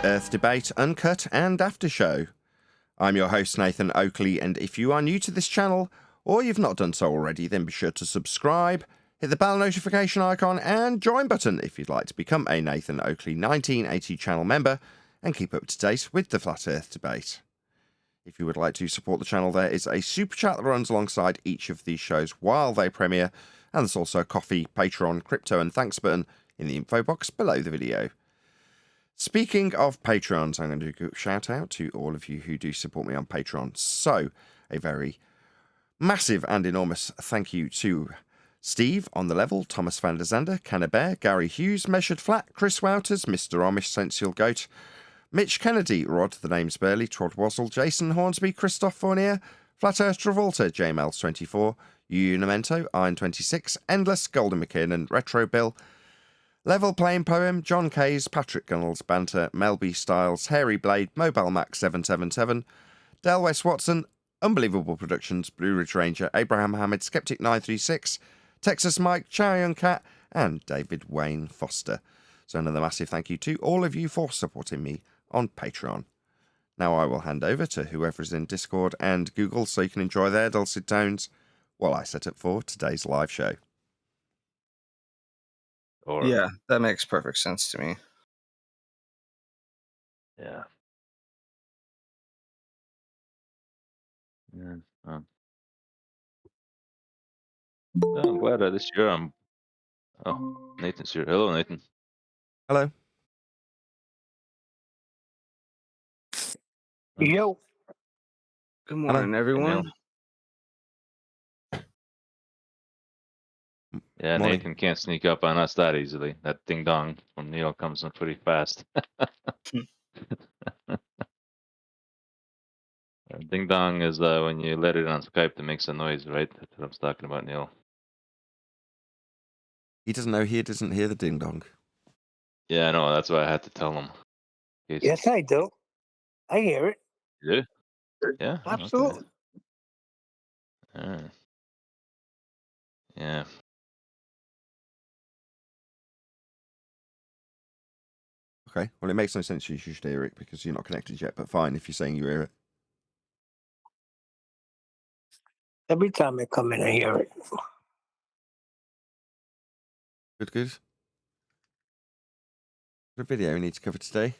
Flat Earth Debate, Uncut and After Show. I'm your host Nathan Oakley, and if you are new to this channel, or you've not done so already, then be sure to subscribe, hit the bell notification icon and join button if you'd like to become a Nathan Oakley 1980 channel member and keep up to date with the Flat Earth Debate. If you would like to support the channel, there is a super chat that runs alongside each of these shows while they premiere, and there's also a coffee, Patreon, crypto and thanks button in the info box below the video. Speaking of Patreons, I'm going to do a shout out to all of you who do support me on Patreon. So, a very massive and enormous thank you to Steve on the level, Thomas van der Zander, Cannabear, Gary Hughes, Measured Flat, Chris Wouters, Mr. Amish, Sensual Goat, Mitch Kennedy, Rod the Name's Burley, Trod Wazzle, Jason Hornsby, Christoph Fournier, Flat Earth Travolta, JMels24, Unimento, Iron26, Endless, Golden McKinnon, Retro Bill, Level Playing Poem, John Kays, Patrick Gunnels, Banter, Melby Styles, Hairy Blade, Mobile Max 777, Del West Watson, Unbelievable Productions, Blue Ridge Ranger, Abraham Hamid, Skeptic 936, Texas Mike, Chow Young Cat, and David Wayne Foster. So another massive thank you to all of you for supporting me on Patreon. Now I will hand over to whoever is in Discord and Google so you can enjoy their dulcet tones while I set up for today's live show. Or Yeah, that makes perfect sense to me. yeah. Yeah. I'm glad that this year I'm. Oh, Nathan's here. Hello, Nathan. Hello. Yo. Good morning, everyone. Yeah, Morning. Nathan can't sneak up on us that easily. That ding dong from Neil comes in pretty fast. Ding dong is when you let it on Skype that makes a noise, right? That's what I was talking about, Neil. He doesn't know he doesn't hear the ding dong. Yeah, I know. That's why I had to tell him. Yes, I do. I hear it. You do? Yeah. Absolutely. Okay. Yeah. Okay, well, it makes no sense you should hear it because you're not connected yet, but fine if you're saying you hear it. Every time I come in, I hear it. Good. The video we need to cover today.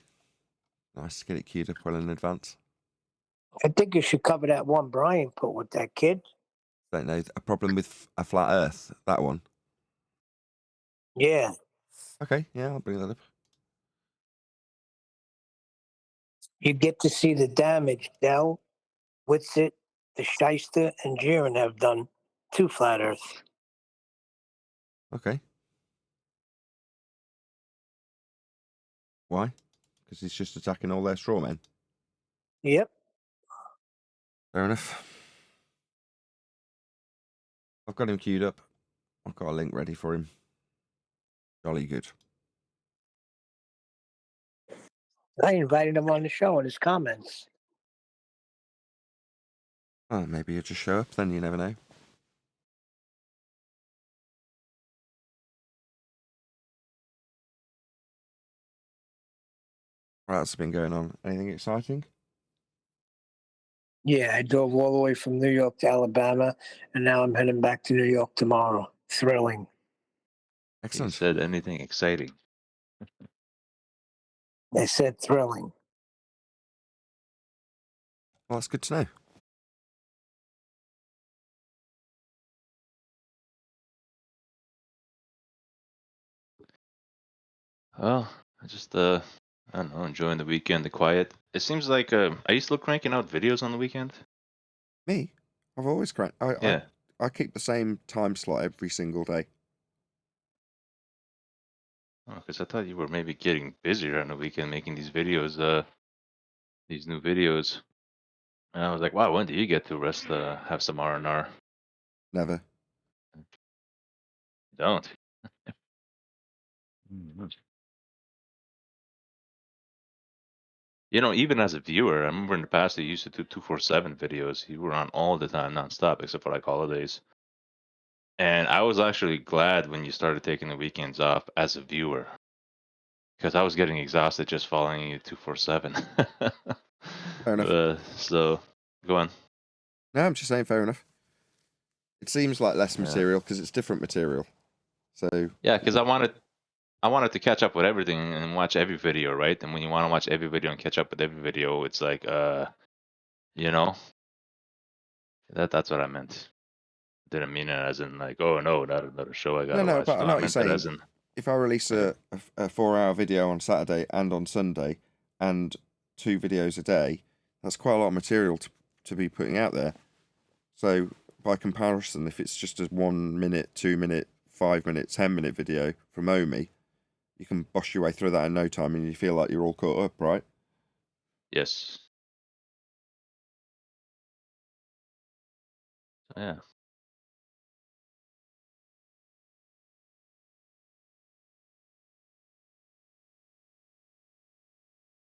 Nice to get it queued up well in advance. I think you should cover that one Brian put with that kid. Don't know, a problem with a flat earth, that one. Yeah. Okay, yeah, I'll bring that up. You get to see the damage Dell, Witsit, the Shyster, and Jiren have done to Flat Earth. Okay. Why? Because he's just attacking all their straw men. Yep. Fair enough. I've got him queued up. I've got a link ready for him. Jolly good. I invited him on the show in his comments. Oh, maybe he'll just show up, then you never know. What else has been going on? Anything exciting? Yeah, I drove all the way from New York to Alabama, and now I'm heading back to New York tomorrow. Thrilling. Excellent. You said anything exciting? I said thrilling. Well, that's good to know. Well, I just I don't know, enjoying the weekend, the quiet. It seems like are you still cranking out videos on the weekend? Me? I've always cranked. Yeah. I keep the same time slot every single day. Because I thought you were maybe getting busier on the weekend making these videos, these new videos. And I was like, wow, when do you get to rest, have some R&R? Never. Don't. Mhm. You know, even as a viewer, I remember in the past you used to do 247 videos. You were on all the time, nonstop, except for like holidays. And I was actually glad when you started taking the weekends off as a viewer. because I was getting exhausted just following you 247. Fair enough. So go on. No, I'm just saying fair enough. It seems like less Yeah. material because it's different material. So Yeah, because I wanted to catch up with everything and watch every video, right? And when you want to watch every video and catch up with every video, it's like you know, that's what I meant. Didn't mean it as in like, oh no, not another show I gotta no, watch. but I No, know I what you're meant it as saying. in If I release a 4-hour video on Saturday and on Sunday and 2 videos a day, that's quite a lot of material to be putting out there. So by comparison, if it's just a 1 minute, 2 minute, 5 minute, 10-minute video from Omi, you can bosh your way through that in no time and you feel like you're all caught up, right? yes. Yeah.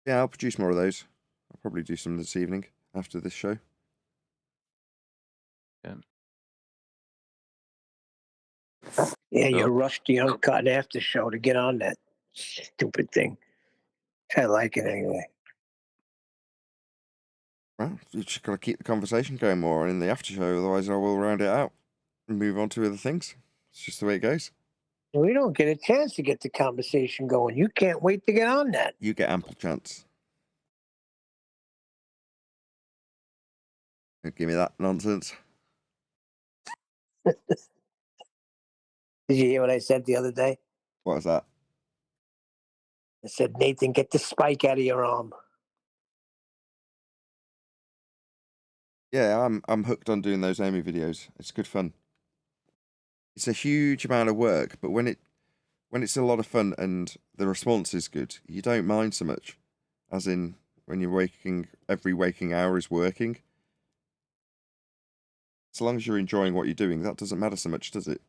Yeah, I'll produce more of those. I'll probably do some this evening after this show. Yeah. Yeah, Cool. you rushed the Uncut after show to get on that stupid thing. I like it anyway. Well, you just got to keep the conversation going more in the after show, otherwise I will round it out and move on to other things. It's just the way it goes. We don't get a chance to get the conversation going. You can't wait to get on that. You get ample chance. Don't give me that nonsense. Did you hear what I said the other day? What was that? I said, Nathan, get the spike out of your arm. Yeah, I'm hooked on doing those Amy videos. It's good fun. It's a huge amount of work, but when it's a lot of fun and the response is good, you don't mind so much. As in when you're waking, every waking hour is working. As long as you're enjoying what you're doing, that doesn't matter so much, does it?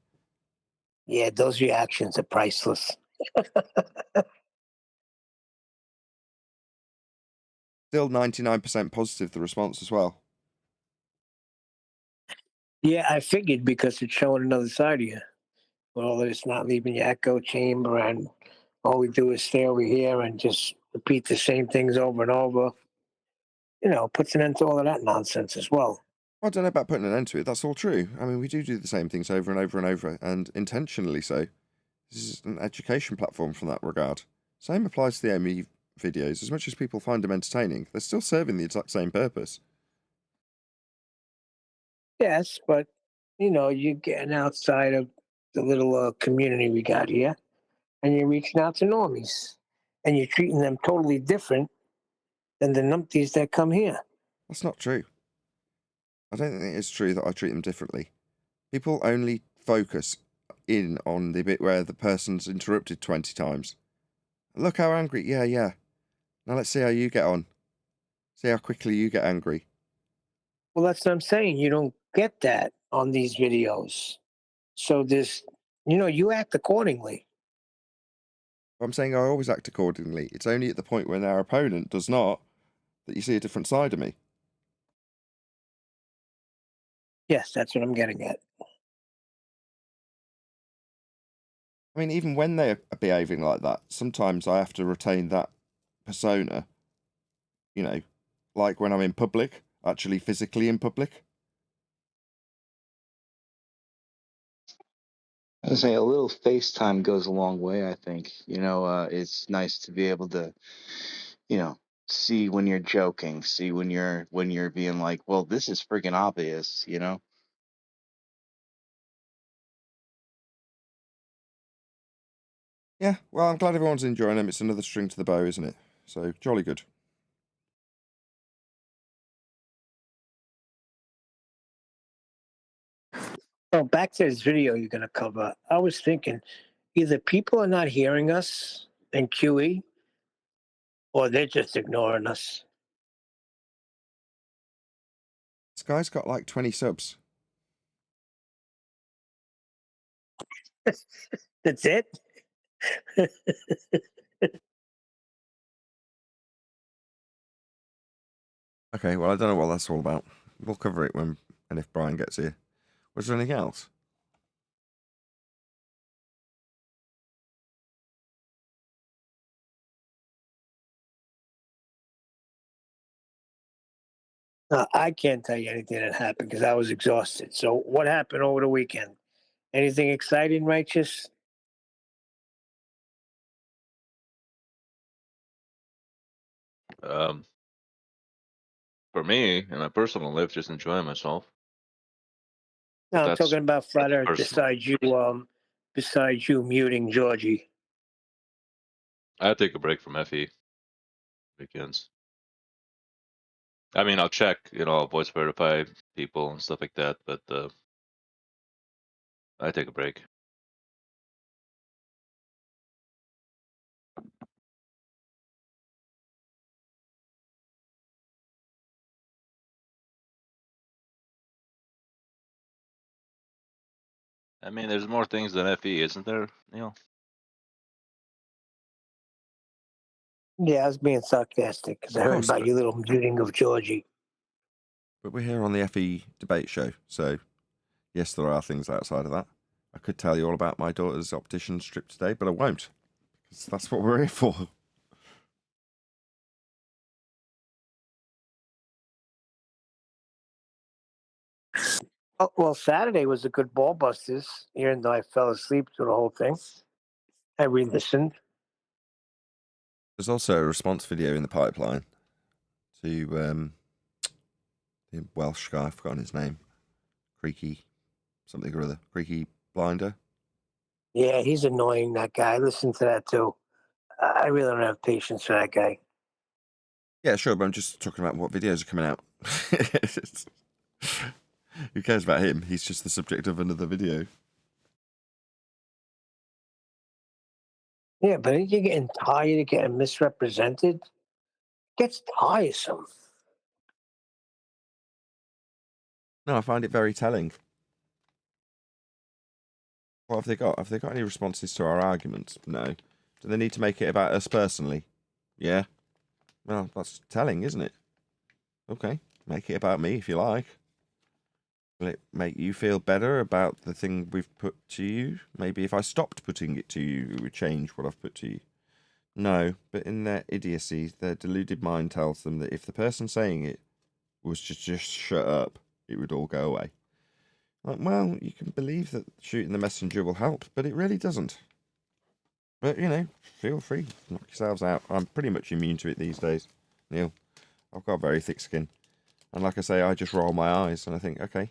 Yeah, those reactions are priceless. Still 99% positive, the response as well. Yeah, I figured because it's showing another side of you. Well, it's not leaving your echo chamber, and all we do is stay over here and just repeat the same things over and over. You know, puts an end to all of that nonsense as well. I don't know about putting an end to it. That's all true. I mean, we do the same things over and over and over, and intentionally so. This is an education platform from that regard. Same applies to the Amy videos. As much as people find them entertaining, they're still serving the exact same purpose. Yes, but you know, you're getting outside of the little community we got here, and you're reaching out to normies, and you're treating them totally different than the numpties that come here. That's not true. I don't think it's true that I treat them differently. People only focus in on the bit where the person's interrupted 20 times. Look how angry. Yeah, yeah. Now let's see how you get on. See how quickly you get angry. Well, that's what I'm saying. You don't get that on these videos. So this, you know, you act accordingly. I'm saying I always act accordingly. It's only at the point when our opponent does not that you see a different side of me. Yes, that's what I'm getting at. I mean, even when they are behaving like that, sometimes I have to retain that persona, you know, like when I'm in public, actually physically in public. I was say a little FaceTime goes a long way. I think it's nice to be able to, you know, see when you're joking, see when you're being like, well, this is freaking obvious, you know. Yeah, well, I'm glad everyone's enjoying them. It's another string to the bow, isn't it? So, jolly good. Oh, back to this video you're going to cover. I was thinking either people are not hearing us in QE or they're just ignoring us. This guy's got like 20 subs. That's it? Okay, well, I don't know what that's all about. We'll cover it when and if Brian gets here. Was there anything else? I can't tell you anything that happened because I was exhausted. So, what happened over the weekend? Anything exciting, righteous? Um, for me, in my personal life, just enjoying myself. No, I'm That's talking about flat Earth. personal. Besides you muting Georgie. I take a break from FE weekends. I mean, I'll check, I'll voice verify people and stuff like that, but I take a break. I mean, there's more things than FE, isn't there, Neil? Yeah, I was being sarcastic because I Of heard course, about your little muting of Georgie. but we're here on the FE debate show, so yes, there are things outside of that. I could tell you all about my daughter's optician trip today, but I won't, because that's what we're here for. Oh, well, Saturday was a good ball busters, even though I fell asleep through the whole thing. I re-listened. There's also a response video in the pipeline to the Welsh guy, I've forgotten his name, Creaky something or other, Creaky Blinder. Yeah, he's annoying, that guy. I listened to that too. I really don't have patience for that guy. Yeah, sure, but I'm just talking about what videos are coming out. Who cares about him? He's just the subject of another video. Yeah, but you're getting tired of getting misrepresented. It gets tiresome. No, I find it very telling. What have they got? Have they got any responses to our arguments? No. Do they need to make it about us personally? Yeah. Well, that's telling, isn't it? Okay, make it about me if you like. Will it make you feel better about the thing we've put to you? Maybe if I stopped putting it to you, it would change what I've put to you. No, but in their idiocy, their deluded mind tells them that if the person saying it was just shut up, it would all go away. Like, well, you can believe that shooting the messenger will help, but it really doesn't. But, feel free, knock yourselves out. I'm pretty much immune to it these days, Neil. I've got very thick skin. And like I say, I just roll my eyes and I think, okay,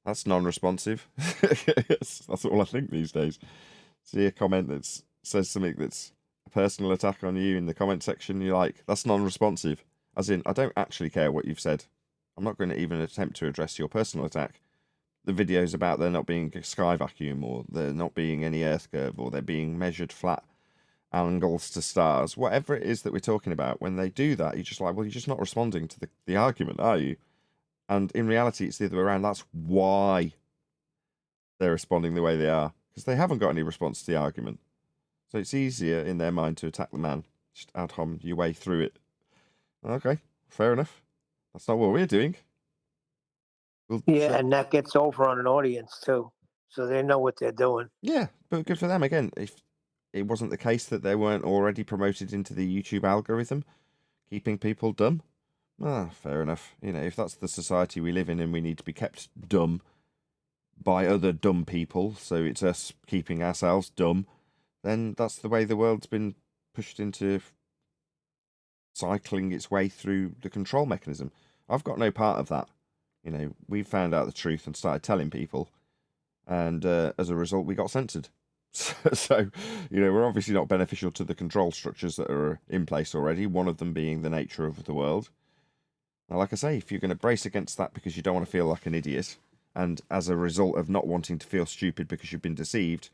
that's non-responsive. That's all I think these days. See a comment that says something that's a personal attack on you in the comment section, you're like, that's non-responsive. As in, I don't actually care what you've said. I'm not going to even attempt to address your personal attack. The videos about there not being a sky vacuum, or there not being any earth curve, or there being measured flat angles to stars, whatever it is that we're talking about, when they do that, you're just like, well, you're just not responding to the argument, are you? And in reality, it's the other way around. That's why they're responding the way they are, because they haven't got any response to the argument. So it's easier in their mind to attack the man. Just ad hom your way through it. Okay, fair enough. That's not what we're doing. Yeah, and that gets over on an audience too. So they know what they're doing. Yeah, but good for them. Again, if it wasn't the case that they weren't already promoted into the YouTube algorithm, keeping people dumb, fair enough. If that's the society we live in and we need to be kept dumb by other dumb people, so it's us keeping ourselves dumb, then that's the way the world's been pushed into cycling its way through the control mechanism. I've got no part of that. We found out the truth and started telling people, and as a result, we got censored. So, we're obviously not beneficial to the control structures that are in place already, one of them being the nature of the world. Now, like I say, if you're going to brace against that because you don't want to feel like an idiot, and as a result of not wanting to feel stupid because you've been deceived,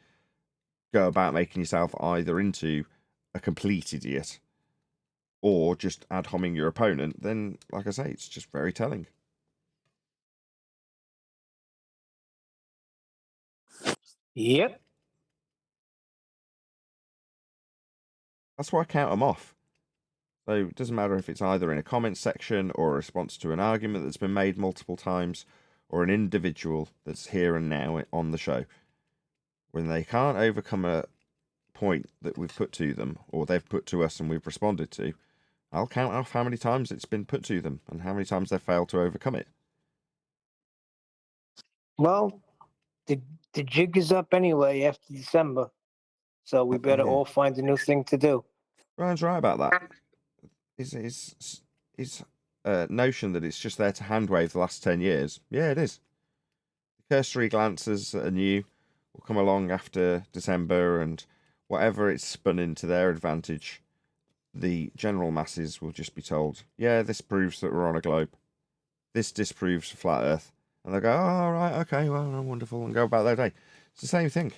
go about making yourself either into a complete idiot or just ad homing your opponent, then, like I say, it's just very telling. Yep. That's why I count them off. So it doesn't matter if it's either in a comment section or a response to an argument that's been made multiple times or an individual that's here and now on the show. When they can't overcome a point that we've put to them or they've put to us and we've responded to, I'll count off how many times it's been put to them and how many times they've failed to overcome it. Well, the jig is up anyway after December, so we better all find a new thing to do. Ryan's right about that. His notion that it's just there to handwave the last 10 years. Yeah, it is. The cursory glances at a new will come along after December, and whatever it's spun into their advantage, the general masses will just be told, yeah, this proves that we're on a globe. This disproves flat Earth. And they'll go, oh, right, okay, well, wonderful, and go about their day. It's the same thing.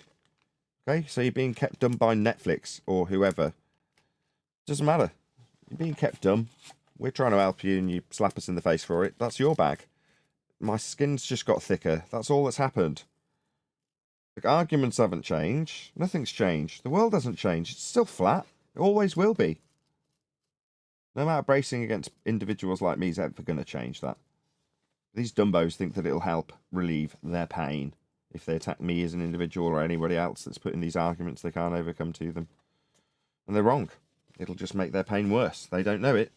Okay, so you're being kept dumb by Netflix or whoever. Doesn't matter. You're being kept dumb. We're trying to help you and you slap us in the face for it. That's your bag. My skin's just got thicker. That's all that's happened. The arguments haven't changed. Nothing's changed. The world hasn't changed. It's still flat. It always will be. No matter bracing against individuals like me is ever going to change that. These dumbos think that it'll help relieve their pain if they attack me as an individual or anybody else that's putting these arguments they can't overcome to them. And they're wrong. It'll just make their pain worse. They don't know it.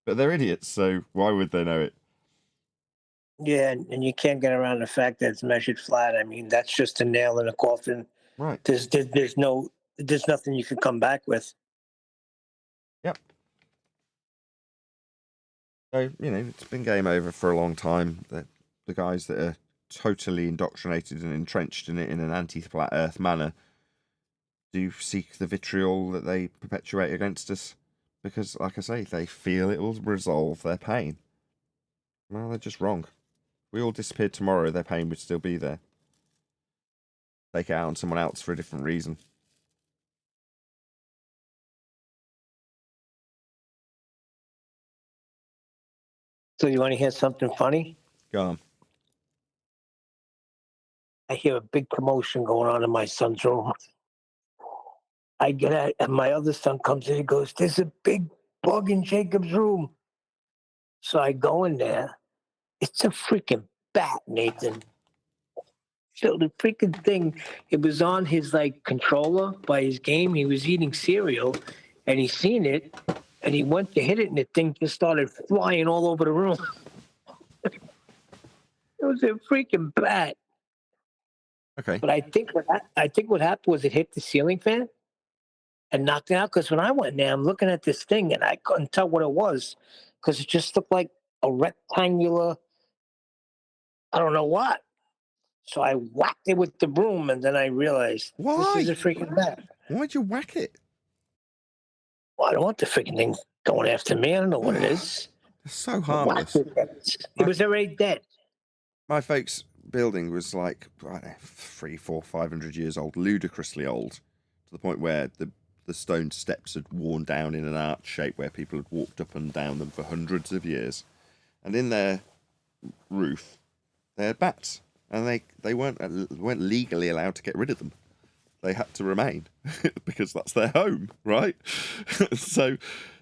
But they're idiots, so why would they know it? Yeah, and you can't get around the fact that it's measured flat. I mean, that's just a nail in a coffin. Right. There's nothing you can come back with. Yep. So, it's been game over for a long time. The guys that are totally indoctrinated and entrenched in it in an anti-flat earth manner do seek the vitriol that they perpetuate against us because, like I say, they feel it will resolve their pain. Well, they're just wrong. If we all disappeared tomorrow, their pain would still be there. Take it out on someone else for a different reason. So you want to hear something funny? Go on. I hear a big commotion going on in my son's room. I get out, and my other son comes in. He goes, "There's a big bug in Jacob's room." So I go in there. It's a freaking bat, Nathan. So the freaking thing, it was on his controller by his game. He was eating cereal, and he seen it, and he went to hit it, and the thing just started flying all over the room. It was a freaking bat. Okay. But I think what happened was it hit the ceiling fan and knocked it out. Because when I went in there, I'm looking at this thing, and I couldn't tell what it was because it just looked like a rectangular, I don't know what. So I whacked it with the broom, and then I realized this is a freaking bat. Why'd you whack it? Well, I don't want the freaking thing going after me. I don't know what it is. It's so harmless. It was already dead. My folks' building was like, I don't know, 300, 400, 500 years old, ludicrously old, to the point where the stone steps had worn down in an arch shape where people had walked up and down them for hundreds of years. And in their roof, they had bats. And they weren't legally allowed to get rid of them. They had to remain because that's their home, right? So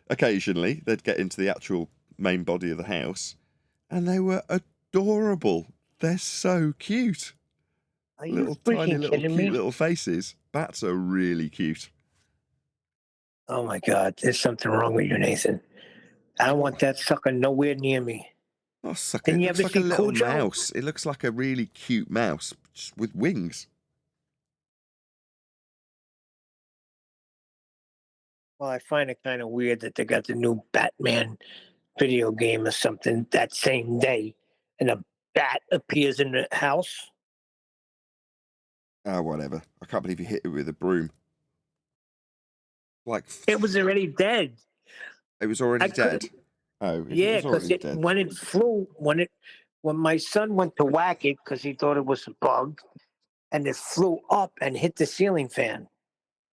occasionally they'd get into the actual main body of the house, and they were adorable. They're so cute. Are you Little freaking tiny little kidding cute me? little faces. Bats are really cute. Oh my God, there's something wrong with you, Nathan. I don't want that sucker nowhere near me. Oh, sucker. Didn't It you looks ever like a see little Cujo? mouse. It looks like a really cute mouse just with wings. Well, I find it kind of weird that they got the new Batman video game or something that same day, and a bat appears in the house. Oh, whatever. I can't believe you hit it with a broom. Like, It was already dead. it was already I dead. couldn't. Oh, if Yeah, it was because already dead. when it flew, when my son went to whack it because he thought it was a bug, and it flew up and hit the ceiling fan.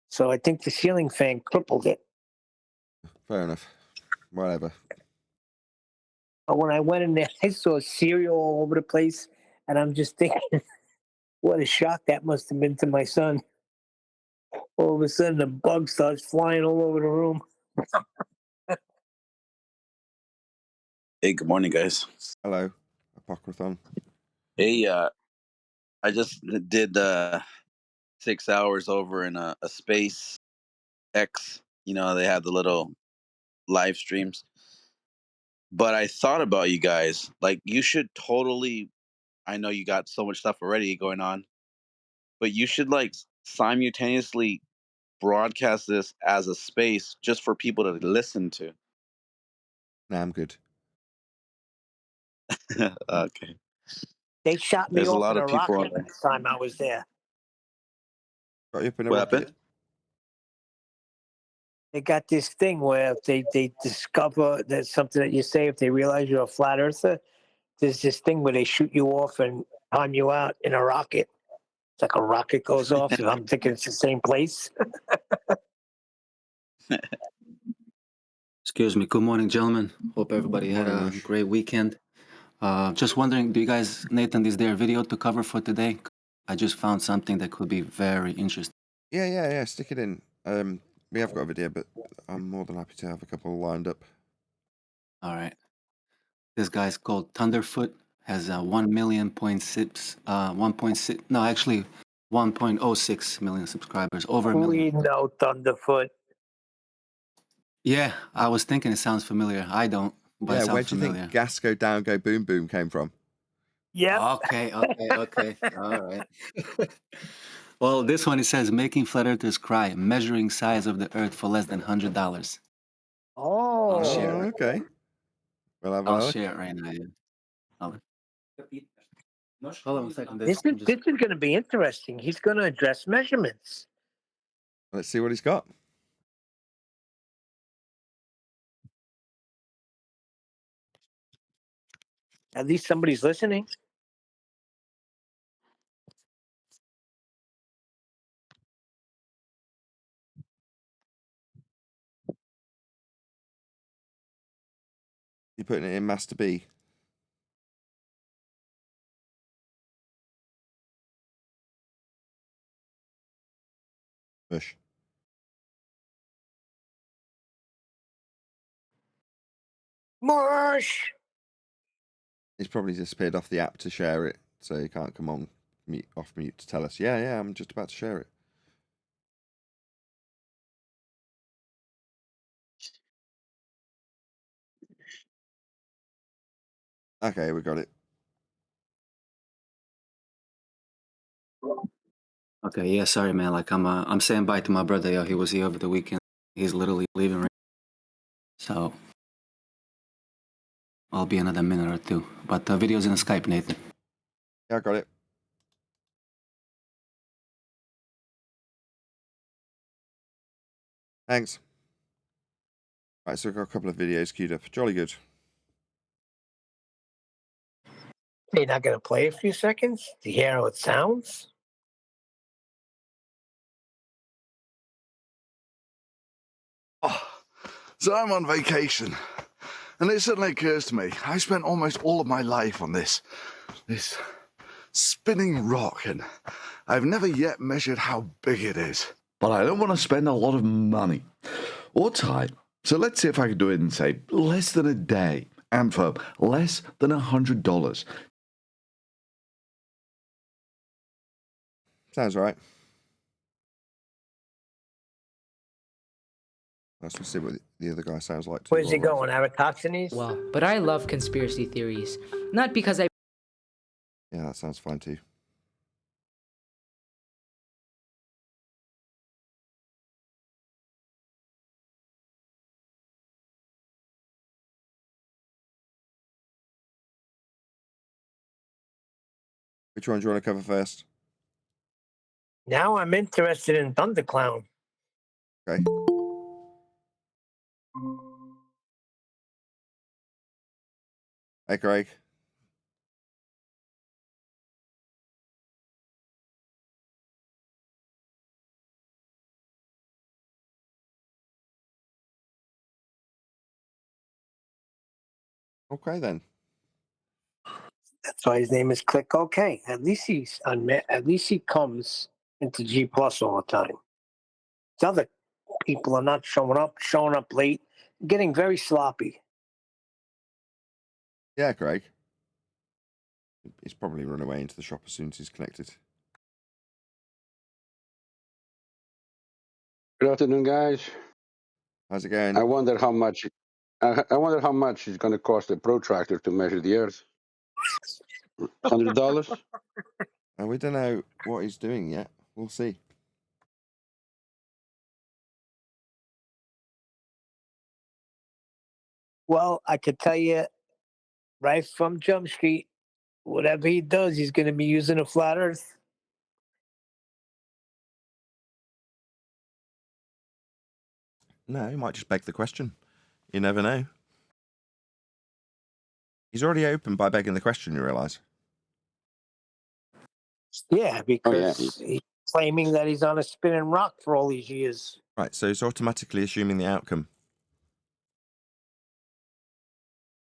So I think the ceiling fan crippled it. Fair enough. Whatever. But when I went in there, I saw cereal all over the place, and I'm just thinking, what a shock that must have been to my son. All of a sudden, the bug starts flying all over the room. Hey, good morning, guys. Hello, Apocryphon. Hey, I just did 6 hours over in a space X. You know, they have the little live streams. But I thought about you guys. Like, you should totally. I know you got so much stuff already going on, but you should like simultaneously broadcast this as a space just for people to listen to. Nah, I'm good. Okay. They shot me There's a off lot in of a people rocket on there. last time I was there. Got you up in a What rocket. happened? They got this thing where if they discover that something that you say, if they realize you're a flat earther, there's this thing where they shoot you off and time you out in a rocket. It's like a rocket goes off. And I'm thinking it's the same place. Excuse me. Good morning, gentlemen. Hope everybody had Morning, a Mush. great weekend. Just wondering, do you guys, Nathan, is there a video to cover for today? I just found something that could be very interesting. Yeah. Stick it in. We have got a video, but I'm more than happy to have a couple lined up. All right. This guy's called Thunderfoot, has 1.06 million subscribers, over a million. We know Thunderfoot. Yeah, I was thinking it sounds familiar. I don't, but it Yeah, sounds where do you familiar. think gas go down, go boom boom came from? Yep. Okay. All right. Well, this one, it says, making flat earthers cry, measuring size of the earth for less than $100. Oh. I'll share Oh, it. okay. We'll have a I'll look. share it right now. Yeah. Hold on a second. This is going to be interesting. He's going to address measurements. Let's see what he's got. At least somebody's listening. You're putting it in Master B. Push. Mush. He's probably disappeared off the app to share it, so he can't come on off mute to tell us. Yeah, I'm just about to share it. Okay, we got it. Okay, yeah, sorry, man. Like, I'm saying bye to my brother. Yo, he was here over the weekend. He's literally leaving right now. So I'll be another minute or two. But the video's in Skype, Nathan. Yeah, I got it. Thanks. Right, so we've got a couple of videos queued up. Jolly good. You're not going to play a few seconds to hear how it sounds? Oh, so I'm on vacation, and it suddenly occurs to me I spent almost all of my life on this spinning rock, and I've never yet measured how big it is. But I don't want to spend a lot of money or time, so let's see if I can do it in, say, less than a day, and for less than $100. Sounds right. Let's see what the other guy sounds like too. Where's he going? Aratoxines? Well, but I love conspiracy theories. Not because I Yeah, that sounds fine too. Which one do you want to cover first? Now I'm interested in Thunderclown. Okay. Hey, Craig. Okay then. That's why his name is Click OK. At least he's at least he comes into G Plus all the time. The other people are not showing up late, getting very sloppy. Yeah, Craig. He's probably run away into the shop as soon as he's connected. Good afternoon, guys. How's it going? I wonder how much I wonder how much it's going to cost a protractor to measure the Earth. $100? And we don't know what he's doing yet. We'll see. Well, I could tell you right from Jump Street, whatever he does, he's going to be using a flat Earth. No, he might just beg the question. You never know. He's already opened by begging the question, you realise? Yeah, Oh, because yeah. he's claiming that he's on a spinning rock for all these years. Right, so he's automatically assuming the outcome.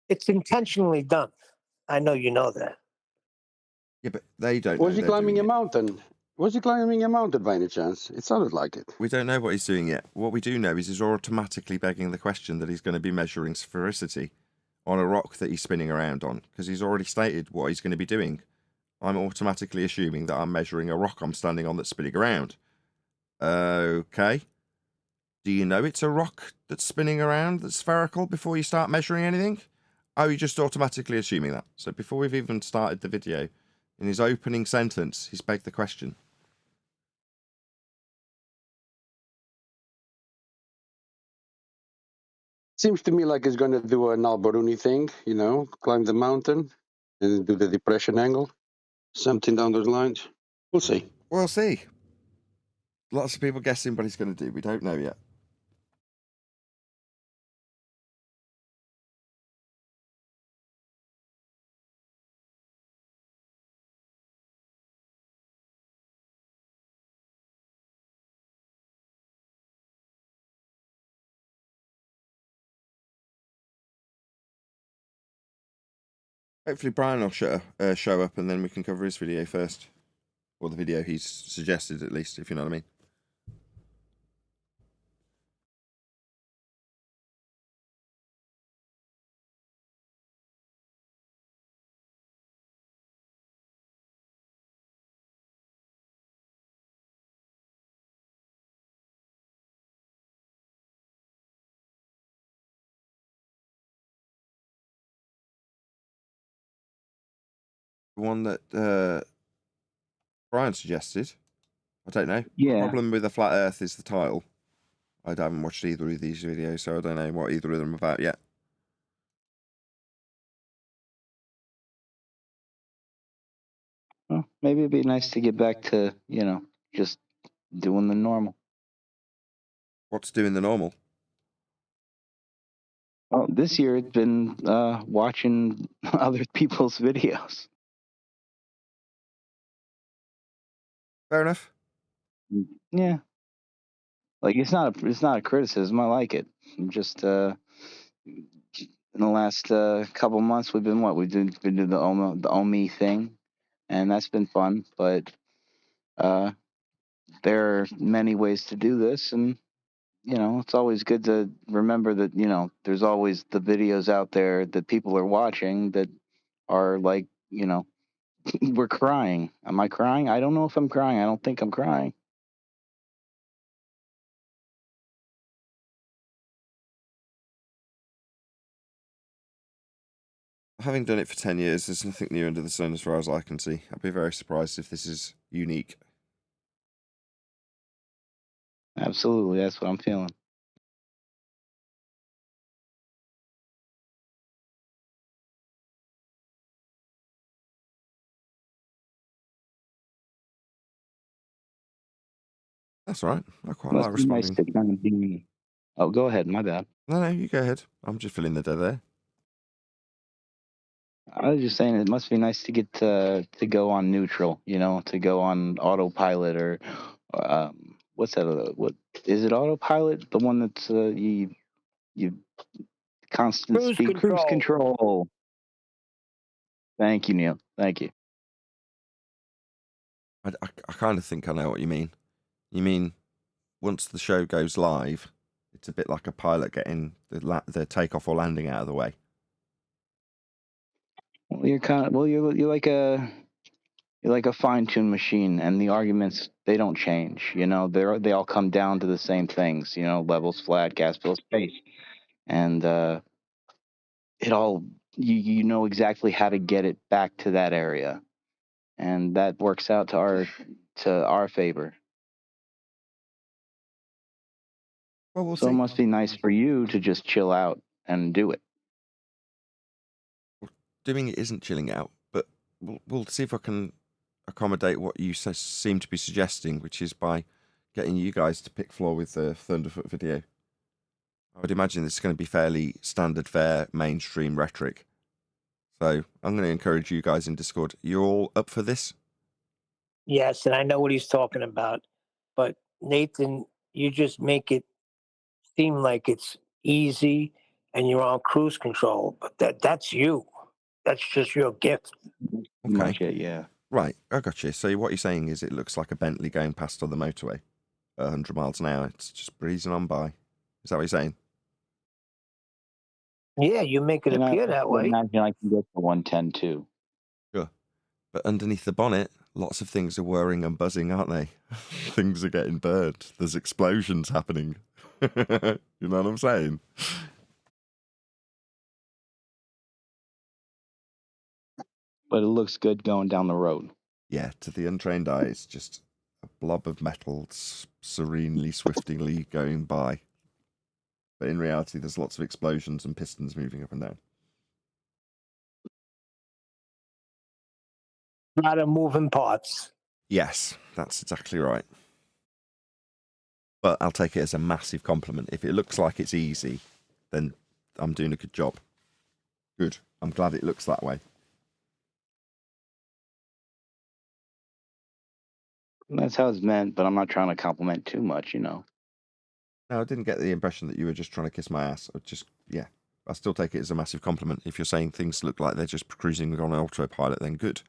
It's intentionally done. I know you know that. Yeah, but they don't Was know he they're climbing doing a it. mountain? Was he climbing a mountain by any chance? It sounded like it. We don't know what he's doing yet. What we do know is he's automatically begging the question that he's going to be measuring sphericity on a rock that he's spinning around on, because he's already stated what he's going to be doing. I'm automatically assuming that I'm measuring a rock I'm standing on that's spinning around. Okay. Do you know it's a rock that's spinning around that's spherical before you start measuring anything? Oh, you're just automatically assuming that. So before we've even started the video, in his opening sentence, he's begged the question. Seems to me like he's going to do an Alberuni thing, climb the mountain and do the depression angle. Something down those lines. We'll see. We'll see. Lots of people guessing what he's going to do. We don't know yet. Hopefully Brian will show up and then we can cover his video first. Or the video he's suggested, at least, if you know what I mean. The one that Brian suggested. I don't know. Yeah. The problem with the flat Earth is the title. I haven't watched either of these videos, so I don't know what either of them are about yet. Well, maybe it'd be nice to get back to, just doing the normal. What's doing the normal? Well, this year it's been watching other people's videos. Fair enough. Yeah. Like it's not a criticism. I like it. I'm just in the last couple months we've been doing the Omi thing, and that's been fun. But there are many ways to do this, and it's always good to remember that there's always the videos out there that people are watching that are like we're crying. Am I crying? I don't know if I'm crying. I don't think I'm crying. Having done it for 10 years, there's nothing new under the sun as far as I can see. I'd be very surprised if this is unique. Absolutely, that's what I'm feeling. That's all right. I quite Must like be nice responding. to kind of be. Oh, go ahead. My bad. No, you go ahead. I'm just filling the dead air. I was just saying it must be nice to get to go on neutral, to go on autopilot or what's that? What is it? Autopilot, the one that's you constant Cruise speed cruise control. control. Thank you, Neil. Thank you. I kind of think I know what you mean. You mean once the show goes live, it's a bit like a pilot getting the takeoff or landing out of the way. Well, you're like a fine-tuned machine, and the arguments they don't change. They all come down to the same things. Levels flat, gas bill, space, and it all, you know exactly how to get it back to that area, and that works out to our favor. Well, we'll So it see. must be nice for you to just chill out and do it. Doing it isn't chilling out, but we'll see if I can accommodate what you seem to be suggesting, which is by getting you guys to pick floor with the Thunderfoot video. I would imagine this is going to be fairly standard fare, mainstream rhetoric. So I'm going to encourage you guys in Discord. You all up for this? Yes, and I know what he's talking about. But Nathan, you just make it seem like it's easy and you're on cruise control. But that's you. That's just your gift. Pretty Okay. much it, yeah. Right, I got you. So what you're saying is it looks like a Bentley going past on the motorway at 100 miles an hour. It's just breezing on by. Is that what you're saying? Yeah, you make it And I appear that way. imagine I can get to 110 too. Sure. But underneath the bonnet, lots of things are whirring and buzzing, aren't they? Things are getting burned. There's explosions happening. You know what I'm saying? But it looks good going down the road. Yeah, to the untrained eye, it's just a blob of metal serenely, swiftly going by. But in reality, there's lots of explosions and pistons moving up and down. A lot of moving parts. Yes, that's exactly right. But I'll take it as a massive compliment. If it looks like it's easy, then I'm doing a good job. Good. I'm glad it looks that way. That's how it's meant, but I'm not trying to compliment too much, you know. No, I didn't get the impression that you were just trying to kiss my ass. Yeah. I still take it as a massive compliment. If you're saying things look like they're just cruising on autopilot, then good.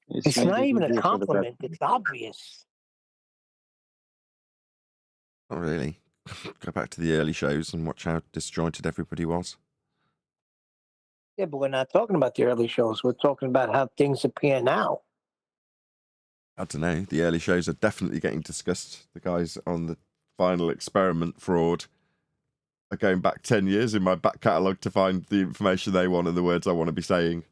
It's not even a compliment. It's obvious. Not really. Go back to the early shows and watch how disjointed everybody was. Yeah, but we're not talking about the early shows. We're talking about how things appear now. I don't know. The early shows are definitely getting discussed. The guys on the final experiment fraud are going back 10 years in my back catalogue to find the information they want and the words I want to be saying.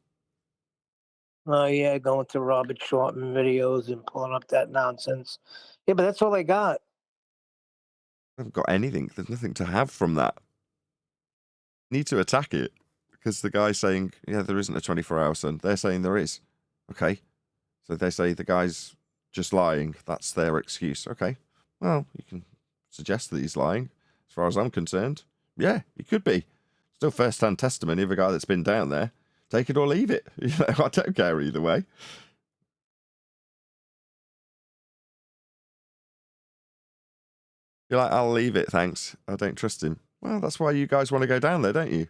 Oh, yeah, going to Robert Shortman videos and pulling up that nonsense. Yeah, but that's all I got. I haven't got anything. There's nothing to have from that. Need to attack it because the guy's saying, yeah, there isn't a 24-hour sun. They're saying there is. Okay. So they say the guy's just lying. That's their excuse. Okay. Well, you can suggest that he's lying. As far as I'm concerned, yeah, he could be. Still first-hand testimony of a guy that's been down there. Take it or leave it. You know, I don't care either way. You're like, I'll leave it, thanks. I don't trust him. Well, that's why you guys want to go down there, don't you?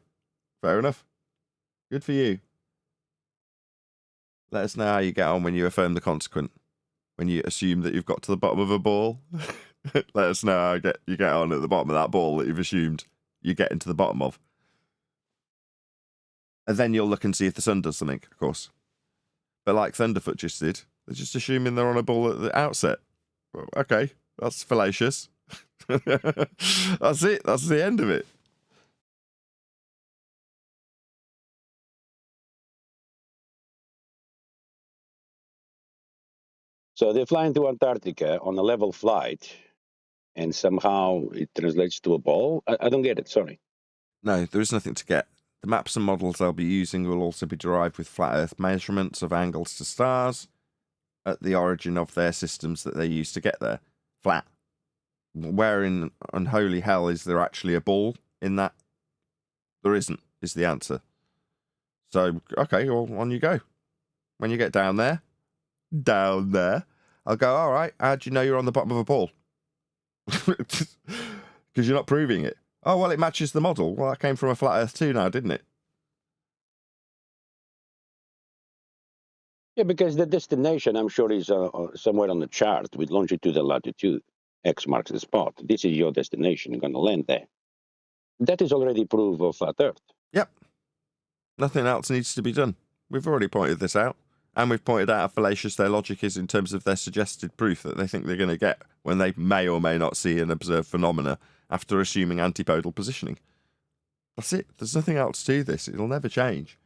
Fair enough. Good for you. Let us know how you get on when you affirm the consequent. When you assume that you've got to the bottom of a ball. Let us know how you get on at the bottom of that ball that you've assumed you get into the bottom of. And then you'll look and see if the sun does something, of course. But like Thunderfoot just did, they're just assuming they're on a ball at the outset. Well, okay, that's fallacious. That's it. That's the end of it. So they're flying to Antarctica on a level flight, and somehow it translates to a ball. I don't get it. Sorry. No, there is nothing to get. The maps and models they'll be using will also be derived with flat Earth measurements of angles to stars at the origin of their systems that they use to get there. Flat. Where in unholy hell is there actually a ball in that? There isn't, is the answer. So, okay, well, on you go. When you get down there, I'll go, all right, how do you know you're on the bottom of a ball? Because you're not proving it. Oh, well, it matches the model. Well, that came from a flat Earth too now, didn't it? Yeah, because the destination, I'm sure, is somewhere on the chart with longitude and latitude. X marks the spot. This is your destination. You're going to land there. That is already proof of flat Earth. Yep. Nothing else needs to be done. We've already pointed this out. And we've pointed out how fallacious their logic is in terms of their suggested proof that they think they're going to get when they may or may not see and observe phenomena after assuming antipodal positioning. That's it. There's nothing else to this. It'll never change.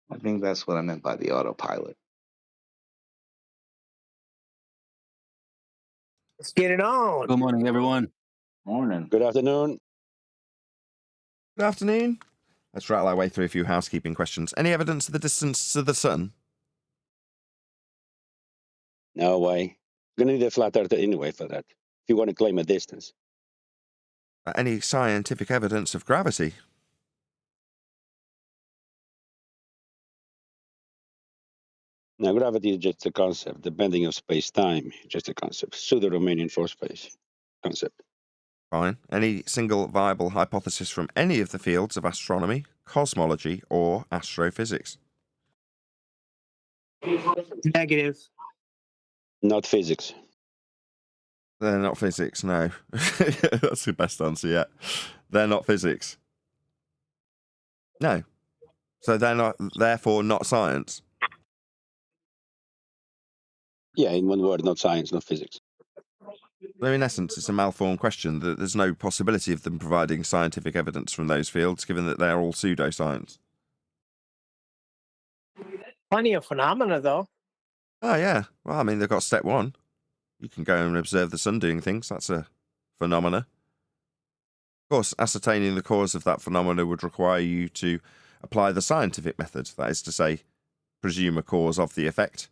I think that's what I meant by the autopilot. Let's get it on. Good morning, everyone. Morning. Good afternoon. Good afternoon. Let's rattle our way through a few housekeeping questions. Any evidence of the distance to the sun? No way. Gonna need a flat earth anyway for that. If you want to claim a distance. Any scientific evidence of gravity? Now, gravity is just a concept. The bending of space-time, just a concept. Pseudo-Romanian force space concept. Fine. Any single viable hypothesis from any of the fields of astronomy, cosmology, or astrophysics? Negative. Not physics. They're not physics, no. That's the best answer yet. They're not physics. No. So they're not, therefore, not science. Yeah, in one word, not science, not physics. So in essence, it's a malformed question that there's no possibility of them providing scientific evidence from those fields, given that they're all pseudoscience. Plenty of phenomena, though. Oh, yeah. Well, I mean, they've got step one. You can go and observe the sun doing things. That's a phenomena. Of course, ascertaining the cause of that phenomena would require you to apply the scientific method. That is to say, presume a cause of the effect,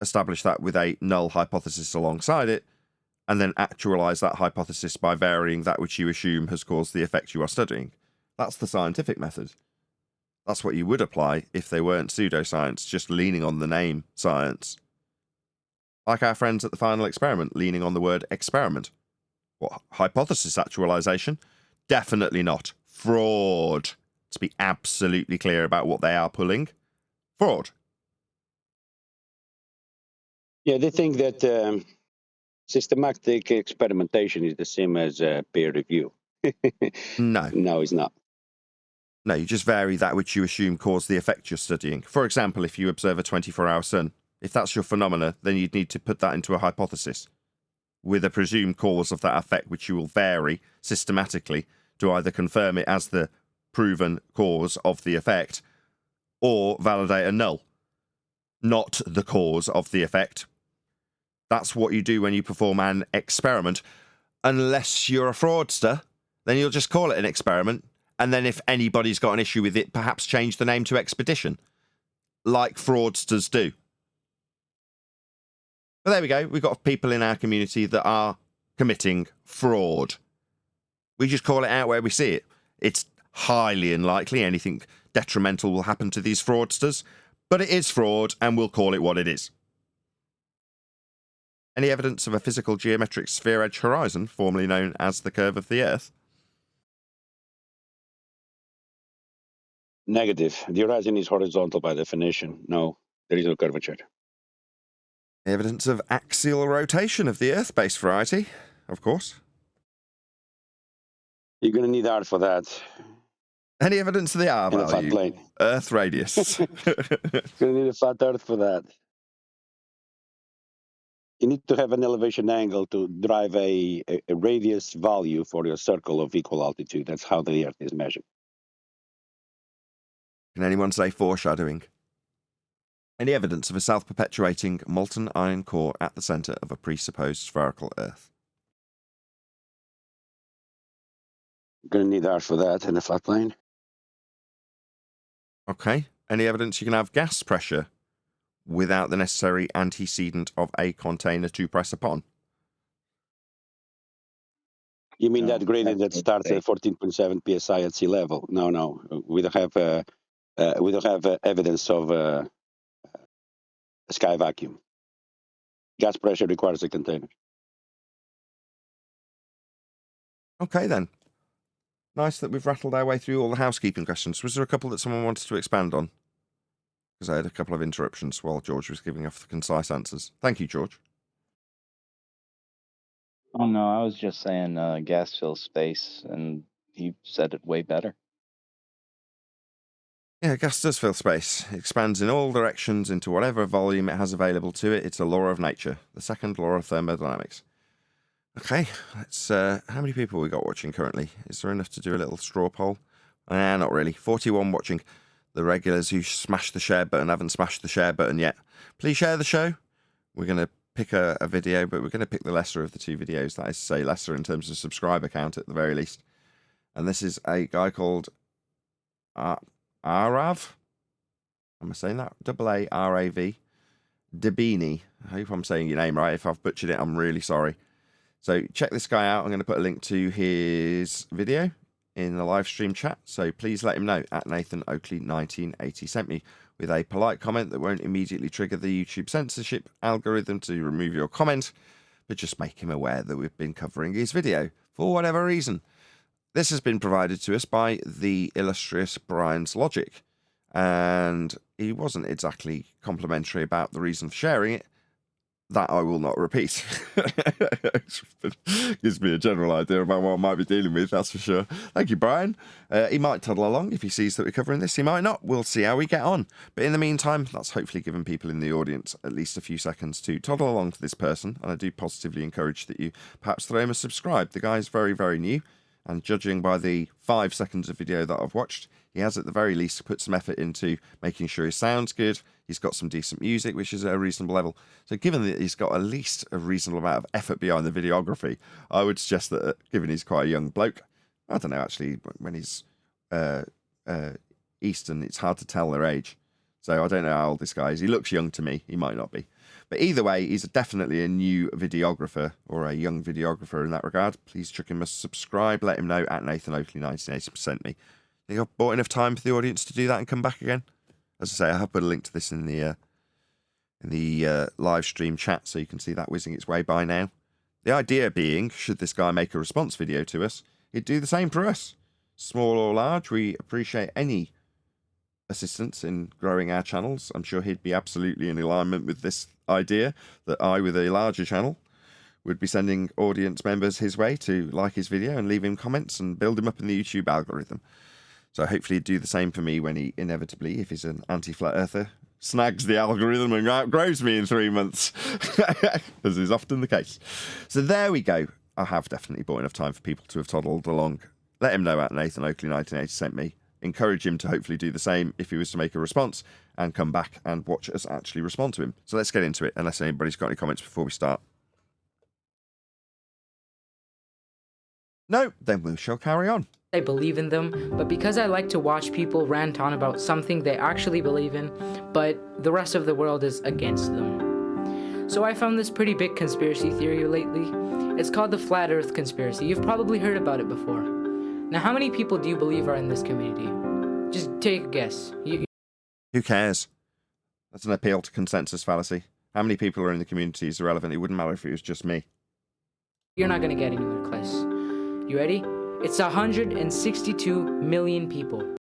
establish that with a null hypothesis alongside it, and then actualize that hypothesis by varying that which you assume has caused the effect you are studying. That's the scientific method. That's what you would apply if they weren't pseudoscience, just leaning on the name science. Like our friends at the final experiment, leaning on the word experiment. What, hypothesis actualization? Definitely not. Fraud. To be absolutely clear about what they are pulling. Fraud. Yeah, they think that systematic experimentation is the same as peer review. No. No, it's not. No, you just vary that which you assume caused the effect you're studying. For example, if you observe a 24-hour sun, if that's your phenomena, then you'd need to put that into a hypothesis with a presumed cause of that effect, which you will vary systematically to either confirm it as the proven cause of the effect or validate a null, not the cause of the effect. That's what you do when you perform an experiment. Unless you're a fraudster, then you'll just call it an experiment, and then if anybody's got an issue with it, perhaps change the name to expedition, like fraudsters do. But there we go. We've got people in our community that are committing fraud. We just call it out where we see it. It's highly unlikely anything detrimental will happen to these fraudsters, but it is fraud, and we'll call it what it is. Any evidence of a physical geometric sphere-edge horizon, formerly known as the curve of the Earth? Negative. The horizon is horizontal by definition. No, there is no curvature. Evidence of axial rotation of the Earth-based variety, of course. You're going to need art for that. Any evidence of the R And a fat value? plane. Earth radius. You're going to need a flat earth for that. You need to have an elevation angle to drive a radius value for your circle of equal altitude. That's how the Earth is measured. Can anyone say foreshadowing? Any evidence of a self-perpetuating molten iron core at the centre of a presupposed spherical Earth? You're going to need art for that and a flat plane. Okay. Any evidence you can have gas pressure without the necessary antecedent of a container to press upon? You mean No, that gradient that that's starts at fake. 14.7 psi at sea level? No. We don't have evidence of a sky vacuum. Gas pressure requires a container. Okay, then. Nice that we've rattled our way through all the housekeeping questions. Was there a couple that someone wanted to expand on? Because I had a couple of interruptions while George was giving off the concise answers. Thank you, George. Oh no, I was just saying gas fills space, and he said it way better. Yeah, gas does fill space. It expands in all directions into whatever volume it has available to it. It's a law of nature, the second law of thermodynamics. Okay, let's. How many people we got watching currently? Is there enough to do a little straw poll? Not really. 41 watching. The regulars who smashed the share button haven't smashed the share button yet. Please share the show. We're going to pick a video, but we're going to pick the lesser of the two videos. That is to say, lesser in terms of subscriber count at the very least. And this is a guy called Arav. Am I saying that? A-A-R-A-V. Debini. I hope I'm saying your name right. If I've butchered it, I'm really sorry. So check this guy out. I'm going to put a link to his video in the live stream chat. So please let him know at Nathan Oakley 1980 sent me with a polite comment that won't immediately trigger the YouTube censorship algorithm to remove your comment, but just make him aware that we've been covering his video for whatever reason. This has been provided to us by the illustrious Brian's Logic, and he wasn't exactly complimentary about the reason for sharing it. That I will not repeat. Gives me a general idea about what I might be dealing with, that's for sure. Thank you, Brian. He might toddle along if he sees that we're covering this. He might not. We'll see how we get on. But in the meantime, that's hopefully given people in the audience at least a few seconds to toddle along to this person. And I do positively encourage that you perhaps throw him a subscribe. The guy's very, very new. And judging by the 5 seconds of video that I've watched, he has at the very least put some effort into making sure his sound's good. He's got some decent music, which is at a reasonable level. So given that he's got at least a reasonable amount of effort behind the videography, I would suggest that, given he's quite a young bloke, I don't know, actually, when he's Eastern, it's hard to tell their age. So I don't know how old this guy is. He looks young to me. He might not be. But either way, he's definitely a new videographer or a young videographer in that regard. Please chuck him a subscribe. Let him know at Nathan Oakley 1980 sent me. Think I've bought enough time for the audience to do that and come back again? As I say, I have put a link to this in the live stream chat, so you can see that whizzing its way by now. The idea being, should this guy make a response video to us, he'd do the same for us. Small or large, we appreciate any assistance in growing our channels. I'm sure he'd be absolutely in alignment with this idea that I, with a larger channel, would be sending audience members his way to like his video and leave him comments and build him up in the YouTube algorithm. So hopefully he'd do the same for me when he inevitably, if he's an anti-flat earther, snags the algorithm and outgrows me in 3 months, as is often the case. So there we go. I have definitely bought enough time for people to have toddled along. Let him know at Nathan Oakley 1980 sent me. Encourage him to hopefully do the same if he was to make a response and come back and watch us actually respond to him. So let's get into it, unless anybody's got any comments before we start. No, then we shall carry on. I believe in them, but because I like to watch people rant on about something they actually believe in, but the rest of the world is against them. So I found this pretty big conspiracy theory lately. It's called the Flat Earth Conspiracy. You've probably heard about it before. Now, how many people do you believe are in this community? Just take a guess. Who cares? That's an appeal to consensus fallacy. How many people are in the community is irrelevant. It wouldn't matter if it was just me. You're not going to get anywhere, Cliss. You ready? It's 162 million people.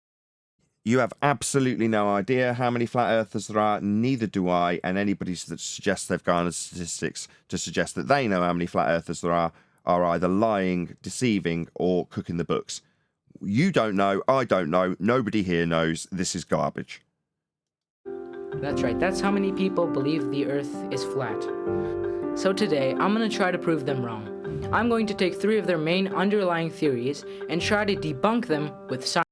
You have absolutely no idea how many flat earthers there are, neither do I, and anybody that suggests they've garnered statistics to suggest that they know how many flat earthers there are either lying, deceiving, or cooking the books. You don't know, I don't know, nobody here knows. This is garbage. That's right, that's how many people believe the Earth is flat. So today, I'm going to try to prove them wrong. I'm going to take 3 of their main underlying theories and try to debunk them with science.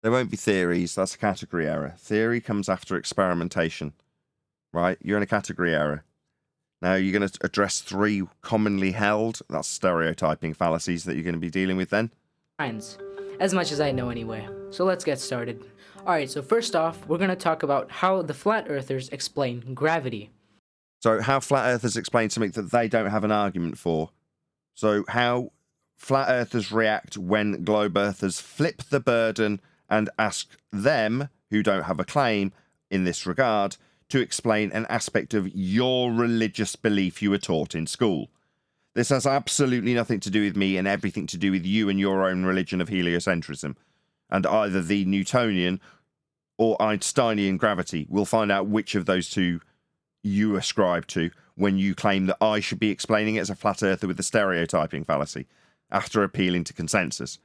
There won't be theories, that's a category error. Theory comes after experimentation, right? You're in a category error. Now, you're going to address 3 commonly held, that's stereotyping fallacies that you're going to be dealing with then. As much as I know anyway. So let's get started. Alright, so first off, we're going to talk about how the flat earthers explain gravity. So how flat earthers explain something that they don't have an argument for. So how flat earthers react when globe earthers flip the burden and ask them, who don't have a claim in this regard, to explain an aspect of your religious belief you were taught in school. This has absolutely nothing to do with me and everything to do with you and your own religion of heliocentrism. And either the Newtonian or Einsteinian gravity. We'll find out which of those two you ascribe to when you claim that I should be explaining it as a flat earther with the stereotyping fallacy, after appealing to consensus.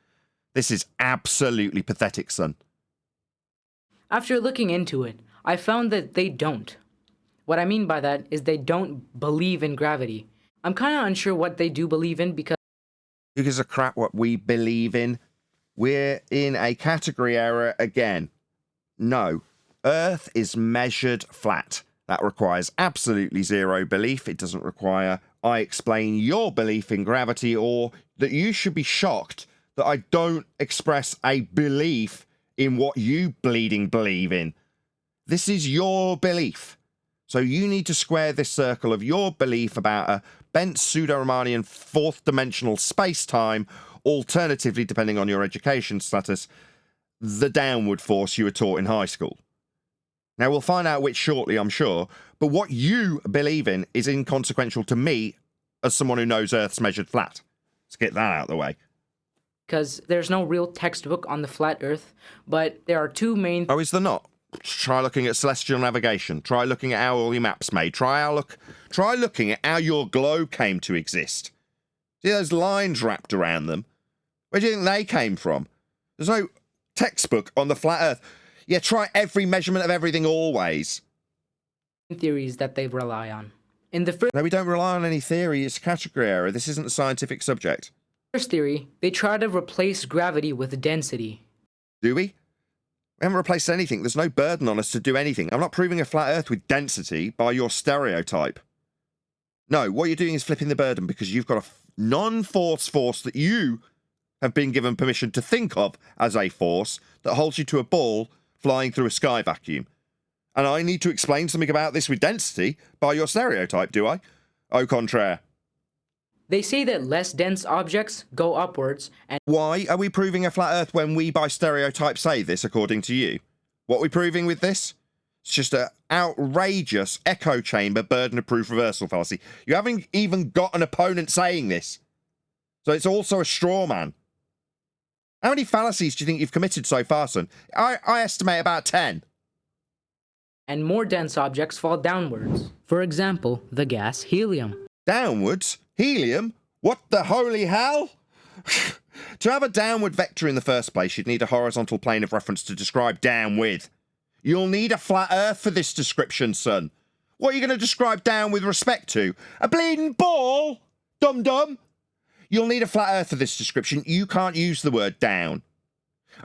This is absolutely pathetic, son. After looking into it, I found that they don't. What I mean by that is they don't believe in gravity. I'm kind of unsure what they do believe in because Who gives a crap what we believe in? We're in a category error again. No, Earth is measured flat. That requires absolutely zero belief. It doesn't require I explain your belief in gravity, or that you should be shocked that I don't express a belief in what you bleeding believe in. This is your belief. So you need to square this circle of your belief about a bent pseudo-Riemannian fourth dimensional space-time, alternatively, depending on your education status, the downward force you were taught in high school. Now, we'll find out which shortly, I'm sure, but what you believe in is inconsequential to me as someone who knows Earth's measured flat. Let's get that out of the way. because there's no real textbook on the flat Earth, but there are two main... Oh, is there not? Try looking at celestial navigation. Try looking at how all your maps made. Try looking at how your globe came to exist. See those lines wrapped around them? Where do you think they came from? There's no textbook on the flat Earth. Yeah, try every measurement of everything always. theories that they rely on. In the first No, we don't rely on any theory. It's a category error. This isn't a scientific subject. theory, they try to replace gravity with density. Do we? We haven't replaced anything. There's no burden on us to do anything. I'm not proving a flat Earth with density by your stereotype. No, what you're doing is flipping the burden because you've got a non-force force that you have been given permission to think of as a force that holds you to a ball flying through a sky vacuum. And I need to explain something about this with density by your stereotype, do I? Au contraire. They say that less dense objects go upwards, and Why are we proving a flat Earth when we by stereotype say this, according to you? What are we proving with this? It's just an outrageous echo chamber burden of proof reversal fallacy. You haven't even got an opponent saying this. So it's also a straw man. How many fallacies do you think you've committed so far, son? I estimate about 10. and more dense objects fall downwards. For example, the gas helium. Downwards? Helium? What the holy hell? To have a downward vector in the first place, you'd need a horizontal plane of reference to describe down with. You'll need a flat Earth for this description, son. What are you going to describe down with respect to? A bleeding ball? Dum-dum? You'll need a flat Earth for this description. You can't use the word down.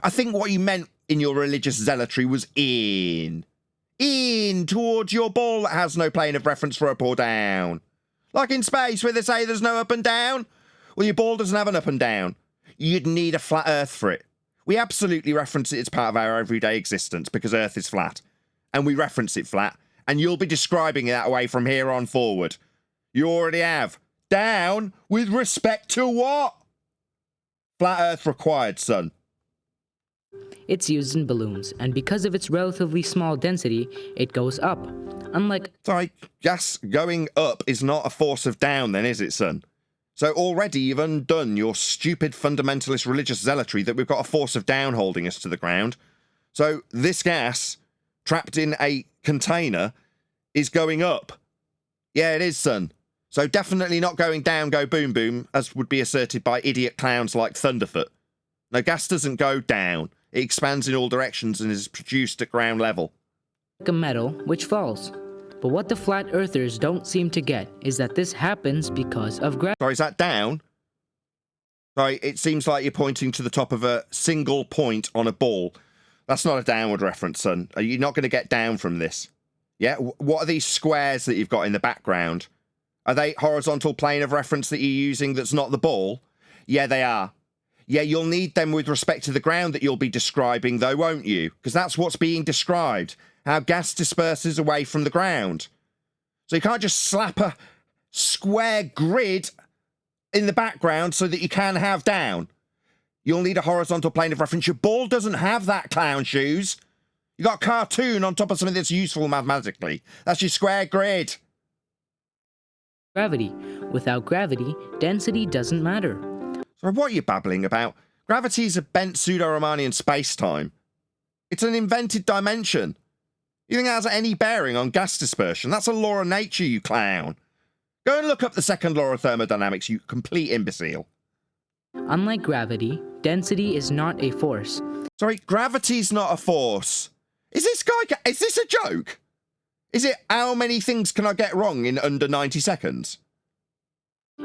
I think what you meant in your religious zealotry was in. In towards your ball that has no plane of reference for up or down. Like in space where they say there's no up and down. Well, your ball doesn't have an up and down. You'd need a flat Earth for it. We absolutely reference it as part of our everyday existence because Earth is flat. And we reference it flat. And you'll be describing it that way from here on forward. You already have. Down with respect to what? Flat Earth required, son. It's used in balloons, and because of its relatively small density, it goes up. Unlike Sorry, gas going up is not a force of down then, is it, son? So already you've undone your stupid fundamentalist religious zealotry that we've got a force of down holding us to the ground. So this gas, trapped in a container, is going up. Yeah, it is, son. So definitely not going down, go boom boom, as would be asserted by idiot clowns like Thunderfoot. No, gas doesn't go down. It expands in all directions and is produced at ground level. a metal, which falls. But what the flat earthers don't seem to get is that this happens because of gravity. Sorry, is that down? Sorry, it seems like you're pointing to the top of a single point on a ball. That's not a downward reference, son. Are you not going to get down from this? Yeah? What are these squares that you've got in the background? Are they horizontal plane of reference that you're using that's not the ball? Yeah, they are. Yeah, you'll need them with respect to the ground that you'll be describing, though, won't you? Because that's what's being described. How gas disperses away from the ground. So you can't just slap a square grid in the background so that you can have down. You'll need a horizontal plane of reference. Your ball doesn't have that, clown shoes. You got a cartoon on top of something that's useful mathematically. That's your square grid. Gravity. Without gravity, density doesn't matter. So what are you babbling about? Gravity is a bent pseudo-Riemannian space-time. It's an invented dimension. You think that has any bearing on gas dispersion? That's a law of nature, you clown. Go and look up the second law of thermodynamics, you complete imbecile. Unlike gravity, density is not a force. Sorry, gravity's not a force. Is this a joke? Is it how many things can I get wrong in under 90 seconds?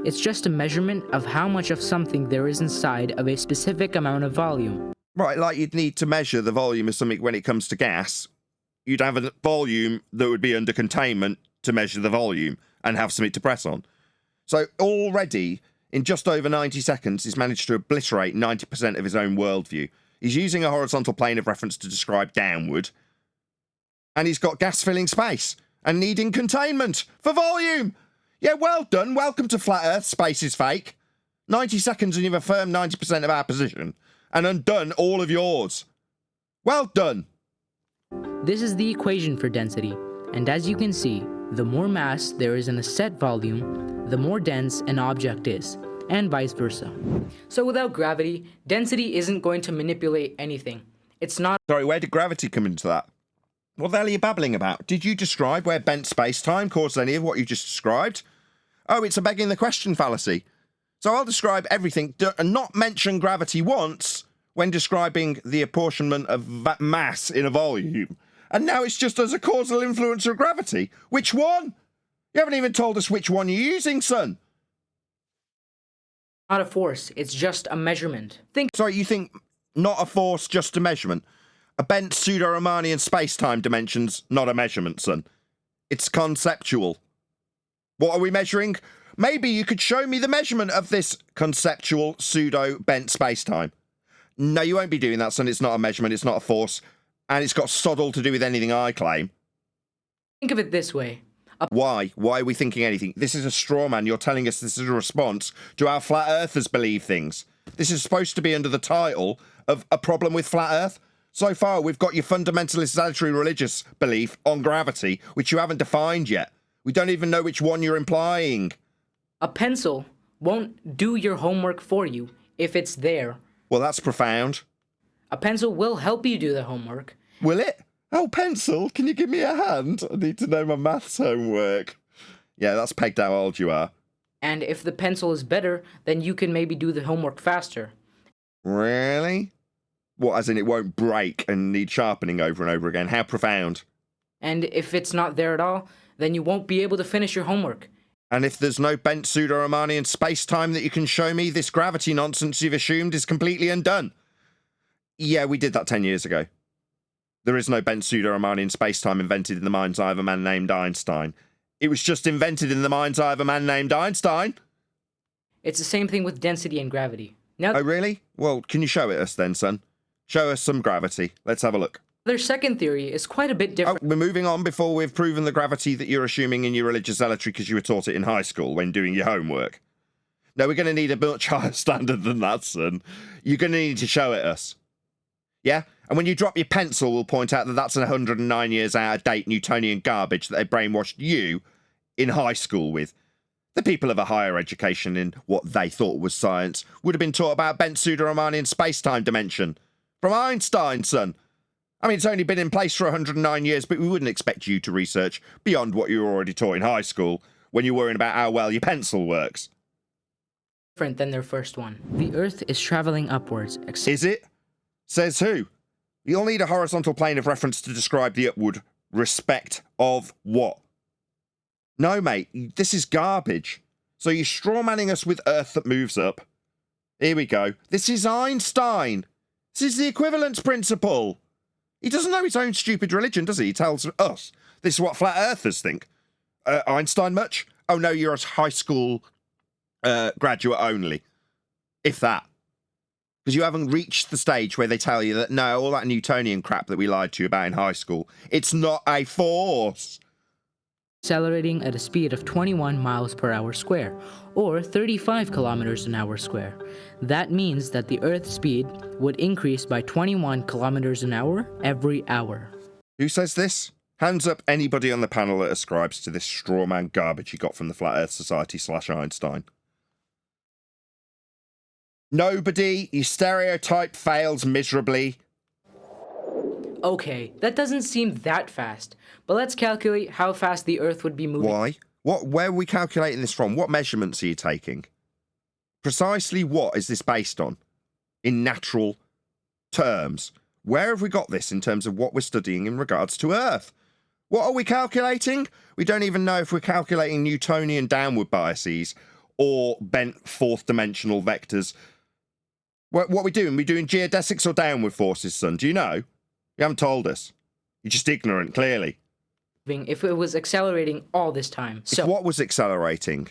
It's just a measurement of how much of something there is inside of a specific amount of volume. Right, like you'd need to measure the volume of something when it comes to gas. You'd have a volume that would be under containment to measure the volume and have something to press on. So already, in just over 90 seconds, he's managed to obliterate 90% of his own worldview. He's using a horizontal plane of reference to describe downward. And he's got gas filling space and needing containment for volume. Yeah, well done. Welcome to Flat Earth. Space is fake. 90 seconds and you've affirmed 90% of our position and undone all of yours. Well done. This is the equation for density, and as you can see, the more mass there is in a set volume, the more dense an object is, and vice versa. So without gravity, density isn't going to manipulate anything. It's not... Sorry, where did gravity come into that? What the hell are you babbling about? Did you describe where bent space-time caused any of what you just described? Oh, it's a begging the question fallacy. So I'll describe everything and not mention gravity once when describing the apportionment of mass in a volume. And now it's just as a causal influence of gravity. Which one? You haven't even told us which one you're using, son. Not a force, it's just a measurement. Sorry, you think not a force, just a measurement? A bent pseudo-Riemannian space-time dimension's not a measurement, son. It's conceptual. What are we measuring? Maybe you could show me the measurement of this conceptual pseudo-bent space-time. No, you won't be doing that, son. It's not a measurement, it's not a force, and it's got sod all to do with anything I claim. Think of it this way. Why? Why are we thinking anything? This is a straw man. You're telling us this is a response to how flat earthers believe things. This is supposed to be under the title of a problem with flat earth. So far, we've got your fundamentalist zealotry religious belief on gravity, which you haven't defined yet. We don't even know which one you're implying. A pencil won't do your homework for you if it's there. Well, that's profound. A pencil will help you do the homework. Will it? Oh, pencil, can you give me a hand? I need to know my maths homework. Yeah, that's pegged how old you are. And if the pencil is better, then you can maybe do the homework faster. Really? What, as in it won't break and need sharpening over and over again? How profound. And if it's not there at all, then you won't be able to finish your homework. And if there's no bent pseudo-Riemannian space-time that you can show me, this gravity nonsense you've assumed is completely undone. Yeah, we did that 10 years ago. There is no bent pseudo-Riemannian space-time invented in the mind's eye of a man named Einstein. It was just invented in the mind's eye of a man named Einstein. It's the same thing with density and gravity. Now, oh, really? Well, can you show it us then, son? Show us some gravity. Let's have a look. their second theory is quite a bit different. Oh, we're moving on before we've proven the gravity that you're assuming in your religious zealotry because you were taught it in high school when doing your homework. No, we're going to need a much higher standard than that, son. You're going to need to show it us. Yeah? And when you drop your pencil, we'll point out that that's 109 years out of date Newtonian garbage that they brainwashed you in high school with. The people of a higher education in what they thought was science would have been taught about bent pseudo-Riemannian space-time dimension. From Einstein, son. I mean, it's only been in place for 109 years, but we wouldn't expect you to research beyond what you were already taught in high school when you're worrying about how well your pencil works. Different than their first one. The Earth is traveling upwards. Is it? Says who? You'll need a horizontal plane of reference to describe the upward respect of what? No, mate, this is garbage. So you're strawmanning us with Earth that moves up. Here we go. This is Einstein. This is the equivalence principle. He doesn't know his own stupid religion, does he? He tells us. This is what flat earthers think. Einstein much? Oh no, you're a high school graduate only. If that. Because you haven't reached the stage where they tell you that, no, all that Newtonian crap that we lied to you about in high school, it's not a force. Accelerating at a speed of 21 miles per hour square, or 35 kilometers an hour square. That means that the Earth's speed would increase by 21 kilometers an hour every hour. Who says this? Hands up anybody on the panel that ascribes to this strawman garbage you got from the Flat Earth Society / Einstein. Nobody. Your stereotype fails miserably. Okay, that doesn't seem that fast, but let's calculate how fast the Earth would be moving. Why? Where are we calculating this from? What measurements are you taking? Precisely what is this based on? In natural terms. Where have we got this in terms of what we're studying in regards to Earth? What are we calculating? We don't even know if we're calculating Newtonian downward biases or bent fourth dimensional vectors. What are we doing? We doing geodesics or downward forces, son? Do you know? You haven't told us. You're just ignorant, clearly. If it was accelerating all this time. So If what was accelerating?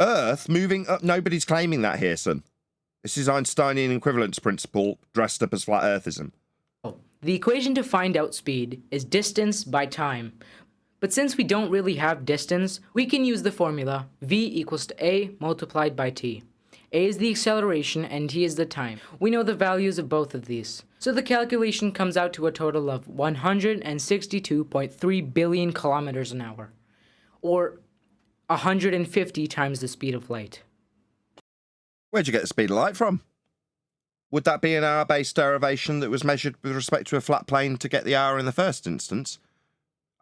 Earth moving up? Nobody's claiming that here, son. This is Einsteinian equivalence principle dressed up as flat earthism. the equation to find out speed is distance by time. But since we don't really have distance, we can use the formula v equals to a multiplied by t. A is the acceleration and t is the time. We know the values of both of these. So the calculation comes out to a total of 162.3 billion kilometers an hour, or 150 times the speed of light. Where'd you get the speed of light from? Would that be an hour-based derivation that was measured with respect to a flat plane to get the hour in the first instance?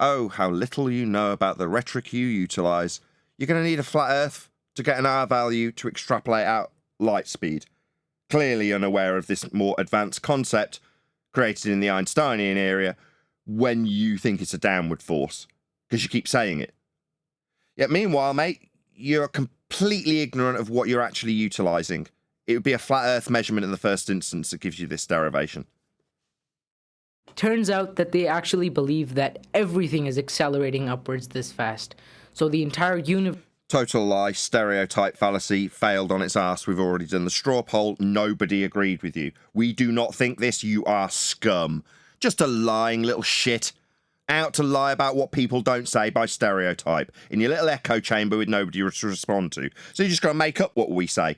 Oh, how little you know about the rhetoric you utilise. You're going to need a flat Earth to get an hour value to extrapolate out light speed. Clearly unaware of this more advanced concept created in the Einsteinian area when you think it's a downward force, because you keep saying it. Yet meanwhile, mate, you're completely ignorant of what you're actually utilising. It would be a flat Earth measurement in the first instance that gives you this derivation. Turns out that they actually believe that everything is accelerating upwards this fast. So the entire universe... Total lie, stereotype fallacy, failed on its arse. We've already done the straw poll. Nobody agreed with you. We do not think this. You are scum. Just a lying little shit. Out to lie about what people don't say by stereotype. In your little echo chamber with nobody to respond to. So you're just going to make up what we say.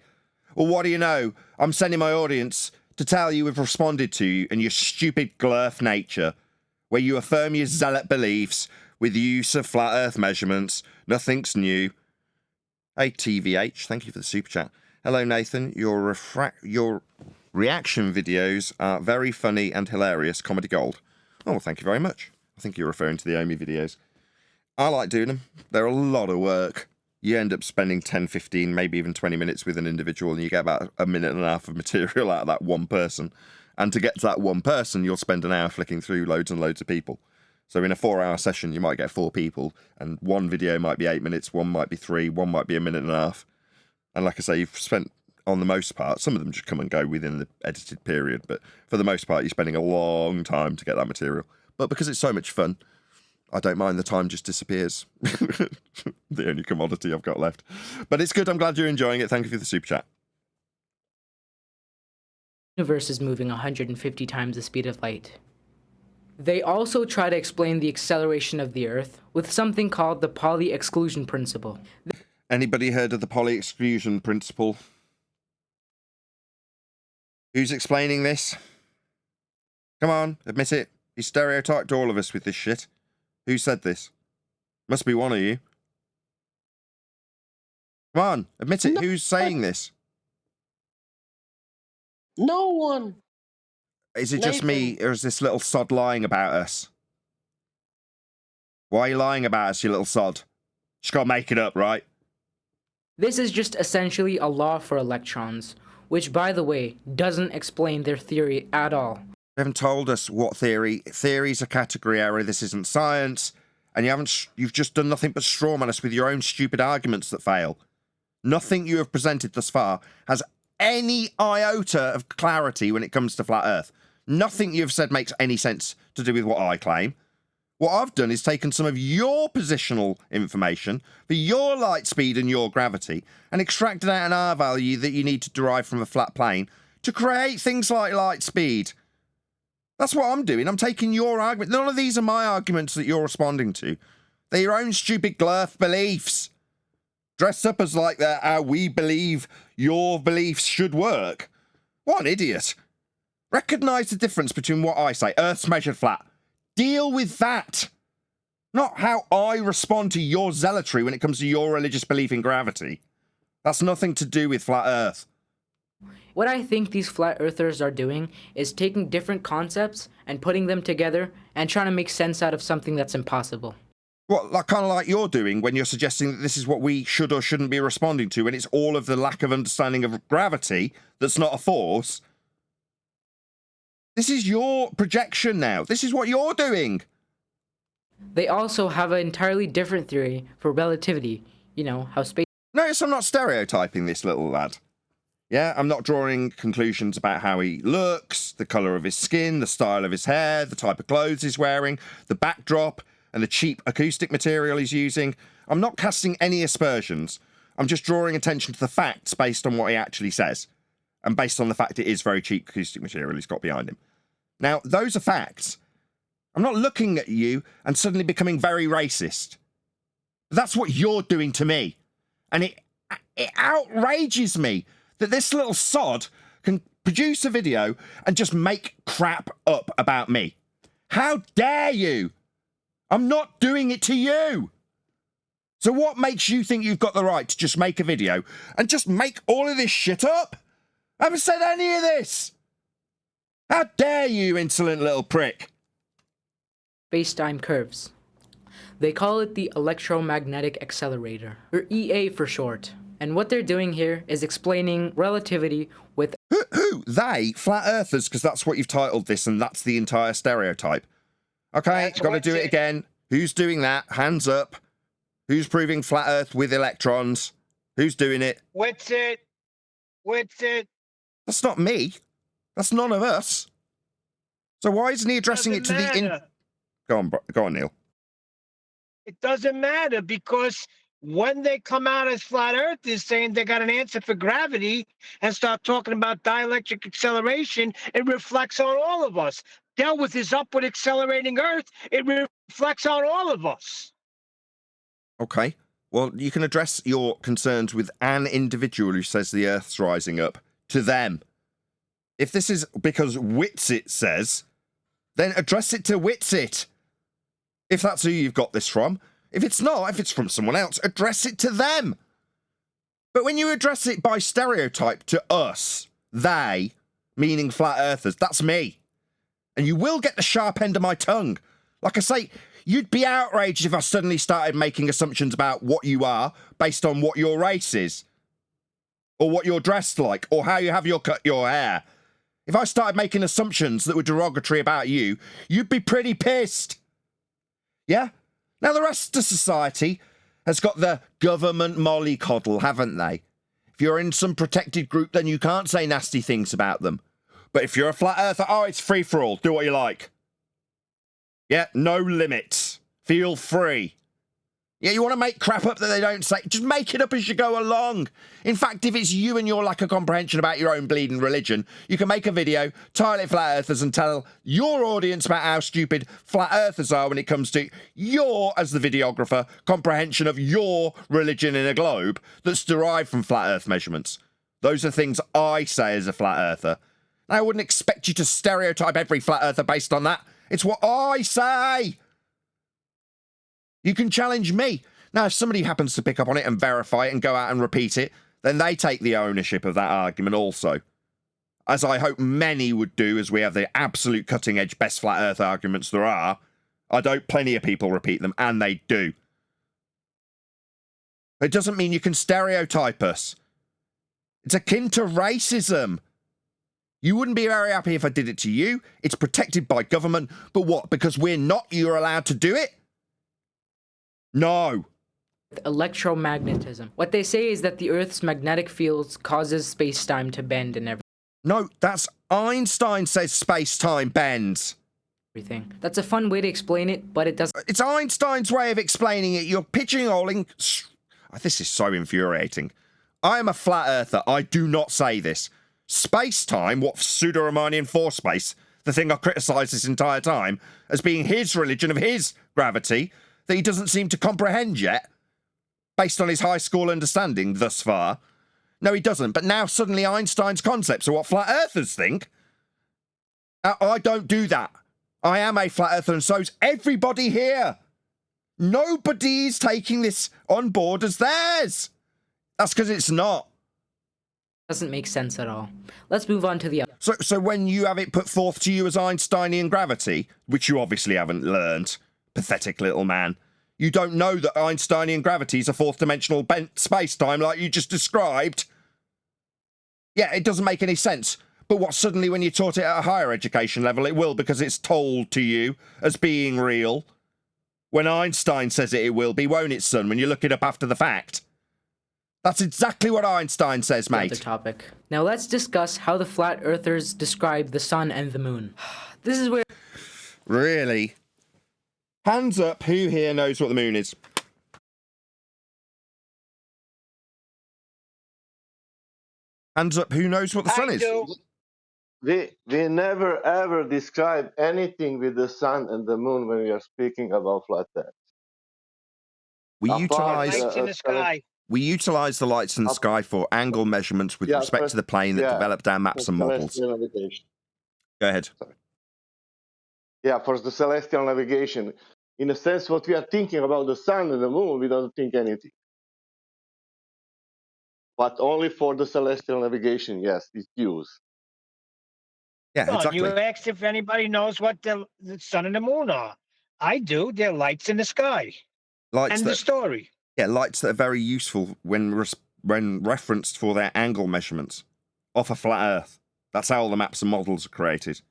Well, what do you know? I'm sending my audience to tell you we've responded to you and your stupid glurf nature, where you affirm your zealot beliefs with the use of flat Earth measurements. Nothing's new. Hey, TVH, thank you for the super chat. Hello, Nathan. Your reaction videos are very funny and hilarious. Comedy gold. Oh, well, thank you very much. I think you're referring to the Omi videos. I like doing them. They're a lot of work. You end up spending 10, 15, maybe even 20 minutes with an individual, and you get about a minute and a half of material out of that one person. And to get to that one person, you'll spend an hour flicking through loads and loads of people. So in a 4-hour session, you might get 4 people, and one video might be 8 minutes, one might be 3, one might be a minute and a half. And like I say, you've spent, on the most part, some of them just come and go within the edited period, but for the most part, you're spending a long time to get that material. But because it's so much fun, I don't mind the time just disappears. The only commodity I've got left. But it's good, I'm glad you're enjoying it. Thank you for the super chat. The universe is moving 150 times the speed of light. They also try to explain the acceleration of the Earth with something called the Pauli exclusion principle. Anybody heard of the Pauli exclusion principle? Who's explaining this? Come on, admit it. You stereotyped all of us with this shit. Who said this? Must be one of you. Come on, admit it. Who's saying this? No one. Is it just me, or is this little sod lying about us? Why are you lying about us, you little sod? Just gotta make it up, right? This is just essentially a law for electrons, which, by the way, doesn't explain their theory at all. You haven't told us what theory. Theory's a category error. This isn't science. And you've just done nothing but strawman us with your own stupid arguments that fail. Nothing you have presented thus far has any iota of clarity when it comes to flat Earth. Nothing you've said makes any sense to do with what I claim. What I've done is taken some of your positional information for your light speed and your gravity and extracted out an R value that you need to derive from a flat plane to create things like light speed. That's what I'm doing. I'm taking your argument. None of these are my arguments that you're responding to. They're your own stupid glurf beliefs. Dressed up as like that, how we believe your beliefs should work. What an idiot. Recognise the difference between what I say, Earth's measured flat. Deal with that. Not how I respond to your zealotry when it comes to your religious belief in gravity. That's nothing to do with flat Earth. What I think these flat earthers are doing is taking different concepts and putting them together and trying to make sense out of something that's impossible. What, like, kind of like you're doing when you're suggesting that this is what we should or shouldn't be responding to, and it's all of the lack of understanding of gravity that's not a force. This is your projection now. This is what you're doing. They also have an entirely different theory for relativity. You know, how space... Notice I'm not stereotyping this little lad. Yeah, I'm not drawing conclusions about how he looks, the colour of his skin, the style of his hair, the type of clothes he's wearing, the backdrop, and the cheap acoustic material he's using. I'm not casting any aspersions. I'm just drawing attention to the facts based on what he actually says, and based on the fact it is very cheap acoustic material he's got behind him. Now, those are facts. I'm not looking at you and suddenly becoming very racist. That's what you're doing to me. And it outrages me that this little sod can produce a video and just make crap up about me. How dare you? I'm not doing it to you. So what makes you think you've got the right to just make a video and just make all of this shit up? I haven't said any of this. How dare you, insolent little prick? Space-time curves. They call it the electromagnetic accelerator, or EA for short. And what they're doing here is explaining relativity with... Who? They? Flat earthers, because that's what you've titled this, and that's the entire stereotype. Okay, got to do it again. Who's doing that? Hands up. Who's proving flat earth with electrons? Who's doing it? What's it? That's not me. That's none of us. So why isn't he addressing it to the... Go on, Neil. It doesn't matter, because when they come out as flat earthers saying they got an answer for gravity and start talking about dielectric acceleration, it reflects on all of us. Dealt with his upward accelerating earth, it reflects on all of us. Okay. Well, you can address your concerns with an individual who says the earth's rising up to them. If this is because Witsit says, then address it to Witsit. If that's who you've got this from. If it's not, if it's from someone else, address it to them. But when you address it by stereotype to us, they, meaning flat earthers, that's me. And you will get the sharp end of my tongue. Like I say, you'd be outraged if I suddenly started making assumptions about what you are based on what your race is. Or what you're dressed like, or how you have cut your hair. If I started making assumptions that were derogatory about you, you'd be pretty pissed. Yeah? Now, the rest of society has got the government mollycoddle, haven't they? If you're in some protected group, then you can't say nasty things about them. But if you're a flat earther, oh, it's free for all. Do what you like. Yeah, no limits. Feel free. Yeah, you want to make crap up that they don't say? Just make it up as you go along. In fact, if it's you and your lack of comprehension about your own bleeding religion, you can make a video, title it Flat Earthers, and tell your audience about how stupid Flat Earthers are when it comes to your, as the videographer, comprehension of your religion in a globe that's derived from Flat Earth measurements. Those are things I say as a Flat Earther. I wouldn't expect you to stereotype every Flat Earther based on that. It's what I say. You can challenge me. Now, if somebody happens to pick up on it and verify it and go out and repeat it, then they take the ownership of that argument also. As I hope many would do, as we have the absolute cutting-edge best flat earth arguments there are. I hope plenty of people repeat them, and they do. It doesn't mean you can stereotype us. It's akin to racism. You wouldn't be very happy if I did it to you. It's protected by government. But what? Because we're not, you're allowed to do it? No. Electromagnetism. What they say is that the Earth's magnetic fields causes space-time to bend and No, that's Einstein says space-time bends. everything. That's a fun way to explain it, but it doesn't. It's Einstein's way of explaining it. You're pigeonholing. This is so infuriating. I am a flat earther. I do not say this. Space-time, what pseudo-Riemannian force space, the thing I criticised this entire time, as being his religion of his gravity, that he doesn't seem to comprehend yet, based on his high school understanding thus far. No, he doesn't. But now suddenly Einstein's concepts are what flat earthers think. I don't do that. I am a flat earther, and so's everybody here. Nobody's taking this on board as theirs. That's because it's not. Doesn't make sense at all. Let's move on to the other. So when you have it put forth to you as Einsteinian gravity, which you obviously haven't learned, pathetic little man, you don't know that Einsteinian gravity is a fourth-dimensional bent space-time like you just described. Yeah, it doesn't make any sense. But what, suddenly when you're taught it at a higher education level, it will because it's told to you as being real? When Einstein says it will be, won't it, son, when you look it up after the fact? That's exactly what Einstein says, mate. Other topic. Now let's discuss how the flat earthers describe the sun and the moon. This is where... Really? Hands up, who here knows what the moon is? Hands up, who knows what the sun I is? do. We never ever describe anything with the sun and the moon when we are speaking about flat Earth. We Apart, utilize Lights in the sky. the lights in the sky for angle measurements with respect to the plane that developed our maps and models. Navigation. Go ahead. Sorry. Yeah, for the celestial navigation. In a sense, what we are thinking about the sun and the moon, we don't think anything. But only for the celestial navigation, yes, it's used. Yeah, Come on, exactly. you asked if anybody knows what the sun and the moon are. I do. They're lights in the sky. Lights End that, of story. yeah, lights that are very useful when referenced for their angle measurements off a flat Earth. That's how all the maps and models are created.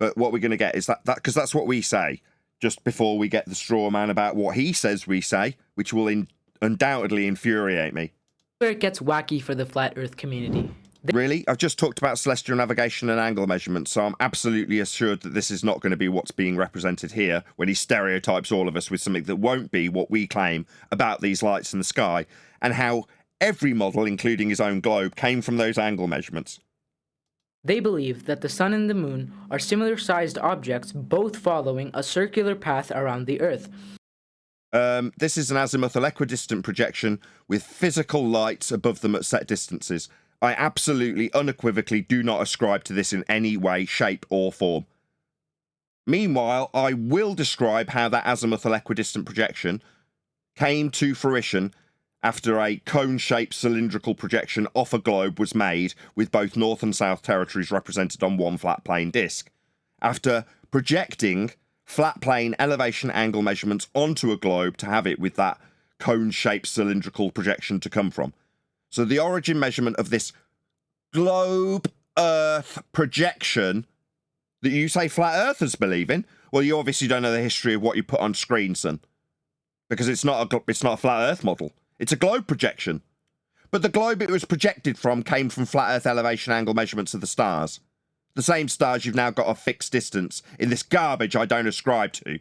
But what we're going to get is that because that's what we say just before we get the straw man about what he says we say, which will undoubtedly infuriate me. Where it gets wacky for the flat Earth community. Really? I've just talked about celestial navigation and angle measurements, so I'm absolutely assured that this is not going to be what's being represented here when he stereotypes all of us with something that won't be what we claim about these lights in the sky, and how every model, including his own globe, came from those angle measurements. They believe that the sun and the moon are similar-sized objects, both following a circular path around the Earth. This is an azimuthal equidistant projection with physical lights above them at set distances. I absolutely, unequivocally do not ascribe to this in any way, shape, or form. Meanwhile, I will describe how that azimuthal equidistant projection came to fruition after a cone-shaped cylindrical projection off a globe was made with both North and South territories represented on one flat plane disk. After projecting flat plane elevation angle measurements onto a globe to have it with that cone-shaped cylindrical projection to come from. So the origin measurement of this globe Earth projection that you say flat earthers believe in, well, you obviously don't know the history of what you put on screen, son. Because it's not a flat Earth model. It's a globe projection. But the globe it was projected from came from flat Earth elevation angle measurements of the stars. The same stars you've now got a fixed distance in this garbage I don't ascribe to.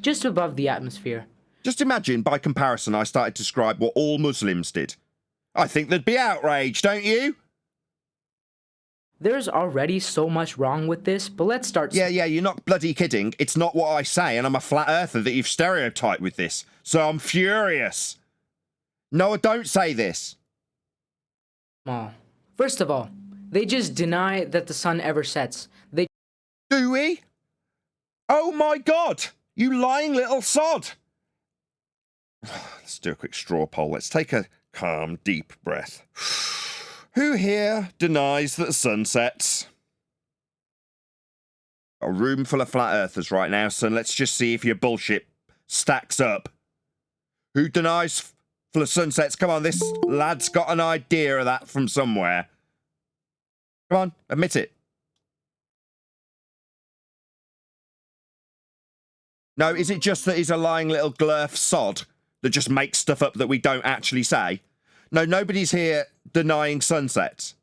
Just above the atmosphere. Just imagine, by comparison, I started to describe what all Muslims did. I think they'd be outraged, don't you? There's already so much wrong with this, but let's start... Yeah, you're not bloody kidding. It's not what I say, and I'm a flat earther that you've stereotyped with this. So I'm furious. No, don't say this. Oh. First of all, they just deny that the sun ever sets. Do we? Oh my God! You lying little sod! Let's do a quick straw poll. Let's take a calm, deep breath. Who here denies that the sun sets? A room full of flat earthers right now, son. Let's just see if your bullshit stacks up. Who denies full of sunsets? Come on, this lad's got an idea of that from somewhere. Come on, admit it. No, is it just that he's a lying little glurf sod that just makes stuff up that we don't actually say? No, nobody's here denying sunsets.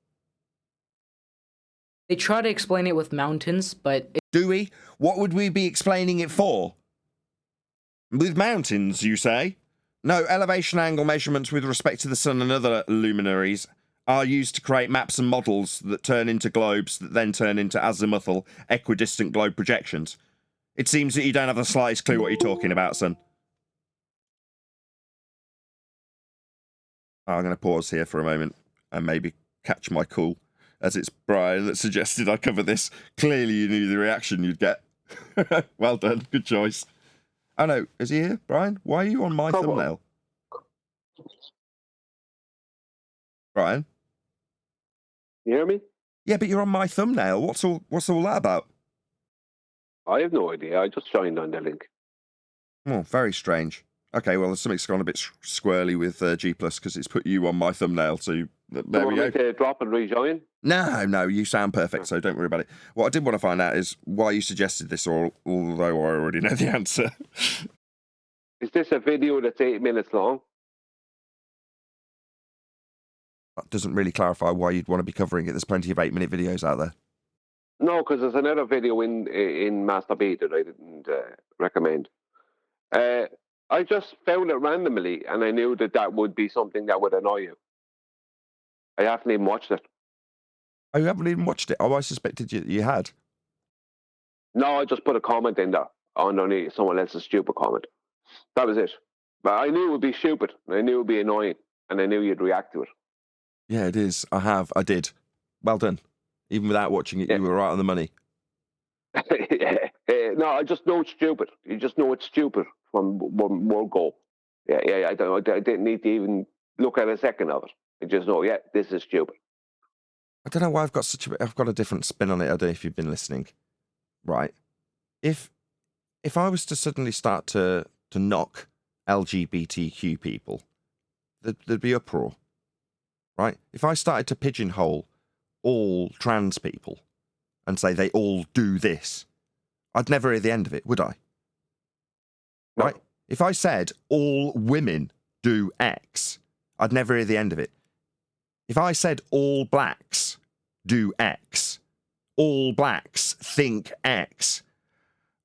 They try to explain it with mountains, but... Do we? What would we be explaining it for? With mountains, you say? No, elevation angle measurements with respect to the sun and other luminaries are used to create maps and models that turn into globes that then turn into azimuthal, equidistant globe projections. It seems that you don't have the slightest clue what you're talking about, son. I'm going to pause here for a moment and maybe catch my cool, as it's Brian that suggested I cover this. Clearly you knew the reaction you'd get. Well done, good choice. Oh no, is he here, Brian? Why are you on my thumbnail? Brian? You hear me? Yeah, but you're on my thumbnail. What's all that about? I have no idea. I just joined on the link. Oh, very strange. Okay, well, something's gone a bit squirrely with G+, because it's put you on my thumbnail, so There we want go. me to drop and rejoin? No, you sound perfect, so don't worry about it. What I did want to find out is why you suggested this, although I already know the answer. Is this a video that's 8 minutes long? That doesn't really clarify why you'd want to be covering it. There's plenty of 8-minute videos out there. No, because there's another video in Master B that I didn't recommend. I just found it randomly, and I knew that would be something that would annoy you. I haven't even watched it. Oh, you haven't even watched it? Oh, I suspected you had. No, I just put a comment in there underneath someone else's stupid comment. That was it. But I knew it would be stupid, and I knew it would be annoying, and I knew you'd react to it. Yeah, it is. I did. Well done. Even without watching it, Yeah. You were right on the money. No, I just know it's stupid. You just know it's stupid from one go. Yeah. I didn't need to even look at a second of it. I just know, yeah, this is stupid. I don't know why I've got a different spin on it. I don't know if you've been listening. Right. If I was to suddenly start to knock LGBTQ people, there'd be uproar. Right? If I started to pigeonhole all trans people and say they all do this, I'd never hear the end of it, would I? No. Right? If I said all women do X, I'd never hear the end of it. If I said all blacks do X, all blacks think X,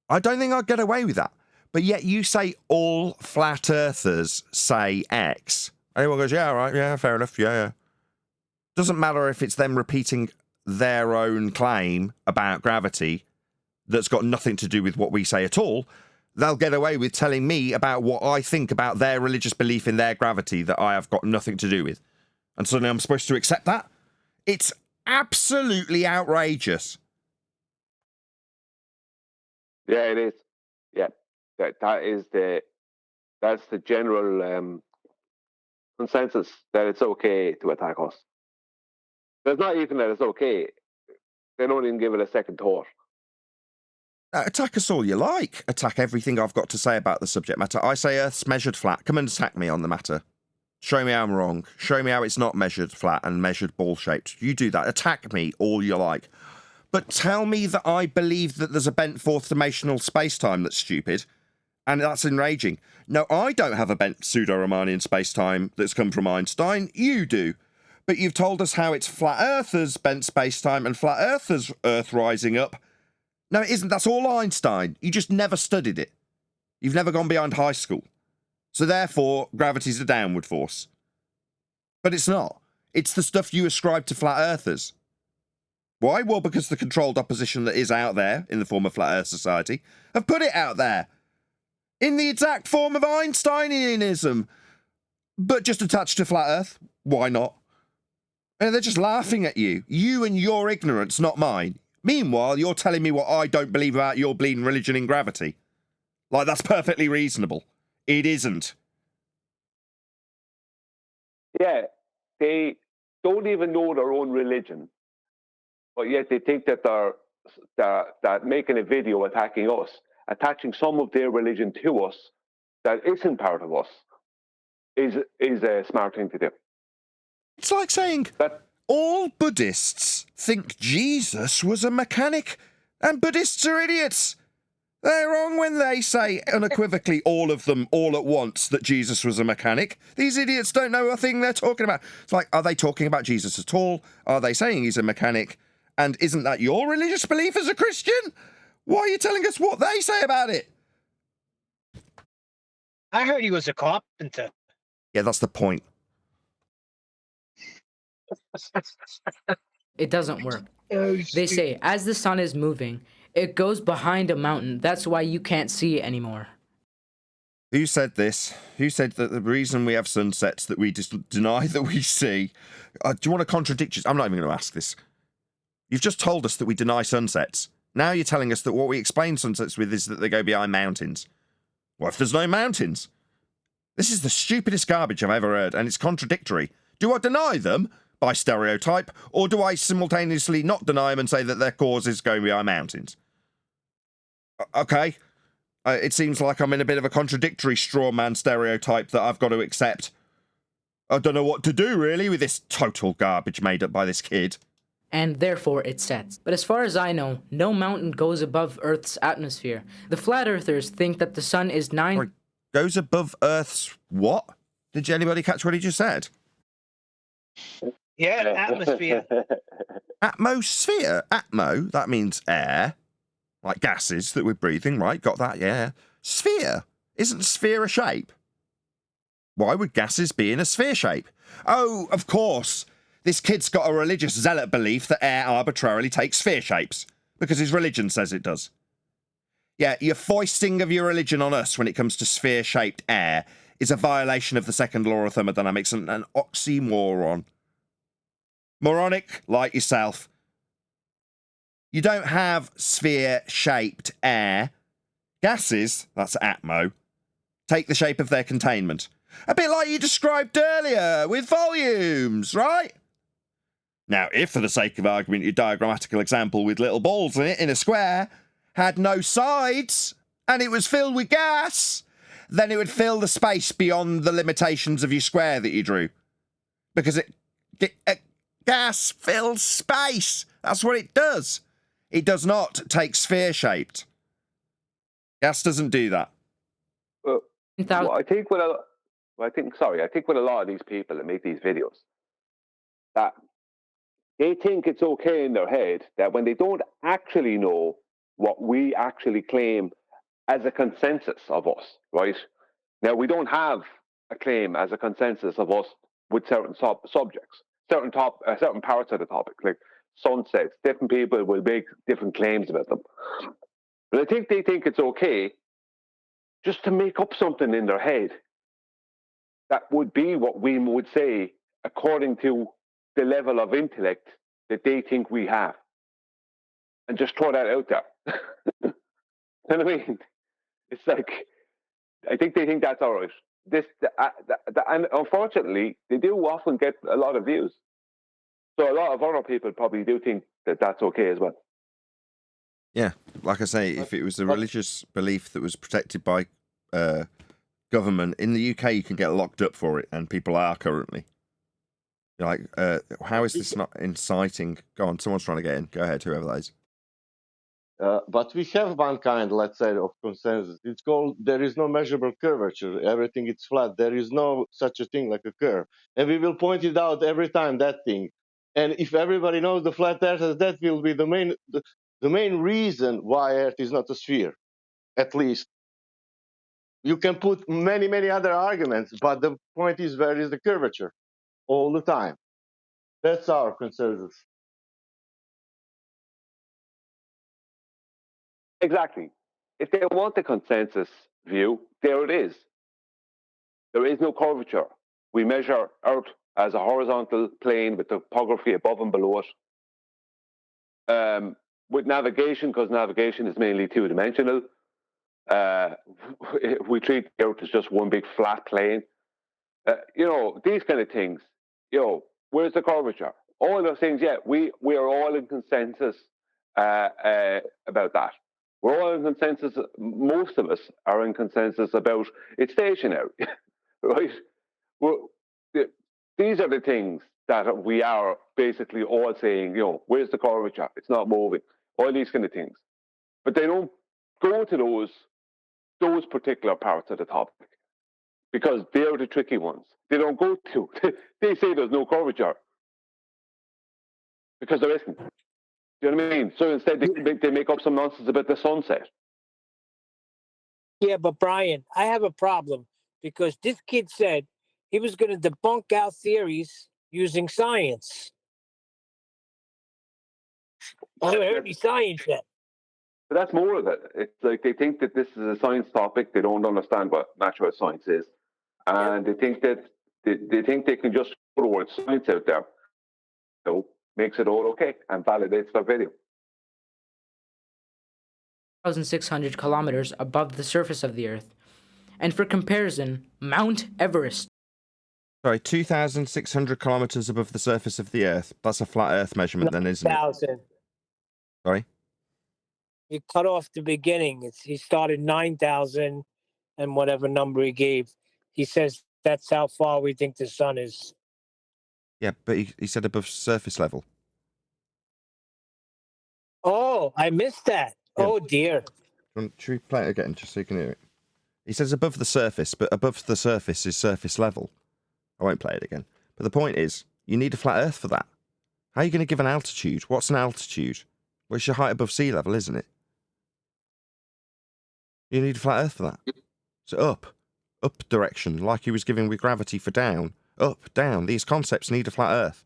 I don't think I'd get away with that. But yet you say all flat earthers say X. Anyone goes, yeah, right, yeah, fair enough, yeah. Doesn't matter if it's them repeating their own claim about gravity that's got nothing to do with what we say at all. They'll get away with telling me about what I think about their religious belief in their gravity that I have got nothing to do with. And suddenly I'm supposed to accept that? It's absolutely outrageous. Yeah, it is. Yeah, that's the general consensus that it's okay to attack us. There's not even that it's okay. They don't even give it a second thought. Attack us all you like. Attack everything I've got to say about the subject matter. I say Earth's measured flat. Come and attack me on the matter. Show me how I'm wrong. Show me how it's not measured flat and measured ball-shaped. You do that. Attack me all you like. But tell me that I believe that there's a bent fourth dimensional space-time that's stupid, and that's enraging. No, I don't have a bent pseudo-Riemannian space-time that's come from Einstein. You do. But you've told us how it's flat earthers bent space-time and flat earthers Earth rising up. No, it isn't. That's all Einstein. You just never studied it. You've never gone beyond high school. So therefore, gravity's a downward force. But it's not. It's the stuff you ascribe to flat earthers. Why? Well, because the controlled opposition that is out there, in the form of Flat Earth Society, have put it out there. In the exact form of Einsteinianism. But just attached to Flat Earth. Why not? And they're just laughing at you. You and your ignorance, not mine. Meanwhile, you're telling me what I don't believe about your bleeding religion in gravity. Like, that's perfectly reasonable. It isn't. Yeah, they don't even know their own religion, but yet they think that that making a video attacking us, attaching some of their religion to us that isn't part of us, is a smart thing to do. It's like saying all Buddhists think Jesus was a mechanic, and Buddhists are idiots. They're wrong when they say unequivocally, all of them, all at once, that Jesus was a mechanic. These idiots don't know a thing they're talking about. It's like, are they talking about Jesus at all? Are they saying he's a mechanic? And isn't that your religious belief as a Christian? Why are you telling us what they say about it? I heard he was a carpenter. Yeah, that's the point. It doesn't work. Oh, They say, as the sun is moving, it goes behind a mountain. That's why you can't see it anymore. Who said this? Who said that the reason we have sunsets that we just deny that we see? Do you want to contradict us? I'm not even going to ask this. You've just told us that we deny sunsets. Now you're telling us that what we explain sunsets with is that they go behind mountains. What if there's no mountains? This is the stupidest garbage I've ever heard, and it's contradictory. Do I deny them by stereotype, or do I simultaneously not deny them and say that their cause is going behind mountains? Okay. It seems like I'm in a bit of a contradictory straw man stereotype that I've got to accept. I don't know what to do, really, with this total garbage made up by this kid. And therefore it sets. But as far as I know, no mountain goes above Earth's atmosphere. The flat earthers think that the sun is Goes above Earth's what? Did anybody catch what he just said? Yeah, atmosphere. Atmosphere. Atmo, that means air. Like gases that we're breathing, right? Got that, yeah. Sphere. Isn't sphere a shape? Why would gases be in a sphere shape? Oh, of course. This kid's got a religious zealot belief that air arbitrarily takes sphere shapes, because his religion says it does. Yeah, your foisting of your religion on us when it comes to sphere-shaped air is a violation of the second law of thermodynamics and an oxymoron. Moronic like yourself. You don't have sphere-shaped air. Gases, that's atmo, take the shape of their containment. A bit like you described earlier with volumes, right? Now, if for the sake of argument your diagrammatical example with little balls in it in a square had no sides and it was filled with gas, then it would fill the space beyond the limitations of your square that you drew. Because gas fills space. That's what it does. It does not take sphere-shaped. Gas doesn't do that. Well, I think with a lot of these people that make these videos, that they think it's okay in their head that when they don't actually know what we actually claim as a consensus of us, right? Now, we don't have a claim as a consensus of us with certain subjects, certain parts of the topic, like sunsets. Different people will make different claims about them. But I think they think it's okay just to make up something in their head that would be what we would say according to the level of intellect that they think we have, and just throw that out there. You know what I mean? It's like, I think they think that's all right. And unfortunately, they do often get a lot of views. So a lot of other people probably do think that that's okay as well. Yeah, like I say, if it was a religious belief that was protected by government, in the UK you can get locked up for it, and people are currently. You're like, how is this not inciting? Go on, someone's trying to get in. Go ahead, whoever that is. But we have one kind, let's say, of consensus. It's called there is no measurable curvature. Everything is flat. There is no such a thing like a curve. And we will point it out every time, that thing. And if everybody knows the flat earth, that will be the main reason why Earth is not a sphere, at least. You can put many, many other arguments, but the point is, where is the curvature? All the time. That's our consensus. Exactly. If they want the consensus view, there it is. There is no curvature. We measure Earth as a horizontal plane with topography above and below it. With navigation, because navigation is mainly two-dimensional, we treat the Earth as just one big flat plane. These kind of things. Where's the curvature? All those things, yeah, we are all in consensus about that. We're all in consensus. Most of us are in consensus about it's stationary, right? These are the things that we are basically all saying. Where's the curvature? It's not moving. All these kind of things, but they don't go to those particular parts of the topic because they're the tricky ones. They don't go to. They say there's no curvature because there isn't. Do you know what I mean? So instead, they make up some nonsense about the sunset. Yeah, but Brian, I have a problem because this kid said he was going to debunk our theories using science. I haven't heard any science yet. But that's more of it. It's like they think that this is a science topic. They don't understand what natural science is, and they think that they think they can just throw the word science out there. So makes it all okay and validates their video. 1,600 kilometers above the surface of the Earth. And for comparison, Mount Everest. Sorry, 2,600 kilometers above the surface of the Earth. That's a flat Earth measurement, then, isn't it? 9,000. Sorry? You cut off the beginning. He started 9,000 and whatever number he gave. He says That's how far we think the sun is. Yeah, but he said above surface level. Oh, I missed that. Yeah. Oh dear. Should we play it again just so you can hear it? He says above the surface, but above the surface is surface level. I won't play it again. But the point is, you need a flat Earth for that. How are you going to give an altitude? What's an altitude? Well, it's your height above sea level, isn't it? You need a flat Earth for that. So up direction, like he was giving with gravity for down. Up, down. These concepts need a flat Earth.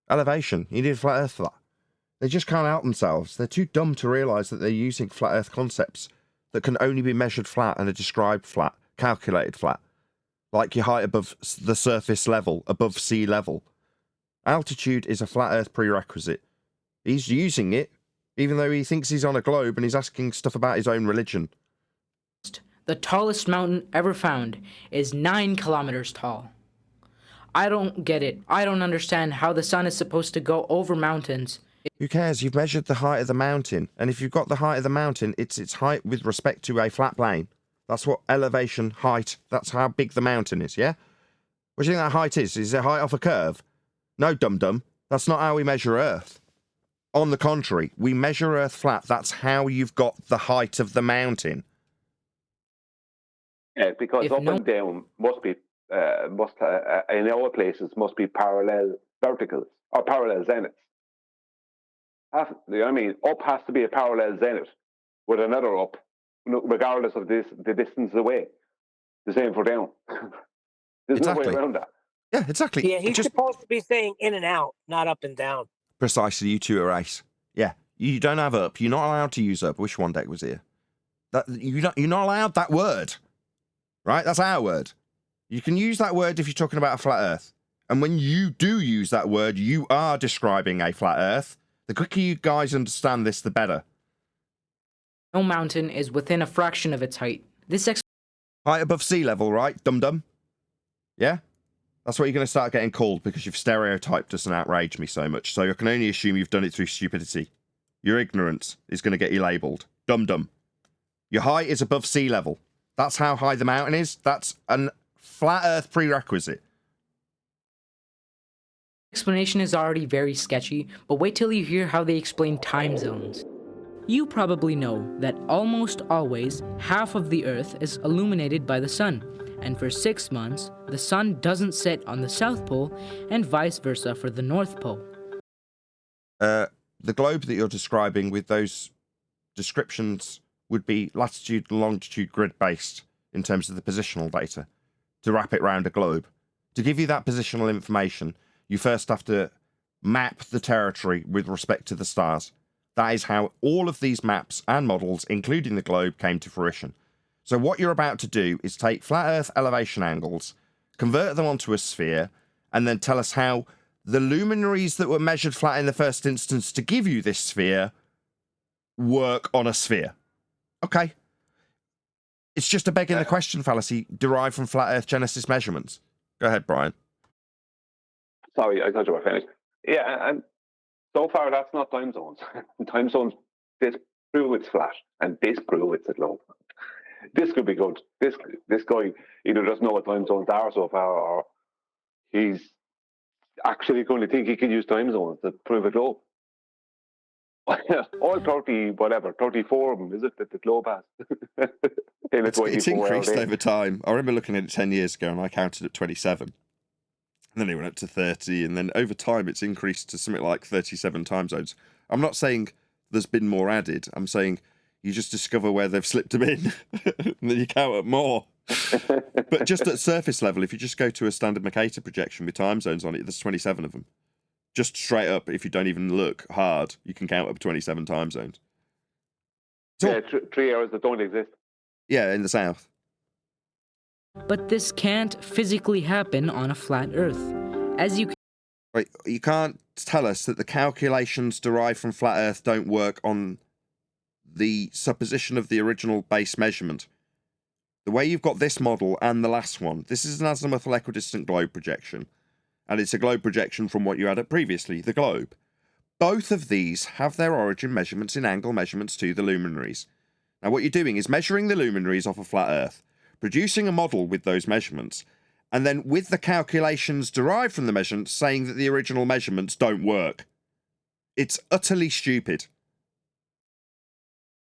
Elevation, you need a flat Earth for that. They just can't help themselves. They're too dumb to realise that they're using flat Earth concepts that can only be measured flat and are described flat, calculated flat. Like your height above the surface level, above sea level. Altitude is a flat Earth prerequisite. He's using it, even though he thinks he's on a globe and he's asking stuff about his own religion. The tallest mountain ever found is 9 kilometers tall. I don't get it. I don't understand how the sun is supposed to go over mountains. Who cares? You've measured the height of the mountain, and if you've got the height of the mountain, it's its height with respect to a flat plane. That's what elevation, height, that's how big the mountain is, yeah? What do you think that height is? Is it height off a curve? No, dum-dum. That's not how we measure Earth. On the contrary, we measure Earth flat. That's how you've got the height of the mountain. Because If up no- and down must be, in our places, must be parallel verticals or parallel zeniths. I mean, up has to be a parallel zenith with another up, regardless of the distance away. The same for down. There's no way Exactly. around that. Yeah, exactly. Yeah, he's supposed to be saying in and out, not up and down. Precisely, you two are ace. Yeah, you don't have up. You're not allowed to use up. I wish one deck was here. You're not allowed that word. Right? That's our word. You can use that word if you're talking about a flat Earth. And when you do use that word, you are describing a flat Earth. The quicker you guys understand this, the better. No mountain is within a fraction of its height. This Height above sea level, right? Dum-dum? Yeah? That's what you're going to start getting called because you've stereotyped us and outraged me so much. So I can only assume you've done it through stupidity. Your ignorance is going to get you labelled. Dum-dum. Your height is above sea level. That's how high the mountain is. That's a flat Earth prerequisite. explanation is already very sketchy, but wait till you hear how they explain time zones. You probably know that almost always half of the Earth is illuminated by the sun, and for 6 months, the sun doesn't set on the South Pole, and vice versa for the North Pole. The globe that you're describing with those descriptions would be latitude and longitude grid based in terms of the positional data to wrap it round a globe. To give you that positional information, you first have to map the territory with respect to the stars. That is how all of these maps and models, including the globe, came to fruition. So what you're about to do is take flat Earth elevation angles, convert them onto a sphere, and then tell us how the luminaries that were measured flat in the first instance to give you this sphere work on a sphere. Okay. It's just a begging the question fallacy derived from flat Earth Genesis measurements. Go ahead, Brian. Sorry, I thought you were finished. Yeah, and so far that's not time zones. Time zones disprove it's flat and disprove it's a globe. This could be good. This guy either doesn't know what time zones are so far, or he's actually going to think he can use time zones to prove a globe. All 34 of them, is it, that the globe has? It's increased over time. I remember looking at it 10 years ago and I counted at 27. And then it went up to 30, and then over time it's increased to something like 37 time zones. I'm not saying there's been more added. I'm saying you just discover where they've slipped them in, and then you count up more. But just at surface level, if you just go to a standard Mercator projection with time zones on it, there's 27 of them. Just straight up, if you don't even look hard, you can count up 27 time zones. Yeah, 3 hours that don't exist. Yeah, in the south. But this can't physically happen on a flat Earth. As you Right, you can't tell us that the calculations derived from flat Earth don't work on the supposition of the original base measurement. The way you've got this model and the last one, this is an azimuthal equidistant globe projection, and it's a globe projection from what you had at previously, the globe. Both of these have their origin measurements in angle measurements to the luminaries. Now what you're doing is measuring the luminaries off a flat Earth, producing a model with those measurements, and then with the calculations derived from the measurements saying that the original measurements don't work. It's utterly stupid.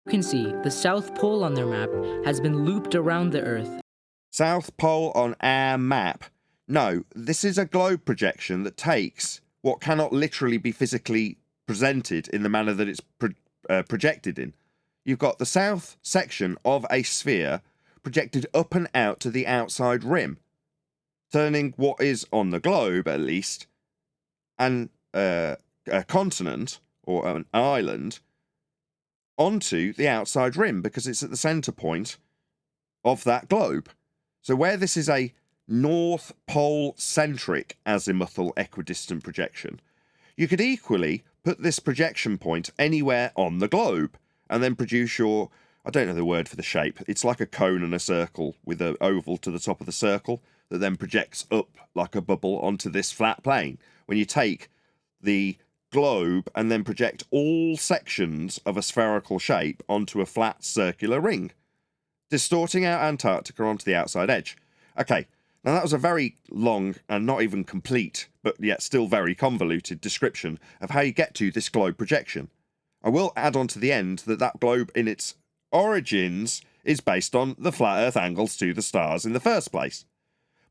You can see the South Pole on their map has been looped around the Earth. South Pole on our map. No, this is a globe projection that takes what cannot literally be physically presented in the manner that it's projected in. You've got the south section of a sphere projected up and out to the outside rim, turning what is on the globe, at least, a continent or an island onto the outside rim because it's at the centre point of that globe. So where this is a North Pole centric azimuthal equidistant projection, you could equally put this projection point anywhere on the globe and then produce your, I don't know the word for the shape, it's like a cone and a circle with an oval to the top of the circle that then projects up like a bubble onto this flat plane. When you take the globe and then project all sections of a spherical shape onto a flat circular ring, distorting out Antarctica onto the outside edge. Okay, now that was a very long and not even complete, but yet still very convoluted description of how you get to this globe projection. I will add on to the end that that globe in its origins is based on the flat Earth angles to the stars in the first place.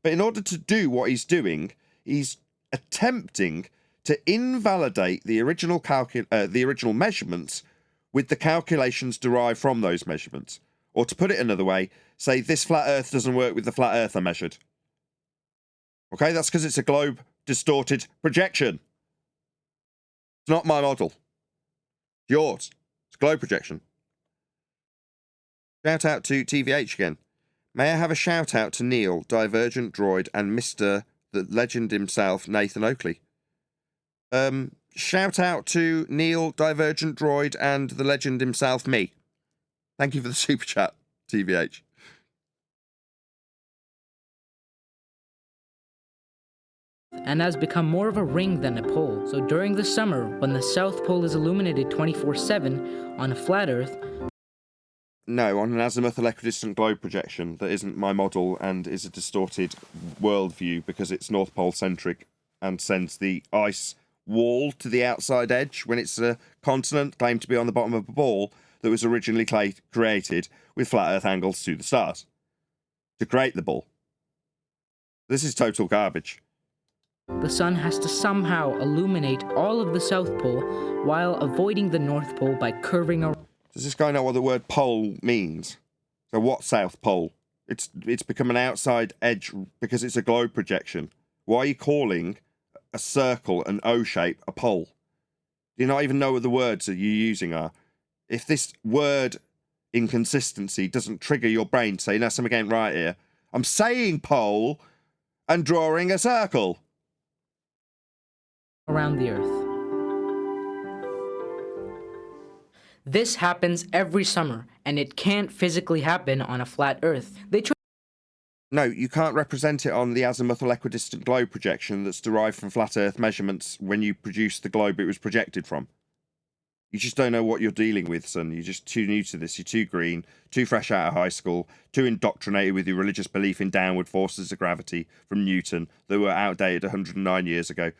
But in order to do what he's doing, he's attempting to invalidate the original measurements with the calculations derived from those measurements. Or to put it another way, say this flat Earth doesn't work with the flat Earth I measured. Okay, that's because it's a globe distorted projection. It's not my model. It's yours. It's a globe projection. Shout out to TVH again. May I have a shout out to Neil, Divergent Droid, and Mr. the legend himself, Nathan Oakley. Shout out to Neil, Divergent Droid, and the legend himself, me. Thank you for the super chat, TVH. And has become more of a ring than a pole. So during the summer, when the South Pole is illuminated 24/7 on a flat Earth... No, on an azimuthal equidistant globe projection that isn't my model and is a distorted worldview because it's North Pole centric and sends the ice wall to the outside edge when it's a continent claimed to be on the bottom of a ball that was originally created with flat Earth angles to the stars to create the ball. This is total garbage. The sun has to somehow illuminate all of the South Pole while avoiding the North Pole by curving around. Does this guy know what the word pole means? So what South Pole? It's become an outside edge because it's a globe projection. Why are you calling a circle, an O shape, a pole? Do you not even know what the words that you're using are? If this word inconsistency doesn't trigger your brain to say, no, something ain't right here, I'm saying pole and drawing a circle around the Earth. This happens every summer, and it can't physically happen on a flat Earth. No, you can't represent it on the azimuthal equidistant globe projection that's derived from flat Earth measurements when you produce the globe it was projected from. You just don't know what you're dealing with, son. You're just too new to this. You're too green, too fresh out of high school, too indoctrinated with your religious belief in downward forces of gravity from Newton that were outdated 109 years ago.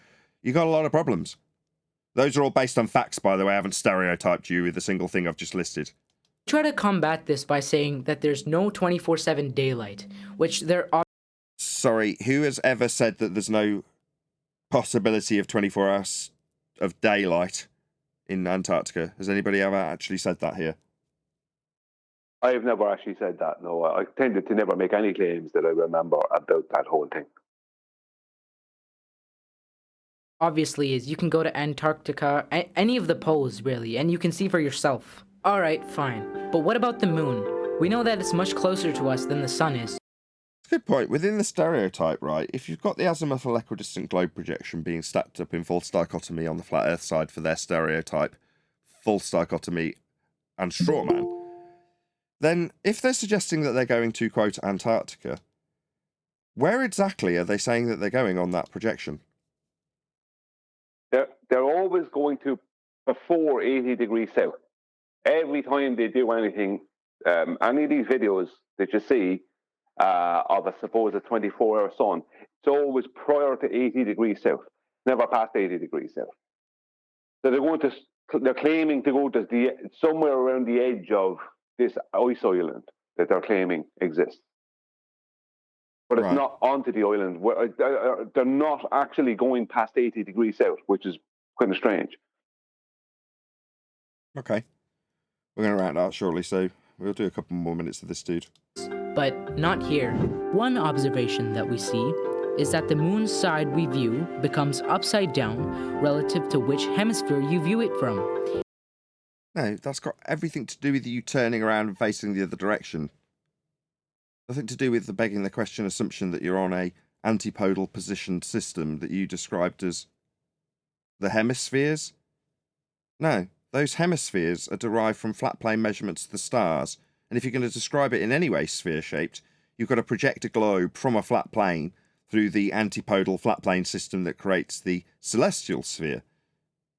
You got a lot of problems. Those are all based on facts, by the way. I haven't stereotyped you with a single thing I've just listed. Try to combat this by saying that there's no 24/7 daylight, which there are. Sorry, who has ever said that there's no possibility of 24 hours of daylight in Antarctica? Has anybody ever actually said that here? I have never actually said that, no. I tended to never make any claims that I remember about that whole thing. Obviously is you can go to Antarctica, any of the poles really, and you can see for yourself. Alright, fine. But what about the moon? We know that it's much closer to us than the sun is. Good point. Within the stereotype, right, if you've got the azimuthal equidistant globe projection being stacked up in false dichotomy on the flat Earth side for their stereotype, false dichotomy and straw man, then if they're suggesting that they're going to, quote, Antarctica, where exactly are they saying that they're going on that projection? They're always going to before 80 degrees south. Every time they do anything, any of these videos that you see, of a supposed 24-hour sun, it's always prior to 80 degrees south, never past 80 degrees south. So they're claiming to go to somewhere around the edge of this ice island that they're claiming exists. But it's not onto the island. They're not actually going past 80 degrees south, which is kind of strange. Okay. We're going to round out shortly, so we'll do a couple more minutes of this dude. But not here. One observation that we see is that the moon's side we view becomes upside down relative to which hemisphere you view it from. No, that's got everything to do with you turning around and facing the other direction. Nothing to do with the begging the question assumption that you're on a antipodal positioned system that you described as the hemispheres. No, those hemispheres are derived from flat plane measurements of the stars, and if you're going to describe it in any way sphere-shaped, you've got to project a globe from a flat plane through the antipodal flat plane system that creates the celestial sphere,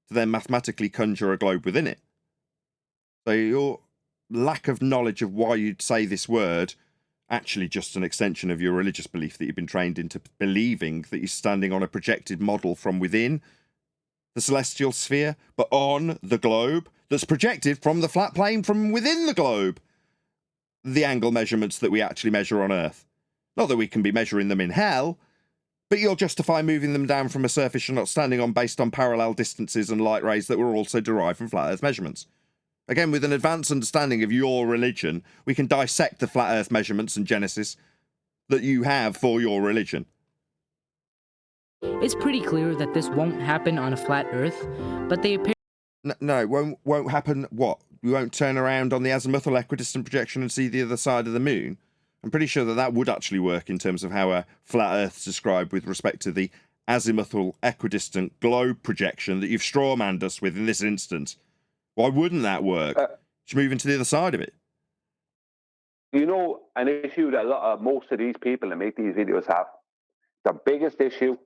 to then mathematically conjure a globe within it. So your lack of knowledge of why you'd say this word, actually just an extension of your religious belief that you've been trained into believing that you're standing on a projected model from within the celestial sphere, but on the globe that's projected from the flat plane from within the globe. The angle measurements that we actually measure on Earth. Not that we can be measuring them in hell, but you'll justify moving them down from a surface you're not standing on based on parallel distances and light rays that were also derived from flat Earth measurements. Again, with an advanced understanding of your religion, we can dissect the flat Earth measurements and genesis that you have for your religion. It's pretty clear that this won't happen on a flat Earth, but they appear... No, won't happen what? We won't turn around on the azimuthal equidistant projection and see the other side of the moon? I'm pretty sure that would actually work in terms of how a flat Earth's described with respect to the azimuthal equidistant globe projection that you've strawmanned us with in this instance. Why wouldn't that work? Just move into the other side of it. You know, an issue that most of these people that make these videos have, the biggest issue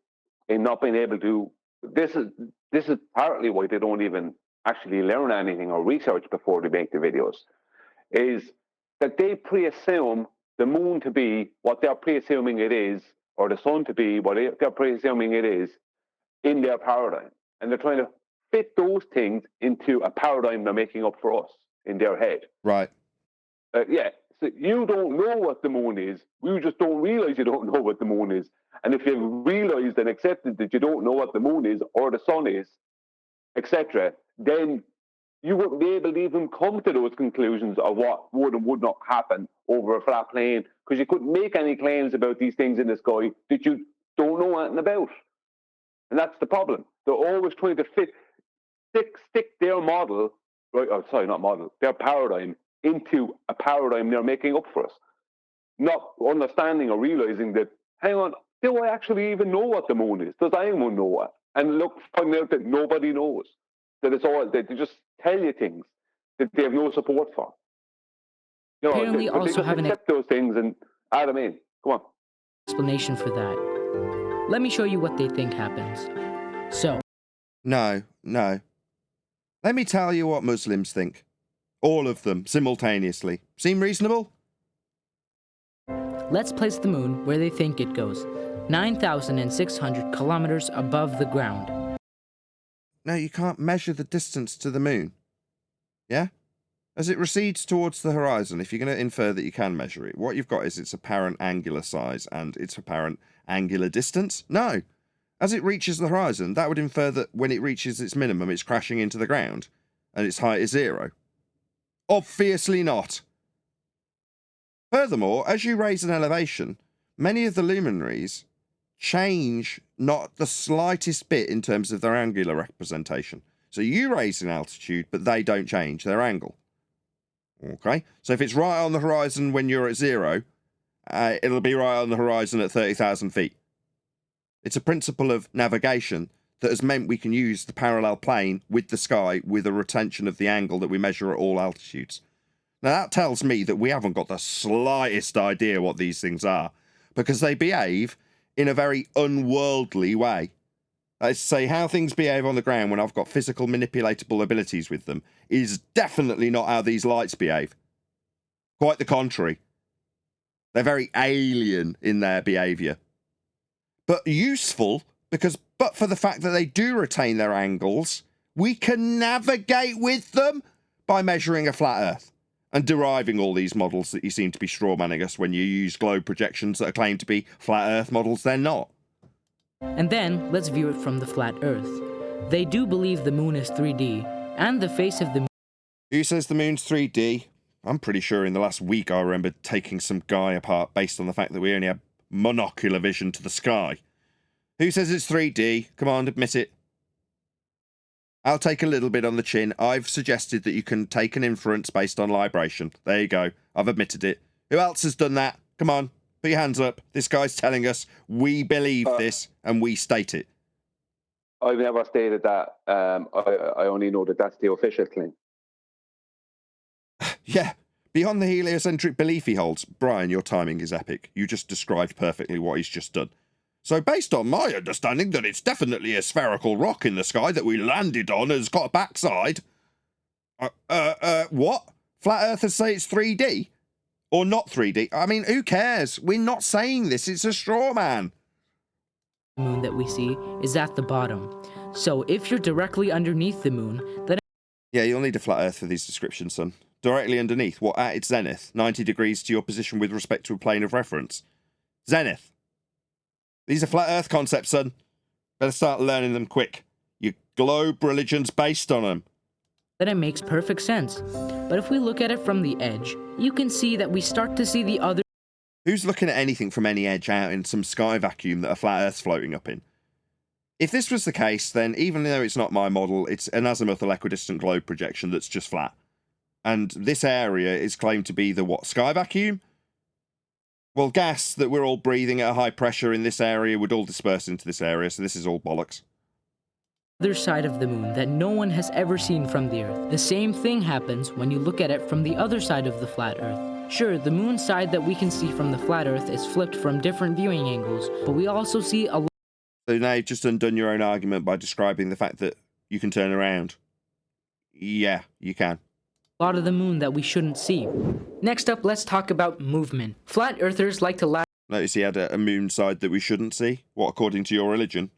in not being able to, this is partly why they don't even actually learn anything or research before they make the videos, is that they pre-assume the moon to be what they're pre-assuming it is, or the sun to be what they're pre-assuming it is in their paradigm. And they're trying to fit those things into a paradigm they're making up for us in their head. Right. Yeah. So you don't know what the moon is. You just don't realize you don't know what the moon is. And if you've realized and accepted that you don't know what the moon is or the sun is, etc., then you wouldn't be able to even come to those conclusions of what would and would not happen over a flat plane, because you couldn't make any claims about these things in the sky that you don't know anything about. And that's the problem. They're always trying to stick their model, right? Oh, sorry, not model, their paradigm into a paradigm they're making up for us. Not understanding or realizing that, hang on, do I actually even know what the moon is? Does anyone know it? And look, find out that nobody knows. That it's all, that they just tell you things that they have no support for. You know, apparently they also just have an accept those things and add them in. Come on. explanation for that. Let me show you what they think happens. So. No. Let me tell you what Muslims think. All of them, simultaneously. Seem reasonable? Let's place the moon where they think it goes. 9,600 kilometers above the ground. No, you can't measure the distance to the moon. Yeah? As it recedes towards the horizon, if you're going to infer that you can measure it, what you've got is its apparent angular size and its apparent angular distance? No. As it reaches the horizon, that would infer that when it reaches its minimum, it's crashing into the ground, and its height is 0. Obviously not. Furthermore, as you raise an elevation, many of the luminaries change not the slightest bit in terms of their angular representation. So you raise in altitude, but they don't change their angle. Okay? So if it's right on the horizon when you're at 0, it'll be right on the horizon at 30,000 feet. It's a principle of navigation that has meant we can use the parallel plane with the sky with a retention of the angle that we measure at all altitudes. Now that tells me that we haven't got the slightest idea what these things are, because they behave in a very unworldly way. That is to say, how things behave on the ground when I've got physical manipulatable abilities with them is definitely not how these lights behave. Quite the contrary. They're very alien in their behavior. But useful because, but for the fact that they do retain their angles, we can navigate with them by measuring a flat Earth and deriving all these models that you seem to be strawmanning us when you use globe projections that are claimed to be flat Earth models. They're not. And then, let's view it from the flat Earth. They do believe the moon is 3D, and the face of the moon... Who says the moon's 3D? I'm pretty sure in the last week I remember taking some guy apart based on the fact that we only have monocular vision to the sky. Who says it's 3D? Come on, admit it. I'll take a little bit on the chin. I've suggested that you can take an inference based on libration. There you go. I've admitted it. Who else has done that? Come on, put your hands up. This guy's telling us we believe this and we state it. I've never stated that. I only know that that's the official claim. Yeah, beyond the heliocentric belief he holds. Brian, your timing is epic. You just described perfectly what he's just done. So based on my understanding that it's definitely a spherical rock in the sky that we landed on has got a backside. What? Flat earthers say it's 3D? Or not 3D? I mean, who cares? We're not saying this. It's a straw man. The moon that we see is at the bottom. So if you're directly underneath the moon, then... Yeah, you'll need a flat earth for these descriptions, son. Directly underneath, what, at its zenith? 90 degrees to your position with respect to a plane of reference. Zenith. These are flat earth concepts, son. Better start learning them quick. Your globe religion's based on them. Then it makes perfect sense. But if we look at it from the edge, you can see that we start to see the other... Who's looking at anything from any edge out in some sky vacuum that a flat earth's floating up in? If this was the case, then even though it's not my model, it's an azimuthal equidistant globe projection that's just flat. And this area is claimed to be the what, sky vacuum? Well, gas that we're all breathing at a high pressure in this area would all disperse into this area, so this is all bollocks. Other side of the moon that no one has ever seen from the Earth. The same thing happens when you look at it from the other side of the flat Earth. Sure, the moon side that we can see from the flat Earth is flipped from different viewing angles, but we also see a lot... So now you've just undone your own argument by describing the fact that you can turn around. Yeah, you can. lot of the moon that we shouldn't see. Next up, let's talk about movement. Flat earthers like to laugh. Notice he had a moon side that we shouldn't see. What, according to your religion?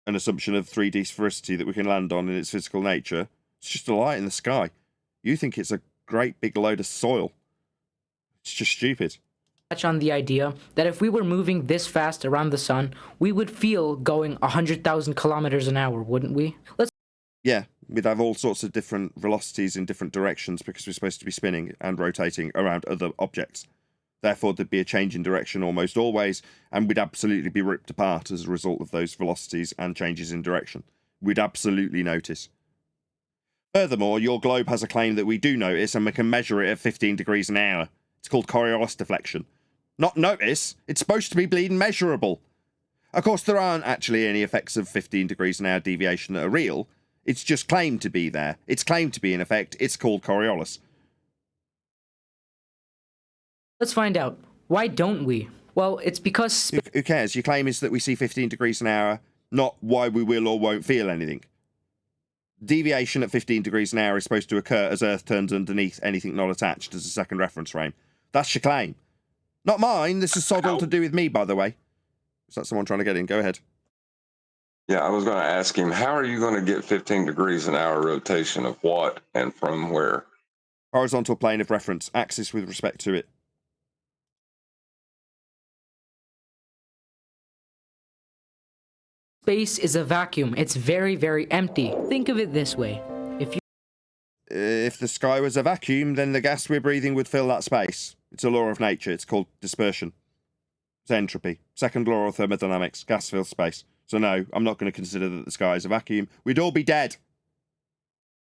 An assumption of 3D sphericity that we can land on in its physical nature. It's just a light in the sky. You think it's a great big load of soil. It's just stupid. On the idea that if we were moving this fast around the sun, we would feel going 100,000 kilometers an hour, wouldn't we? Yeah, we'd have all sorts of different velocities in different directions because we're supposed to be spinning and rotating around other objects. Therefore, there'd be a change in direction almost always, and we'd absolutely be ripped apart as a result of those velocities and changes in direction. We'd absolutely notice. Furthermore, your globe has a claim that we do notice, and we can measure it at 15 degrees an hour. It's called Coriolis deflection. Not notice, it's supposed to be bleeding measurable. Of course, there aren't actually any effects of 15 degrees an hour deviation that are real. It's just claimed to be there. It's claimed to be in effect. It's called Coriolis. Let's find out. Why don't we? Well, it's because... Who cares? Your claim is that we see 15 degrees an hour, not why we will or won't feel anything. Deviation at 15 degrees an hour is supposed to occur as Earth turns underneath anything not attached as a second reference frame. That's your claim. Not mine. This is sod all to do with me, by the way. Is that someone trying to get in? Go ahead. Yeah, I was going to ask him, how are you going to get 15 degrees an hour rotation of what and from where? Horizontal plane of reference, axis with respect to it. Space is a vacuum. It's very, very empty. Think of it this way. If the sky was a vacuum, then the gas we're breathing would fill that space. It's a law of nature. It's called dispersion. It's entropy. Second law of thermodynamics. Gas fills space. So no, I'm not going to consider that the sky is a vacuum. We'd all be dead.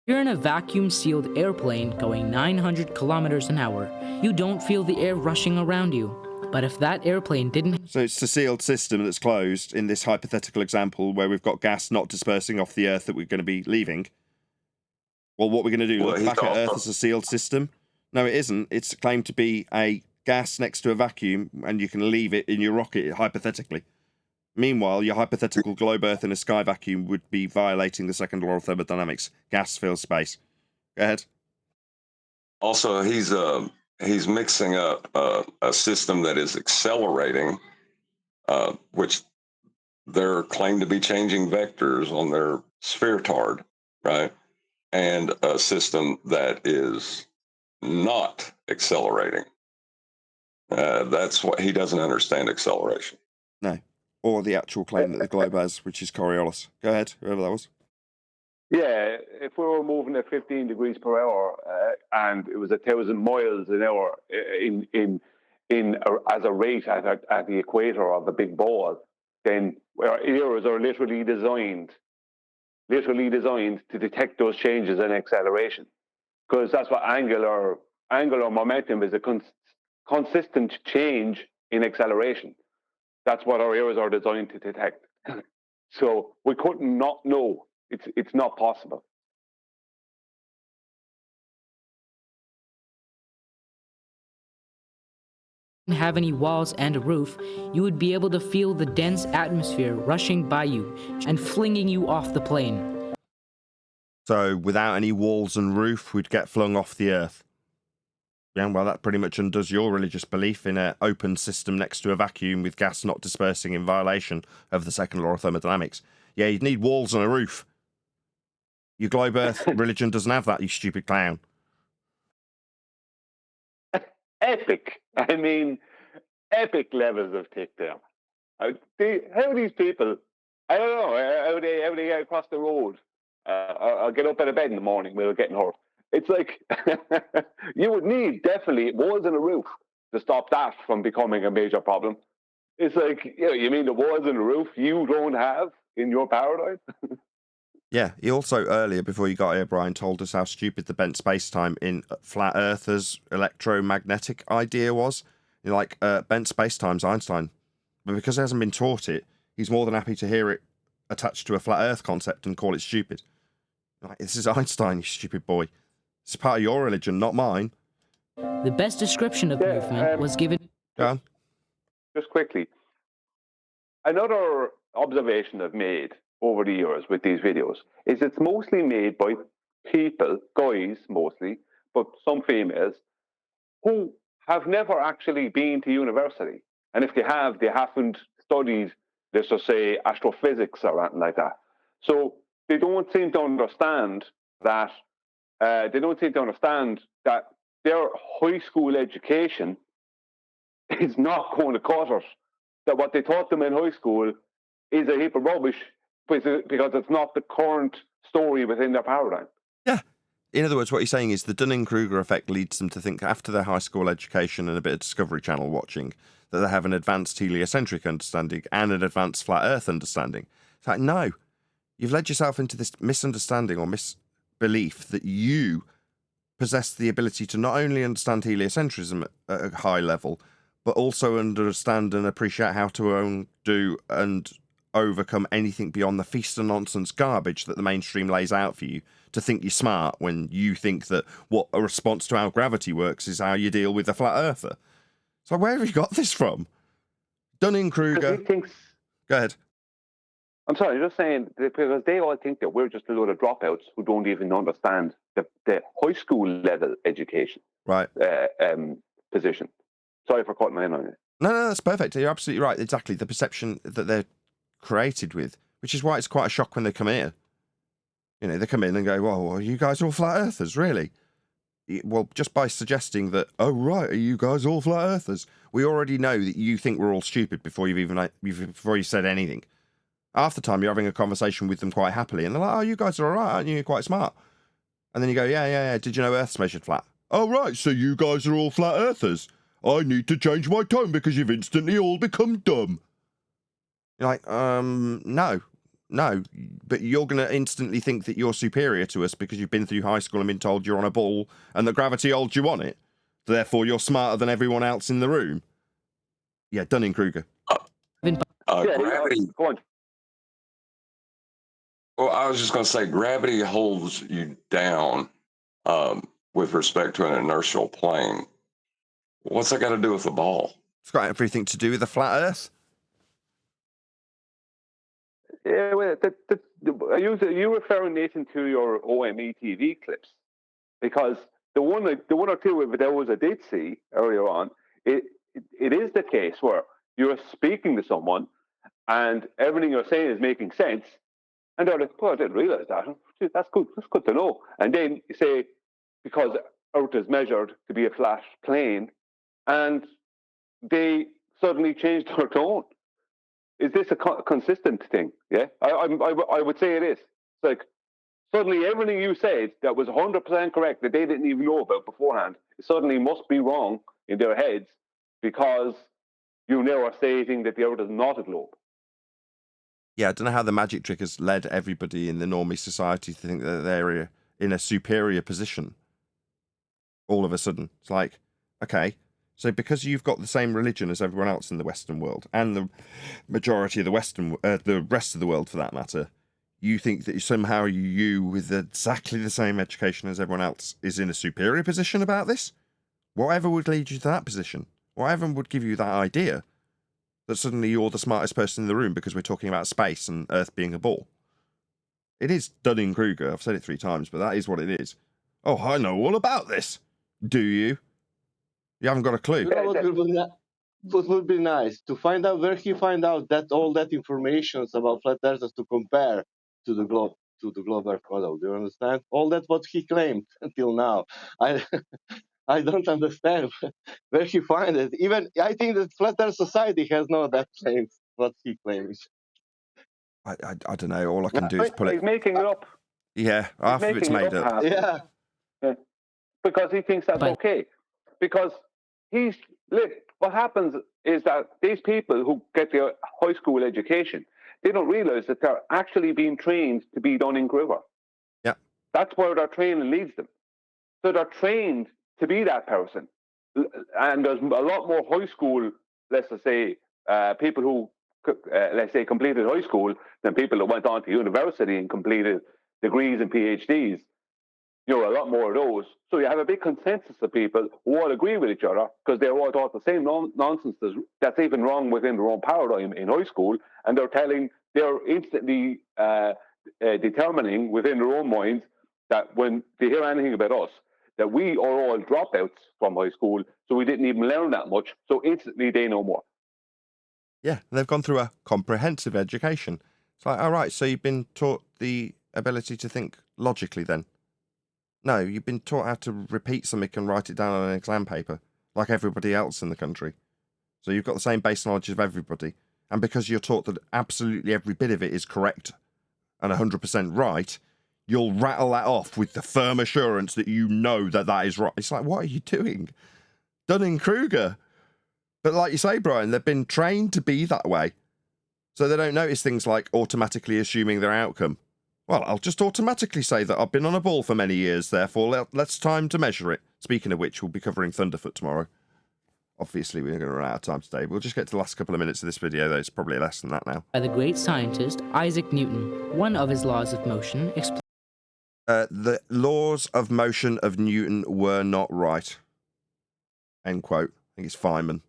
You're in a vacuum-sealed airplane going 900 kilometers an hour. You don't feel the air rushing around you. But if that airplane didn't... So it's a sealed system that's closed in this hypothetical example where we've got gas not dispersing off the Earth that we're going to be leaving. Well, what we're going to do, look back at Earth as a sealed system? No, it isn't. It's claimed to be a gas next to a vacuum, and you can leave it in your rocket, hypothetically. Meanwhile, your hypothetical globe Earth in a sky vacuum would be violating the second law of thermodynamics. Gas fills space. Go ahead. Also, he's he's mixing up a system that is accelerating, which they're claimed to be changing vectors on their spheretard, right? And a system that is not accelerating. That's what he doesn't understand acceleration. No. Or the actual claim that the globe has, which is Coriolis. Go ahead, whoever that was. Yeah, if we were moving at 15 degrees per hour and it was 1,000 miles an hour as a rate at the equator of the big ball, then our ears are literally designed to detect those changes in acceleration, because that's what angular momentum is, a consistent change in acceleration. That's what our ears are designed to detect. So we couldn't not know. It's not possible. Have any walls and a roof, you would be able to feel the dense atmosphere rushing by you and flinging you off the plane. So without any walls and roof, we'd get flung off the earth. Yeah, well, that pretty much undoes your religious belief in an open system next to a vacuum with gas not dispersing in violation of the second law of thermodynamics. Yeah, you'd need walls and a roof. Your globe Earth religion doesn't have that, you stupid clown. Epic. I mean, epic levels of takedown. How these people, I don't know, how they get across the road. I'll get up out of bed in the morning without getting hurt. It's like, you would need definitely walls and a roof to stop that from becoming a major problem. It's like, you mean the walls and the roof you don't have in your paradigm? Yeah, he also earlier, before you got here, Brian, told us how stupid the bent space-time in Flat Earthers' electromagnetic idea was. Like, bent space-time's Einstein. But because he hasn't been taught it, he's more than happy to hear it attached to a flat Earth concept and call it stupid. Like, this is Einstein, you stupid boy. It's part of your religion, not mine. The best description of the movement was given... Go on. Just quickly, another observation I've made over the years with these videos is it's mostly made by people, guys mostly, but some females, who have never actually been to university. And if they have, they haven't studied, let's just say, astrophysics or anything like that. So they don't seem to understand that. Their high school education is not going to cut it. That what they taught them in high school is a heap of rubbish because it's not the current story within their paradigm. Yeah. In other words, what you're saying is the Dunning-Kruger effect leads them to think after their high school education and a bit of Discovery Channel watching that they have an advanced heliocentric understanding and an advanced flat Earth understanding. It's like, no, you've led yourself into this misunderstanding or misbelief that you possess the ability to not only understand heliocentrism at a high level, but also understand and appreciate how to undo and overcome anything beyond the feast of nonsense garbage that the mainstream lays out for you to think you're smart when you think that what a response to how gravity works is how you deal with a flat earther. So where have you got this from? Dunning-Kruger. Go ahead. I'm sorry, I'm just saying, because they all think that we're just a load of dropouts who don't even understand the high school level education position. Sorry for cutting in on it. No, that's perfect. You're absolutely right. Exactly. The perception that they're created with, which is why it's quite a shock when they come here. They come in and go, well, are you guys all flat earthers, really? Well, just by suggesting that, oh, right, are you guys all flat earthers? We already know that you think we're all stupid before you've said anything. Half the time you're having a conversation with them quite happily, and they're like, oh, you guys are all right, aren't you? You're quite smart. And then you go, yeah. Did you know Earth's measured flat? Oh, right, so you guys are all flat earthers. I need to change my tone because you've instantly all become dumb. You're like, no, but you're going to instantly think that you're superior to us because you've been through high school and been told you're on a ball and that gravity holds you on it. Therefore, you're smarter than everyone else in the room. Yeah, Dunning-Kruger. Gravity. Go on. Well, I was just going to say gravity holds you down with respect to an inertial plane. What's that got to do with the ball? It's got everything to do with the flat Earth. Yeah, well, are you referring, Nathan, to your OME TV clips? Because the one or two videos I did see earlier on, it is the case where you're speaking to someone and everything you're saying is making sense, and they're like, "Oh, I didn't realize that. That's good. That's good to know." And then you say, because Earth is measured to be a flat plane, and they suddenly change their tone. Is this a consistent thing? Yeah, I would say it is. It's like suddenly everything you said that was 100% correct that they didn't even know about beforehand suddenly must be wrong in their heads because you now are stating that the Earth is not a globe. Yeah, I don't know how the magic trick has led everybody in the normie society to think that they're in a superior position. All of a sudden, it's like, okay, so because you've got the same religion as everyone else in the Western world, and the majority of the rest of the world for that matter, you think that somehow you, with exactly the same education as everyone else, is in a superior position about this? Whatever would lead you to that position? Whatever would give you that idea that suddenly you're the smartest person in the room because we're talking about space and Earth being a ball? It is Dunning-Kruger. I've said it 3 times, but that is what it is. Oh, I know all about this. Do you? You haven't got a clue. You know what would be nice to find out where he find out that all that information about flat earthers to compare to the globe Earth model. Do you understand? All that what he claimed until now. I don't understand where he find it. Even I think that flat Earth Society has no that claims what he claims. I don't know. All I can do is pull He's making it up. Yeah, after it's made up. Yeah. Because he thinks that's okay. Because what happens is that these people who get their high school education, they don't realize that they're actually being trained to be Dunning-Kruger. Yeah. That's where their training leads them. So they're trained to be that person. And there's a lot more high school, let's just say, people who, let's say, completed high school than people that went on to university and completed degrees and PhDs. A lot more of those. So you have a big consensus of people who all agree with each other because they're all taught the same nonsense that's even wrong within their own paradigm in high school, and they're instantly determining within their own minds that when they hear anything about us, that we are all dropouts from high school, so we didn't even learn that much, so instantly they know more. Yeah, they've gone through a comprehensive education. It's like, all right, so you've been taught the ability to think logically then? No, you've been taught how to repeat something and write it down on an exam paper, like everybody else in the country. So you've got the same base knowledge of everybody. And because you're taught that absolutely every bit of it is correct and 100% right, you'll rattle that off with the firm assurance that you know that that is right. It's like, what are you doing? Dunning-Kruger. But like you say, Brian, they've been trained to be that way. So they don't notice things like automatically assuming their outcome. Well, I'll just automatically say that I've been on a ball for many years, therefore let's time to measure it. Speaking of which, we'll be covering Thunderfoot tomorrow. Obviously, we're going to run out of time today. We'll just get to the last couple of minutes of this video, though. It's probably less than that now. By the great scientist Isaac Newton. One of his laws of motion explains... The laws of motion of Newton were not right. End quote. I think it's Feynman.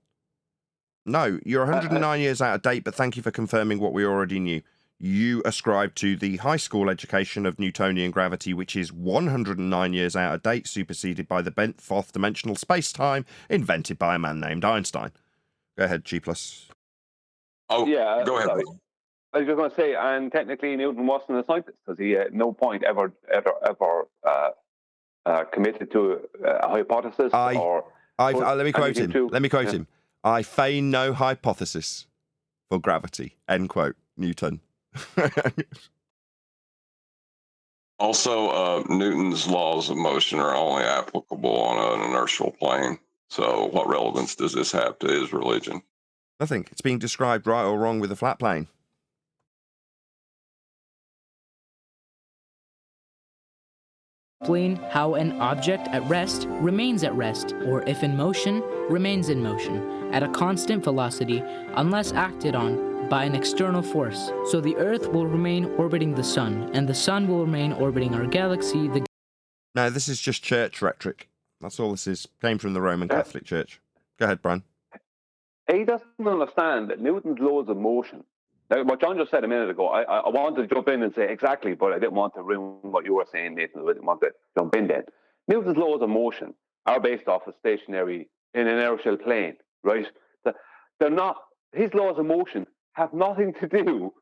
No, you're 109 years out of date, but thank you for confirming what we already knew. You ascribe to the high school education of Newtonian gravity, which is 109 years out of date, superseded by the fourth dimensional space-time invented by a man named Einstein. Go ahead, G+. Oh, yeah. Go ahead. Sorry. I was just going to say, and technically Newton wasn't a scientist because he at no point ever committed to a hypothesis let me quote him. I feign no hypothesis for gravity. End quote. Newton. Also, Newton's laws of motion are only applicable on an inertial plane. So what relevance does this have to his religion? Nothing. It's being described right or wrong with a flat plane. Explain how an object at rest remains at rest, or if in motion, remains in motion, at a constant velocity, unless acted on by an external force. So the Earth will remain orbiting the Sun, and the Sun will remain orbiting our galaxy. No, this is just church rhetoric. That's all this is. Came from the Roman Catholic Church. Go ahead, Brian. He doesn't understand that Newton's laws of motion. Now, what John just said a minute ago, I wanted to jump in and say exactly, but I didn't want to ruin what you were saying, Nathan. I didn't want to jump in then. Newton's laws of motion are based off a stationary, an inertial plane, right? They're not. His laws of motion have nothing to do,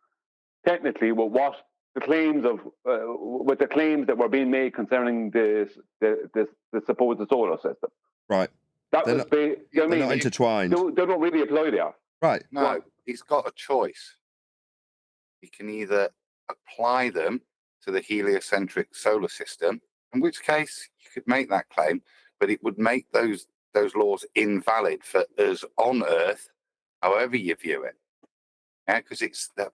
technically, with what the claims of with the claims that were being made concerning the supposed solar system. Right. That They're was not, you know they're not intertwined. They don't really apply there. Right. No, Right. he's got a choice. He can either apply them to the heliocentric solar system, in which case you could make that claim, but it would make those laws invalid for us on Earth, however you view it. Yeah, because it's that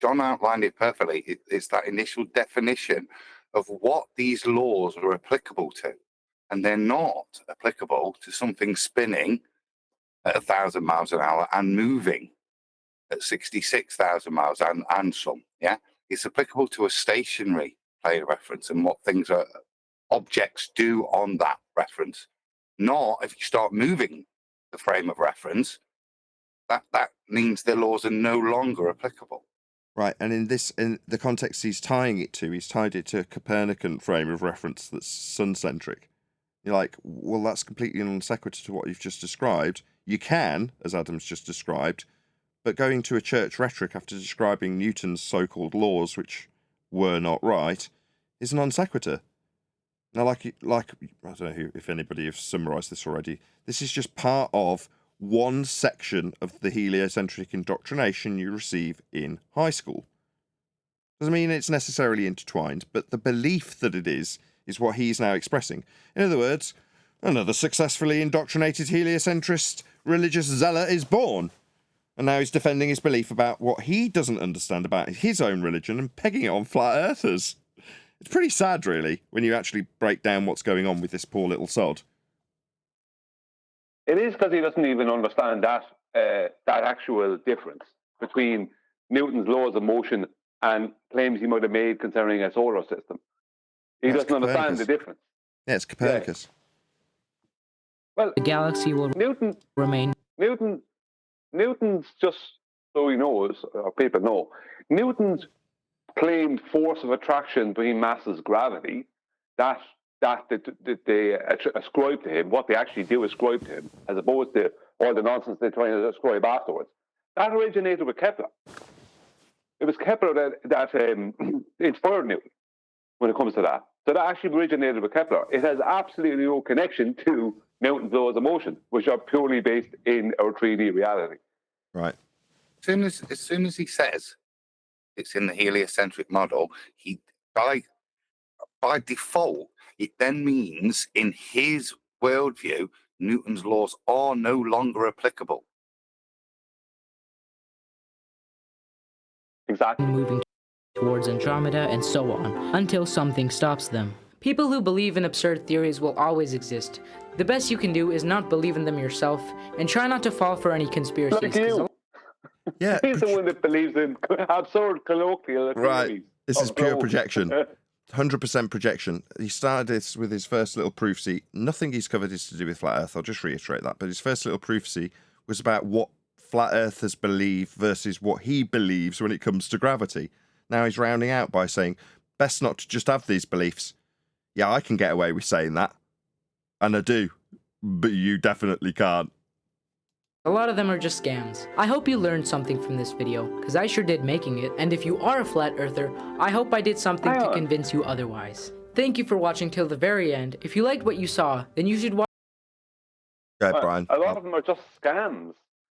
John outlined it perfectly. It's that initial definition of what these laws are applicable to, and they're not applicable to something spinning at 1,000 miles an hour and moving at 66,000 miles and some. Yeah, it's applicable to a stationary plane of reference and what things are objects do on that reference. Not if you start moving the frame of reference, that means the laws are no longer applicable. Right, and in the context he's tied it to a Copernican frame of reference that's sun-centric. You're like, well, that's completely non sequitur to what you've just described. You can, as Adam's just described, but going to a church rhetoric after describing Newton's so-called laws, which were not right, is non sequitur. Now, like I don't know if anybody has summarised this already. This is just part of one section of the heliocentric indoctrination you receive in high school. Doesn't mean it's necessarily intertwined, but the belief that it is what he's now expressing. In other words, another successfully indoctrinated heliocentrist religious zealot is born. And now he's defending his belief about what he doesn't understand about his own religion and pegging it on flat earthers. It's pretty sad, really, when you actually break down what's going on with this poor little sod. It is because he doesn't even understand that actual difference between Newton's laws of motion and claims he might have made concerning a solar system. He doesn't understand the difference. Yeah, it's Copernicus. Yeah. Well, the galaxy will remain. Newton's, just so he knows, or people know, Newton's claimed force of attraction between masses, gravity, that they ascribe to him, what they actually do ascribe to him, as opposed to all the nonsense they're trying to ascribe afterwards. That originated with Kepler. It was Kepler that inspired Newton when it comes to that. So that actually originated with Kepler. It has absolutely no connection to Newton's laws of motion, which are purely based in our 3D reality. Right. As soon as he says it's in the heliocentric model, he by default, it then means in his worldview, Newton's laws are no longer applicable. Exactly. Moving towards Andromeda and so on, until something stops them. People who believe in absurd theories will always exist. The best you can do is not believe in them yourself, and try not to fall for any conspiracies. Like you. Yeah. He's the one that believes in absurd colloquial theories. Right. This is pure projection. 100% projection. He started this with his first little proofsy. Nothing he's covered is to do with flat Earth. I'll just reiterate that. But his first little proofsy was about what flat earthers believe versus what he believes when it comes to gravity. Now he's rounding out by saying, best not to just have these beliefs. Yeah, I can get away with saying that. And I do. But you definitely can't. A lot of them are just scams. I hope you learned something from this video, because I sure did making it, and if you are a flat earther, I hope I did something to convince you otherwise. Thank you for watching till the very end. If you liked what you saw, then you should watch. Go ahead, Brian. A lot of them are just scams.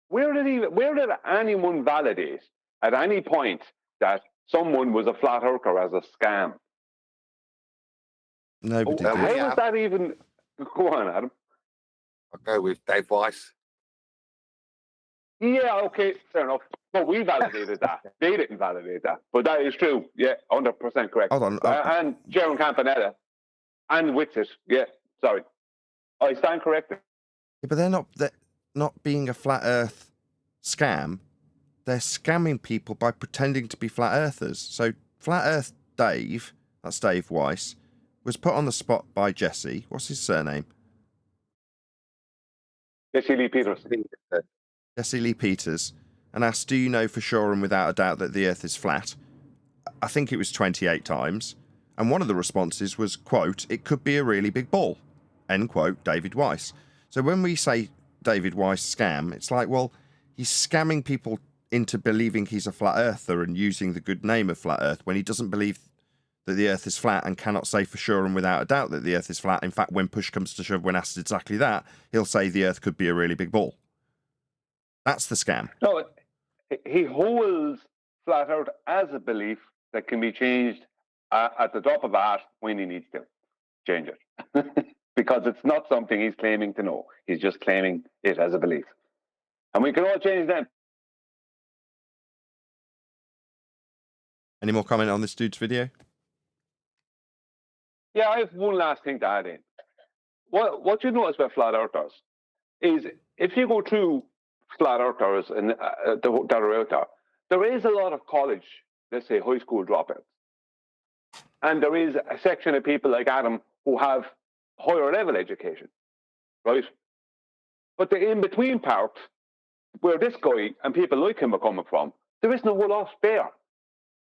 Where did anyone validate at any point that someone was a flat earther as a scam? Nobody did. How was that even? Go on, Adam. I'll go with Dave Weiss. Yeah, okay, fair enough. But we validated that. They didn't validate that. But that is true. Yeah, 100% correct. Hold on. And Jaron Campanella. And Witsit. Yeah, sorry. I stand corrected. Yeah, but they're not being a flat earth scam. They're scamming people by pretending to be flat earthers. So flat earth Dave, that's Dave Weiss, was put on the spot by Jesse. What's his surname? Jesse Lee Peters. Jesse Lee Peters, and asked, do you know for sure and without a doubt that the earth is flat? I think it was 28 times. And one of the responses was, quote, "It could be a really big ball," end quote, David Weiss. So when we say David Weiss scam, it's like, well, he's scamming people into believing he's a flat earther and using the good name of flat earth when he doesn't believe that the earth is flat and cannot say for sure and without a doubt that the earth is flat. In fact, when push comes to shove, when asked exactly that, he'll say the earth could be a really big ball. That's the scam. No, he holds flat earth as a belief that can be changed at the drop of a hat when he needs to change it. Because it's not something he's claiming to know. He's just claiming it as a belief. And we can all change that. Any more comment on this dude's video? Yeah, I have one last thing to add in. What you notice about flat earthers is if you go through flat earthers and that are out there is a lot of college, let's say high school dropouts. And there is a section of people like Adam who have higher level education, right? But the in-between part, where this guy and people like him are coming from, there is no lot there.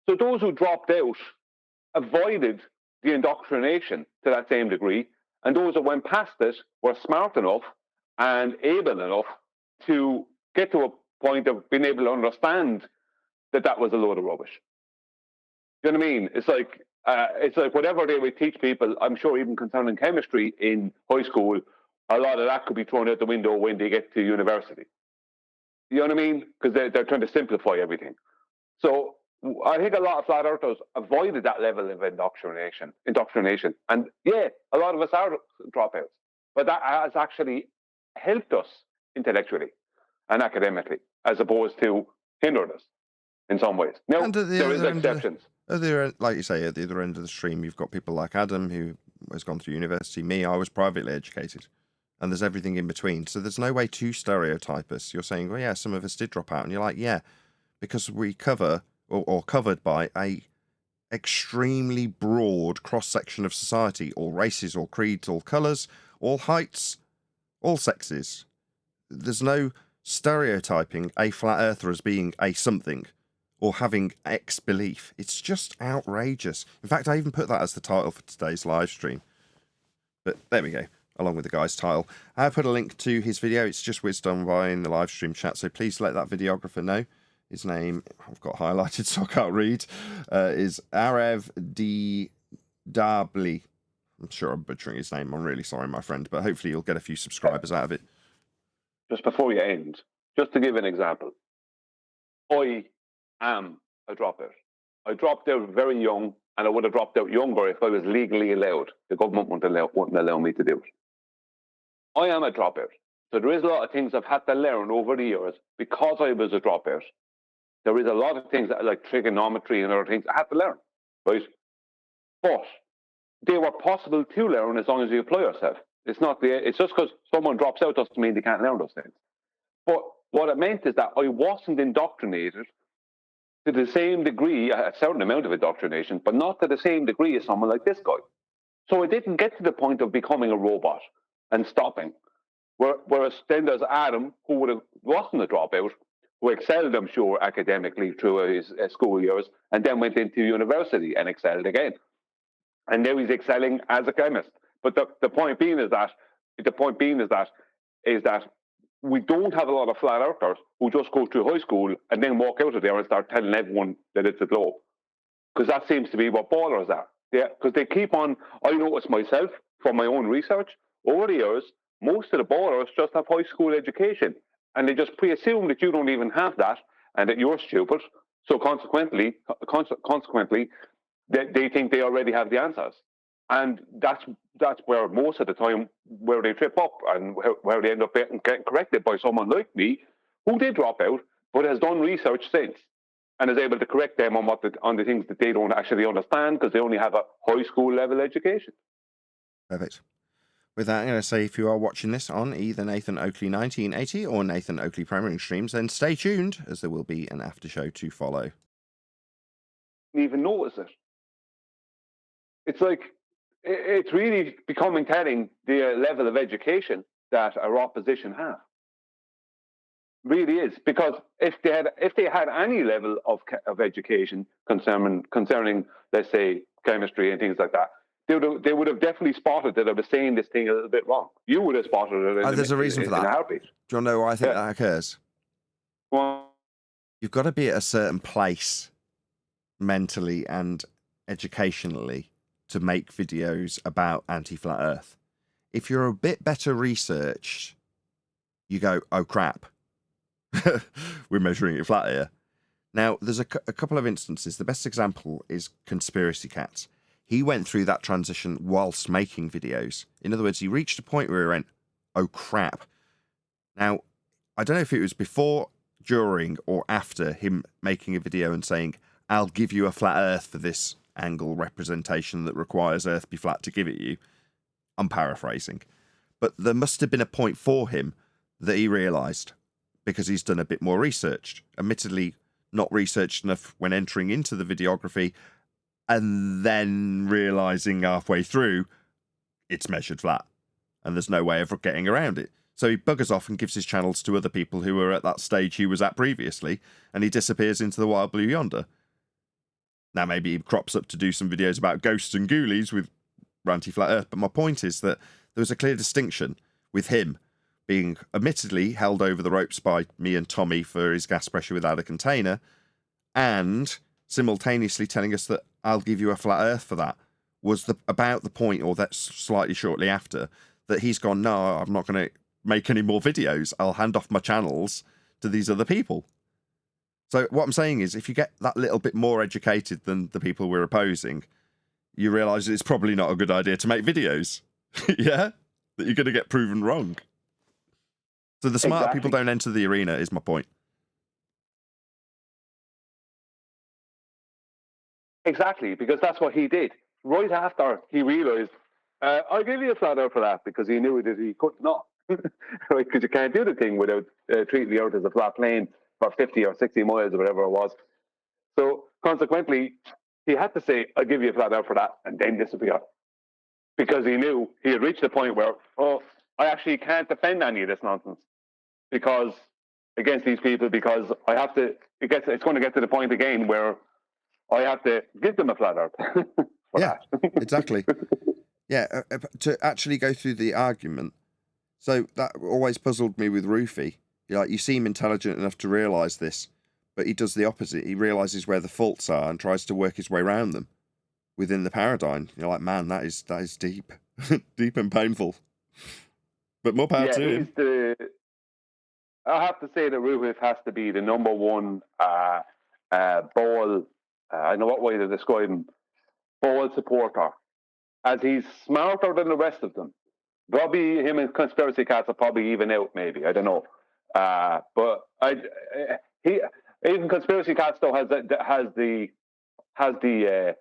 So those who dropped out avoided the indoctrination to that same degree, and those that went past it were smart enough and able enough to get to a point of being able to understand that that was a load of rubbish. You know what I mean? It's like whatever they would teach people, I'm sure even concerning chemistry in high school, a lot of that could be thrown out the window when they get to university. You know what I mean? Because they're trying to simplify everything. So I think a lot of flat earthers avoided that level of indoctrination. And yeah, a lot of us are dropouts. But that has actually helped us intellectually and academically, as opposed to hindered us in some ways. Now, there is exceptions. Like you say, at the other end of the stream, you've got people like Adam, who has gone through university. Me, I was privately educated. And there's everything in between. So there's no way to stereotype us. You're saying, well, yeah, some of us did drop out. And you're like, yeah, because we cover or covered by a extremely broad cross-section of society, all races, all creeds, all colours, all heights, all sexes. There's no stereotyping a flat earther as being a something or having X belief. It's just outrageous. In fact, I even put that as the title for today's live stream. But there we go, along with the guy's title. I put a link to his video. It's just whizzed on by in the live stream chat, so please let that videographer know. His name, I've got highlighted so I can't read, is Arev D. Dabli. I'm sure I'm butchering his name. I'm really sorry, my friend, but hopefully you'll get a few subscribers out of it. Just before you end, just to give an example, I am a dropout. I dropped out very young, and I would have dropped out younger if I was legally allowed. The government wouldn't allow me to do it. I am a dropout. So there is a lot of things I've had to learn over the years because I was a dropout. There is a lot of things like trigonometry and other things I had to learn, right? But they were possible to learn as long as you apply yourself. It's just because someone drops out doesn't mean they can't learn those things. But what it meant is that I wasn't indoctrinated to the same degree, a certain amount of indoctrination, but not to the same degree as someone like this guy. So I didn't get to the point of becoming a robot and stopping. Whereas then there's Adam, who wasn't a dropout, who excelled, I'm sure, academically through his school years, and then went into university and excelled again. And now he's excelling as a chemist. But the point being is that we don't have a lot of flat earthers who just go through high school and then walk out of there and start telling everyone that it's a globe. Because that seems to be what ballers are. Because they keep on, I notice myself from my own research, over the years, most of the ballers just have high school education. And they just pre-assume that you don't even have that and that you're stupid. So consequently, they think they already have the answers. And that's where most of the time where they trip up and where they end up getting corrected by someone like me who did drop out but has done research since and is able to correct them on the things that they don't actually understand because they only have a high school level education. Perfect. With that, I'm going to say if you are watching this on either Nathan Oakley 1980 or Nathan Oakley Premiering streams, then stay tuned as there will be an after show to follow. Even notice it. It's like, it's really becoming telling the level of education that our opposition have. Really is, because if they had any level of education concerning, let's say, chemistry and things like that, they would have definitely spotted that I was saying this thing a little bit wrong. You would have spotted it There's a reason for that. in a heartbeat. Do you want to know why I think that occurs? Well, You've got to be at a certain place mentally and educationally to make videos about anti-flat Earth. If you're a bit better researched, you go, oh crap, we're measuring it flat here. Now, there's a couple of instances. The best example is Conspiracy Cats. He went through that transition whilst making videos. In other words, he reached a point where he went, oh crap. Now, I don't know if it was before, during, or after him making a video and saying, I'll give you a flat Earth for this angle representation that requires Earth be flat to give it you. I'm paraphrasing. But there must have been a point for him that he realised, because he's done a bit more research. Admittedly, not researched enough when entering into the videography, and then realising halfway through it's measured flat and there's no way of getting around it. So he buggers off and gives his channels to other people who were at that stage he was at previously, and he disappears into the wild blue yonder. Now maybe he crops up to do some videos about ghosts and ghoulies with ranty flat Earth, but my point is that there was a clear distinction with him being admittedly held over the ropes by me and Tommy for his gas pressure without a container, and simultaneously telling us that I'll give you a flat Earth for that, was about the point, or that's slightly shortly after, that he's gone, no, I'm not going to make any more videos. I'll hand off my channels to these other people. So what I'm saying is, if you get that little bit more educated than the people we're opposing, you realise it's probably not a good idea to make videos. Yeah? That you're going to get proven wrong. So the smarter people don't enter the arena, is my point. Exactly, because that's what he did. Right after he realised, I'll give you a flat Earth for that, because he knew that he could not. Right? Because you can't do the thing without treating the Earth as a flat plane for 50 or 60 miles or whatever it was. So consequently, he had to say, I'll give you a flat Earth for that, and then disappear. Because he knew he had reached the point where, oh, I actually can't defend any of this nonsense because against these people, because I have to, it's going to get to the point again where I have to give them a flat Earth. Yeah, exactly. Yeah, to actually go through the argument. So that always puzzled me with Rufy. You seem intelligent enough to realise this, but he does the opposite. He realises where the faults are and tries to work his way around them within the paradigm. You're like, man, that is deep, deep and painful. But more power to him. I have to say that Rufus has to be the number one ball. I know what way to describe him. Ball supporter, as he's smarter than the rest of them. Probably him and Conspiracy Cats are probably even out. Maybe, I don't know. But even Conspiracy Cats though has the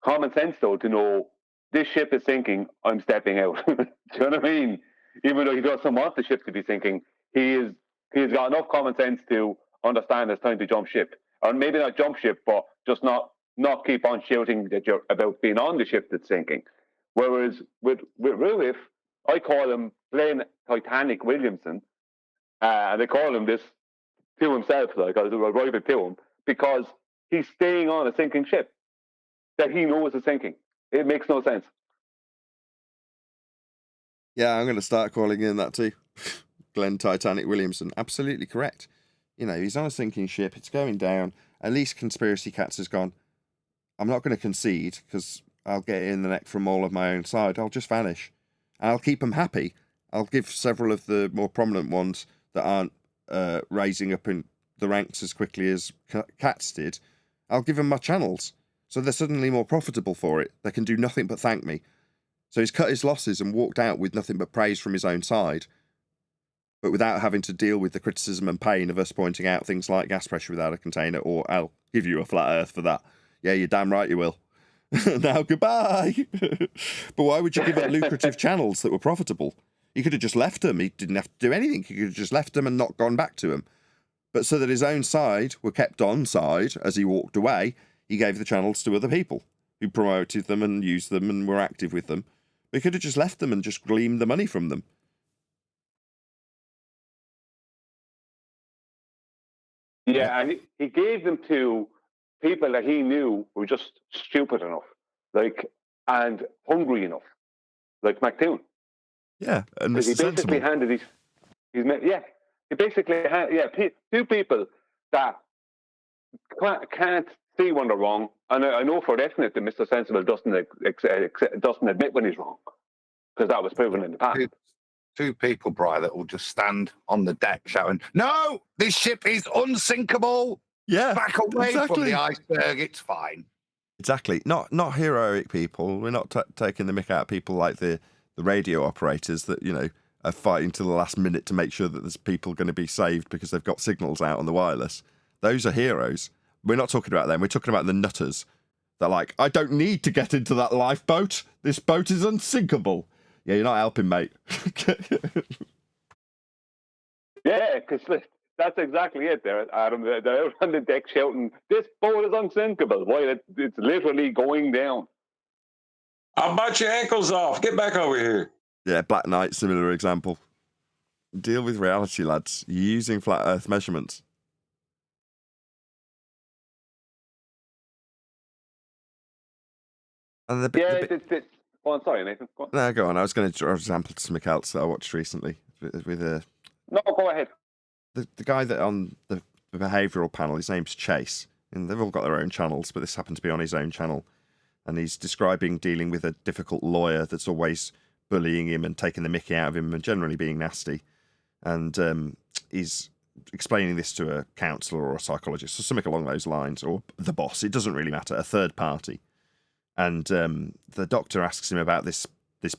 common sense though to know this ship is sinking. I'm stepping out. Do you know what I mean? Even though he doesn't want the ship to be sinking, he's got enough common sense to understand it's time to jump ship, or maybe not jump ship, but just not keep on shouting that you're about being on the ship that's sinking. Whereas with Ruif, I call him plain Titanic Williamson, and they call him this to himself, like I'll write it to him, because he's staying on a sinking ship that he knows is sinking. It makes no sense. Yeah, I'm going to start calling him that too. Glenn Titanic Williamson. Absolutely correct. He's on a sinking ship. It's going down. At least Conspiracy Cats has gone, I'm not going to concede because I'll get it in the neck from all of my own side. I'll just vanish. And I'll keep them happy. I'll give several of the more prominent ones that aren't raising up in the ranks as quickly as Cats did. I'll give them my channels. So they're suddenly more profitable for it. They can do nothing but thank me. So he's cut his losses and walked out with nothing but praise from his own side, but without having to deal with the criticism and pain of us pointing out things like gas pressure without a container, or I'll give you a flat Earth for that. Yeah, you're damn right you will. Now, goodbye. But why would you give up lucrative channels that were profitable? He could have just left them. He didn't have to do anything. He could have just left them and not gone back to them. But so that his own side were kept on side as he walked away, he gave the channels to other people who promoted them and used them and were active with them. We could have just left them and just gleaned the money from them. Yeah, and he gave them to people that he knew were just stupid enough. like, and hungry enough, like McToon. Yeah, and Because he Mr. basically Sensible. handed he basically two people that can't see when they're wrong, and I know for definite that Mr. Sensible doesn't admit when he's wrong, because that was proven in the past. Two people, Brian, that will just stand on the deck shouting, "No, this ship is unsinkable. Yeah, Back away from exactly. the iceberg. It's fine." Exactly. Not heroic people. We're not taking the mick out of people like the radio operators that, you know, are fighting to the last minute to make sure that there's people going to be saved because they've got signals out on the wireless. Those are heroes. We're not talking about them. We're talking about the nutters. They're like, I don't need to get into that lifeboat. This boat is unsinkable. Yeah, you're not helping, mate. Yeah, because that's exactly it there, Adam. They're out on the deck shouting, "This boat is unsinkable," while it's literally going down. I'll bite your ankles off. Get back over here. Yeah, Black Knight, similar example. Deal with reality, lads. You're using flat Earth measurements. And Oh, I'm sorry, Nathan. Go on. No, go on. I was going to draw an example to something else that I watched recently with No, go ahead. the guy that on the behavioural panel. His name's Chase, and they've all got their own channels, but this happened to be on his own channel. And he's describing dealing with a difficult lawyer that's always bullying him and taking the mickey out of him and generally being nasty. And he's explaining this to a counsellor or a psychologist or something along those lines, or the boss. It doesn't really matter, a third party. And the doctor asks him about this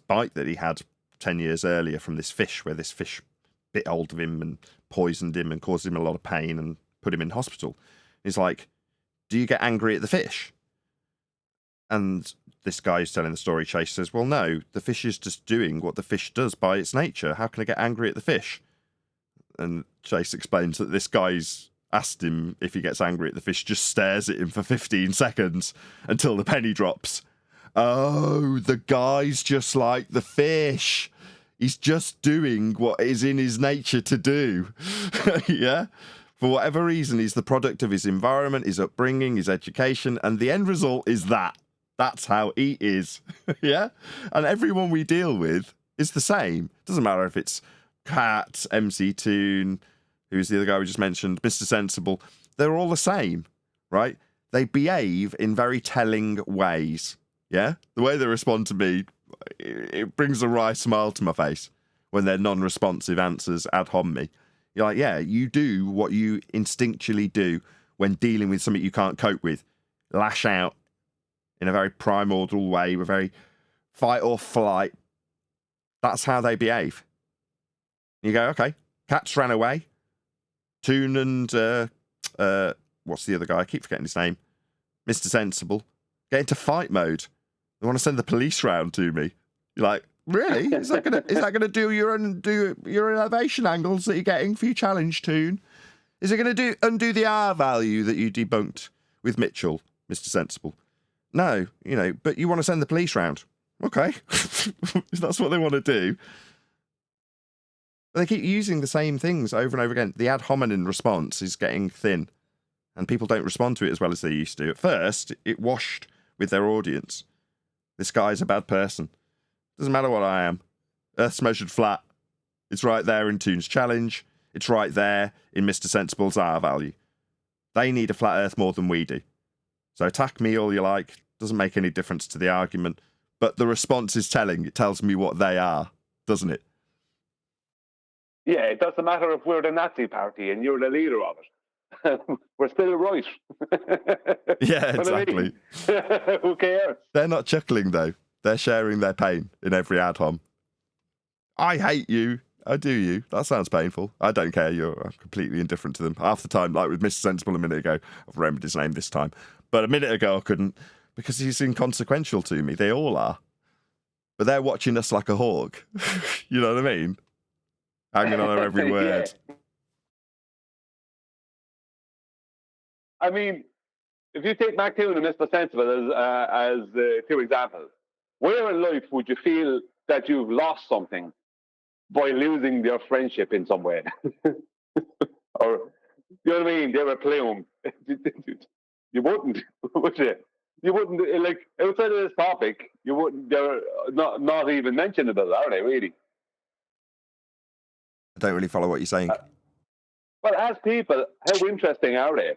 bite that he had 10 years earlier from this fish, where this fish bit hold of him and poisoned him and caused him a lot of pain and put him in hospital. He's like, do you get angry at the fish? And this guy who's telling the story, Chase, says, well, no, the fish is just doing what the fish does by its nature. How can I get angry at the fish? And Chase explains that this guy's asked him if he gets angry at the fish, just stares at him for 15 seconds until the penny drops. Oh, the guy's just like the fish. He's just doing what is in his nature to do. Yeah? For whatever reason, he's the product of his environment, his upbringing, his education, and the end result is that. That's how he is. Yeah? And everyone we deal with is the same. Doesn't matter if it's Cat, MC Toon, who's the other guy we just mentioned, Mr. Sensible. They're all the same, right? They behave in very telling ways. Yeah? The way they respond to me, it brings a wry smile to my face when their non-responsive answers ad hom me. You're like, yeah, you do what you instinctually do when dealing with something you can't cope with. Lash out in a very primordial way, with very fight or flight. That's how they behave. You go, okay, Cats ran away. Toon and, what's the other guy? I keep forgetting his name. Mr. Sensible. Get into fight mode. They want to send the police round to me. You're like, really? Is that gonna do your elevation angles that you're getting for your challenge, Toon? Is it gonna undo the R value that you debunked with Mitchell, Mr. Sensible? No, but you want to send the police round. Okay. If that's what they want to do. But they keep using the same things over and over again. The ad hominem response is getting thin, and people don't respond to it as well as they used to. At first, it washed with their audience. This guy's a bad person. Doesn't matter what I am. Earth's measured flat. It's right there in Toon's challenge. It's right there in Mr. Sensible's R value. They need a flat Earth more than we do. So attack me all you like. Doesn't make any difference to the argument. But the response is telling. It tells me what they are, doesn't it? Yeah, it doesn't matter if we're the Nazi party and you're the leader of it. We're still right. Yeah, exactly. Who cares? They're not chuckling, though. They're sharing their pain in every ad hom. I hate you. I do you. That sounds painful. I don't care. You're completely indifferent to them. Half the time, like with Mr. Sensible a minute ago, I've remembered his name this time. But a minute ago, I couldn't, because he's inconsequential to me. They all are. But they're watching us like a hawk. You know what I mean? Hanging on every word. Yeah. I mean, if you take McToon and Mr. Sensible as two examples, where in life would you feel that you've lost something by losing your friendship in some way? Or, you know what I mean? They're a plume. You wouldn't, would you? you wouldn't like outside of this topic. You wouldn't. They're not even mentionable, are they? Really? I don't really follow what you're saying. Well, as people, how interesting are they?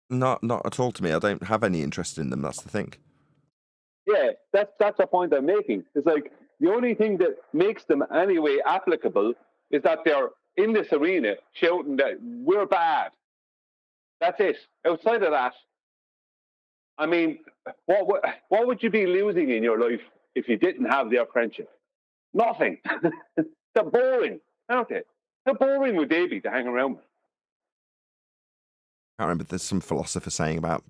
Not at all to me. I don't have any interest in them. That's the thing. Yeah, that's the point I'm making. It's like the only thing that makes them anyway applicable is that they're in this arena shouting that we're bad. That's it. Outside of that, I mean, what would you be losing in your life if you didn't have their friendship? Nothing. They're boring, aren't they? How boring would they be to hang around with? I can't remember. There's some philosopher saying about,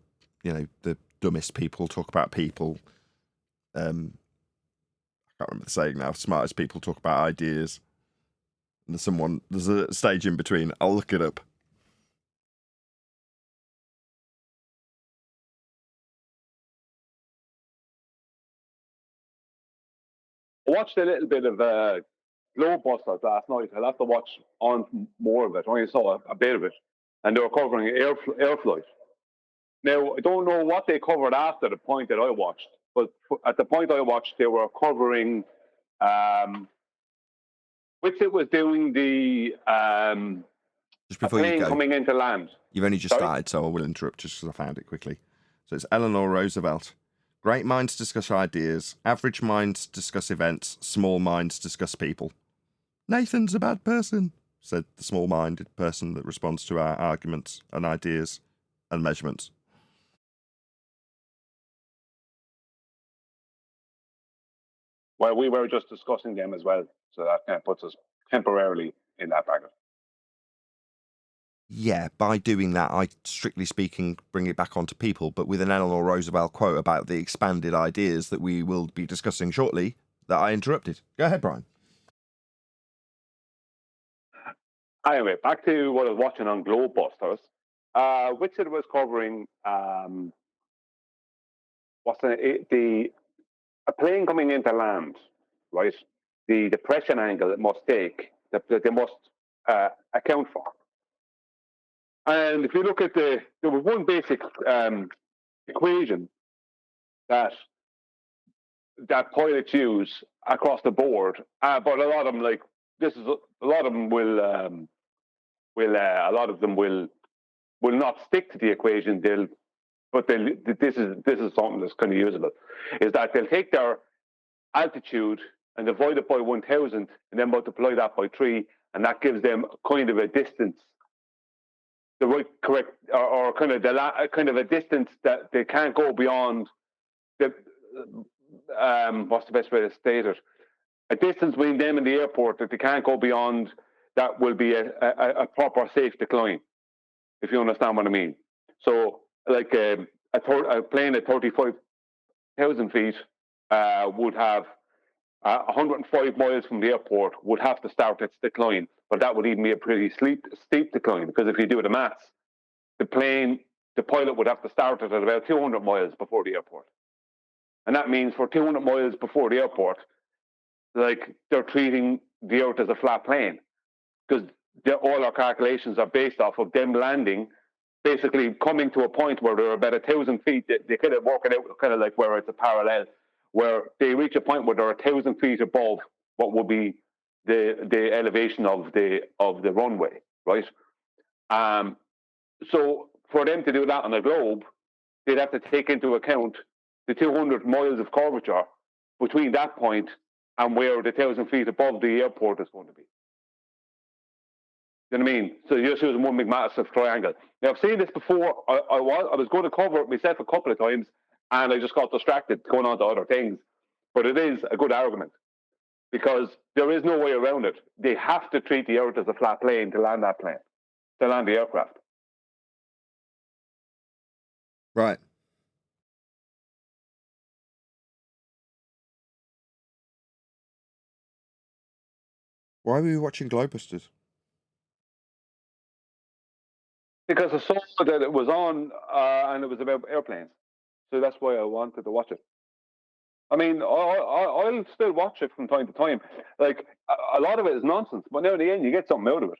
the dumbest people talk about people. I can't remember the saying now. Smartest people talk about ideas. And there's a stage in between. I'll look it up. I watched a little bit of Globebusters last night. I'll have to watch on more of it. I only saw a bit of it. And they were covering air flight. Now, I don't know what they covered after the point that I watched, but at the point I watched, they were covering which it was doing the Just before plane you go, coming into land. You've only just started, so I will interrupt just because I found it quickly. So it's Eleanor Roosevelt. Great minds discuss ideas. Average minds discuss events. Small minds discuss people. Nathan's a bad person, said the small-minded person that responds to our arguments and ideas and measurements. Well, we were just discussing them as well, so that kind of puts us temporarily in that bracket. Yeah, by doing that, I, strictly speaking, bring it back onto people, but with an Eleanor Roosevelt quote about the expanded ideas that we will be discussing shortly, that I interrupted. Go ahead, Brian. Anyway, back to what I was watching on Globebusters. Which it was covering a plane coming into land, right? The depression angle it must take, that they must account for. And if you look at there was one basic equation that pilots use across the board, but a lot of them will not stick to the equation. This is something that's kind of usable. Is that they'll take their altitude and divide it by 1,000, and then multiply that by 3, and that gives them kind of a distance, the right correct or kind of a distance that they can't go beyond. What's the best way to state it? A distance between them and the airport that they can't go beyond. That will be a proper safe decline, if you understand what I mean. So, like a plane at 35,000 feet would have 105 miles from the airport would have to start its decline, but that would even be a pretty steep decline, because if you do the maths, the pilot would have to start it at about 200 miles before the airport. And that means for 200 miles before the airport, like, they're treating the Earth as a flat plane, because all our calculations are based off of them landing, basically coming to a point where they're about 1,000 feet. They kind of work it out kind of like where it's a parallel, where they reach a point where they're 1,000 feet above what would be the elevation of the runway, right? So for them to do that on a globe, they'd have to take into account the 200 miles of curvature between that point and where the 1,000 feet above the airport is going to be. You know what I mean? So you're just using one big massive triangle. Now, I've seen this before. I was going to cover it myself a couple of times, and I just got distracted going on to other things. But it is a good argument, because there is no way around it. They have to treat the Earth as a flat plane to land the aircraft. Right. Why were you watching Globebusters? Because I saw that it was on, and it was about airplanes. So that's why I wanted to watch it. I mean, I'll still watch it from time to time. Like, a lot of it is nonsense, but now in the end, you get something out of it.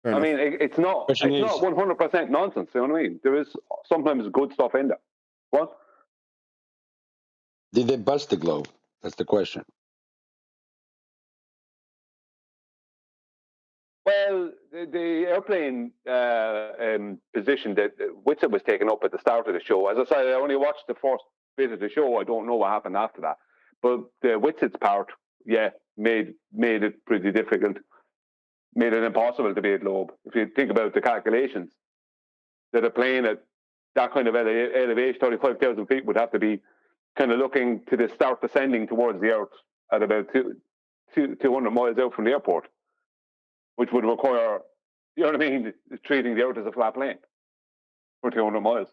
Fair I enough. mean, it's not Question is- 100% nonsense. You know what I mean? There is sometimes good stuff in there. What? Did they bust the globe? That's the question. Well, the airplane position that Whitson was taken up at the start of the show. As I said, I only watched the first bit of the show. I don't know what happened after that. But the Whitson's part, yeah, made it pretty difficult, made it impossible to be a globe. If you think about the calculations, that a plane at that kind of elevation, 35,000 feet, would have to be kind of looking to start descending towards the Earth at about 200 miles out from the airport, which would require, you know what I mean, treating the Earth as a flat plane for 200 miles.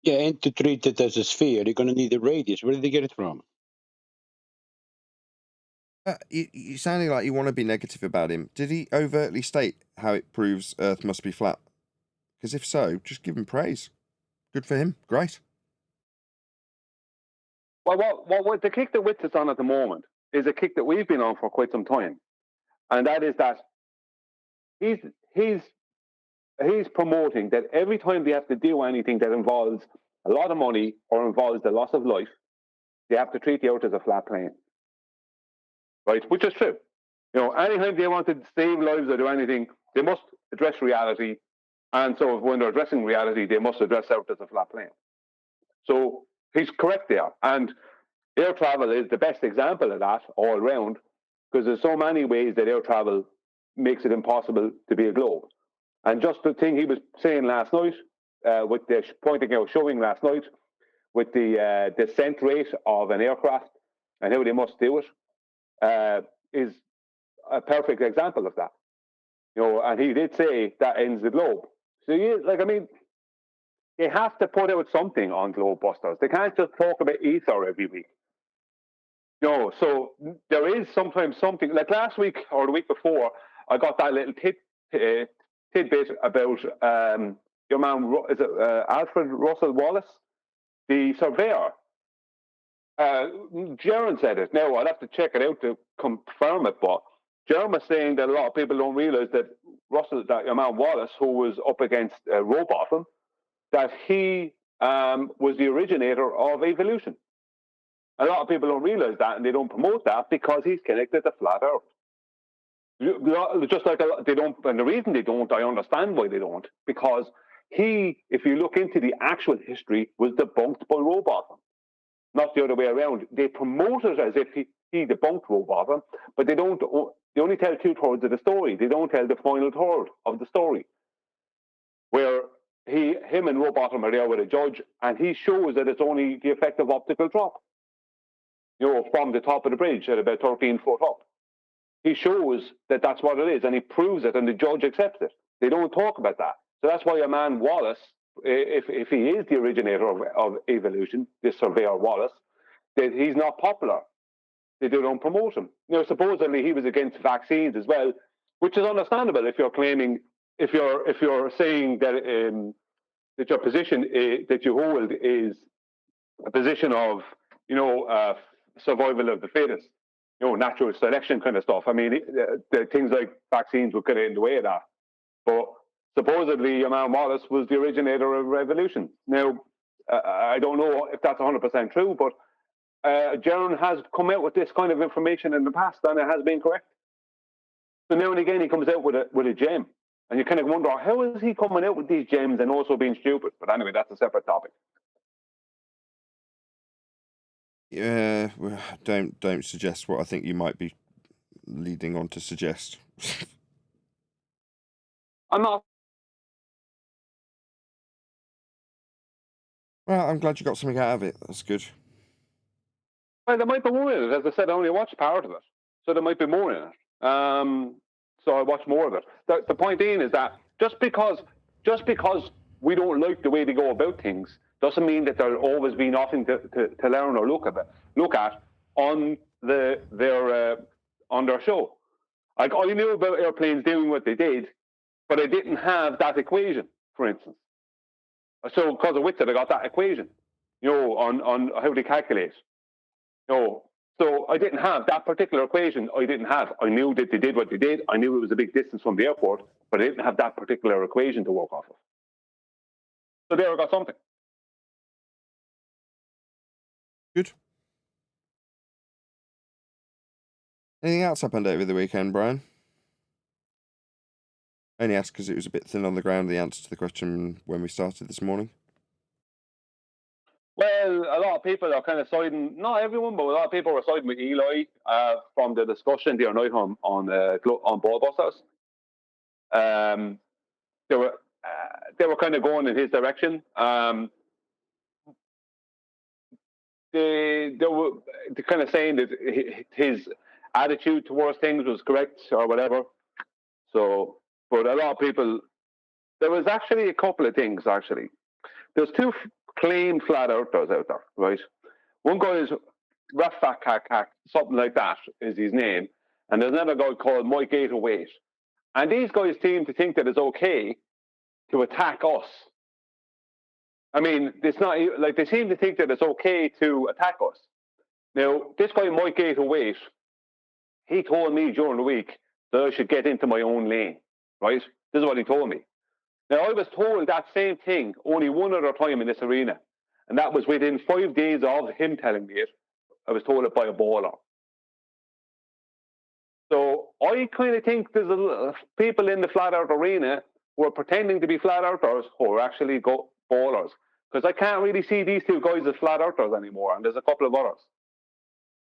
Yeah, and to treat it as a sphere, you're going to need a radius. Where did they get it from? You sounding like you want to be negative about him. Did he overtly state how it proves Earth must be flat? Because if so, just give him praise. Good for him. Great. Well, what the kick that Witz is on at the moment is a kick that we've been on for quite some time, and that is that he's promoting that every time they have to do anything that involves a lot of money or involves the loss of life, they have to treat the Earth as a flat plane, right? Which is true. You know, anytime they want to save lives or do anything, they must address reality, and so when they're addressing reality, they must address Earth as a flat plane. So he's correct there, and air travel is the best example of that all around, because there's so many ways that air travel makes it impossible to be a globe. And just the thing he was saying last night, with the showing last night, with the descent rate of an aircraft and how they must do it, is a perfect example of that. You know, and he did say that ends the globe. So, they have to put out something on Globebusters. They can't just talk about ether every week. You know, so there is sometimes something, like last week or the week before, I got that little tidbit about your man, is it Alfred Russel Wallace, the surveyor. Jaron said it. Now, I'll have to check it out to confirm it, but Jaron was saying that a lot of people don't realize that your man Wallace, who was up against Rowbotham, that he was the originator of evolution. A lot of people don't realize that, and they don't promote that because he's connected to flat Earth. Just like they don't, and the reason they don't, I understand why they don't, because he, if you look into the actual history, was debunked by Rowbotham, not the other way around. They promote it as if he debunked Rowbotham, but they don't. They only tell 2/3 of the story. They don't tell the final third of the story, where him and Rowbotham are there with a judge, and he shows that it's only the effect of optical drop. You know, from the top of the bridge at about 13 foot up. He shows that that's what it is, and he proves it, and the judge accepts it. They don't talk about that. So that's why a man Wallace, if he is the originator of evolution, this surveyor Wallace, that he's not popular. They don't promote him. You know, supposedly he was against vaccines as well, which is understandable if you're claiming, if you're saying that that your position that you hold is a position of, survival of the fittest, natural selection kind of stuff. I mean, the things like vaccines would get in the way of that. But supposedly, your man Wallace was the originator of evolution. Now, I don't know if that's 100% true, but Jaron has come out with this kind of information in the past, and it has been correct. So now and again, he comes out with a gem, and you kind of wonder, how is he coming out with these gems and also being stupid? But anyway, that's a separate topic. Yeah, don't suggest what I think you might be leading on to suggest. I'm not. Well, I'm glad you got something out of it. That's good. Well, there might be more in it. As I said, I only watched part of it, so there might be more in it. So I watched more of it. The point being is that just because we don't like the way they go about things doesn't mean that there'll always be nothing to learn or look at on their show. Like, I knew about airplanes doing what they did, but I didn't have that equation, for instance. So because of Whitset, I got that equation, on how they calculate. So I didn't have that particular equation. I knew that they did what they did. I knew it was a big distance from the airport, but I didn't have that particular equation to work off of. So there I got something. Good. Anything else happened over the weekend, Brian? I only asked because it was a bit thin on the ground, the answer to the question when we started this morning. Well, a lot of people are kind of siding, not everyone, but a lot of people were siding with Eli from the discussion the other night on Ballbusters. They were kind of going in his direction. They were kind of saying that his attitude towards things was correct or whatever. So, but a lot of people, there was actually a couple of things actually. There's two claimed flat earthers out there, right? One guy is Rafakakak, something like that is his name, and there's another guy called Mike 808. And these guys seem to think that it's okay to attack us. I mean, it's not like they seem to think that it's okay to attack us. Now, this guy Mike 808, he told me during the week that I should get into my own lane, right? This is what he told me. Now, I was told that same thing only one other time in this arena, and that was within 5 days of him telling me it. I was told it by a baller. So I kind of think there's people in the flat earth arena who are pretending to be flat earthers who are actually ballers. Because I can't really see these two guys as flat earthers anymore, and there's a couple of others.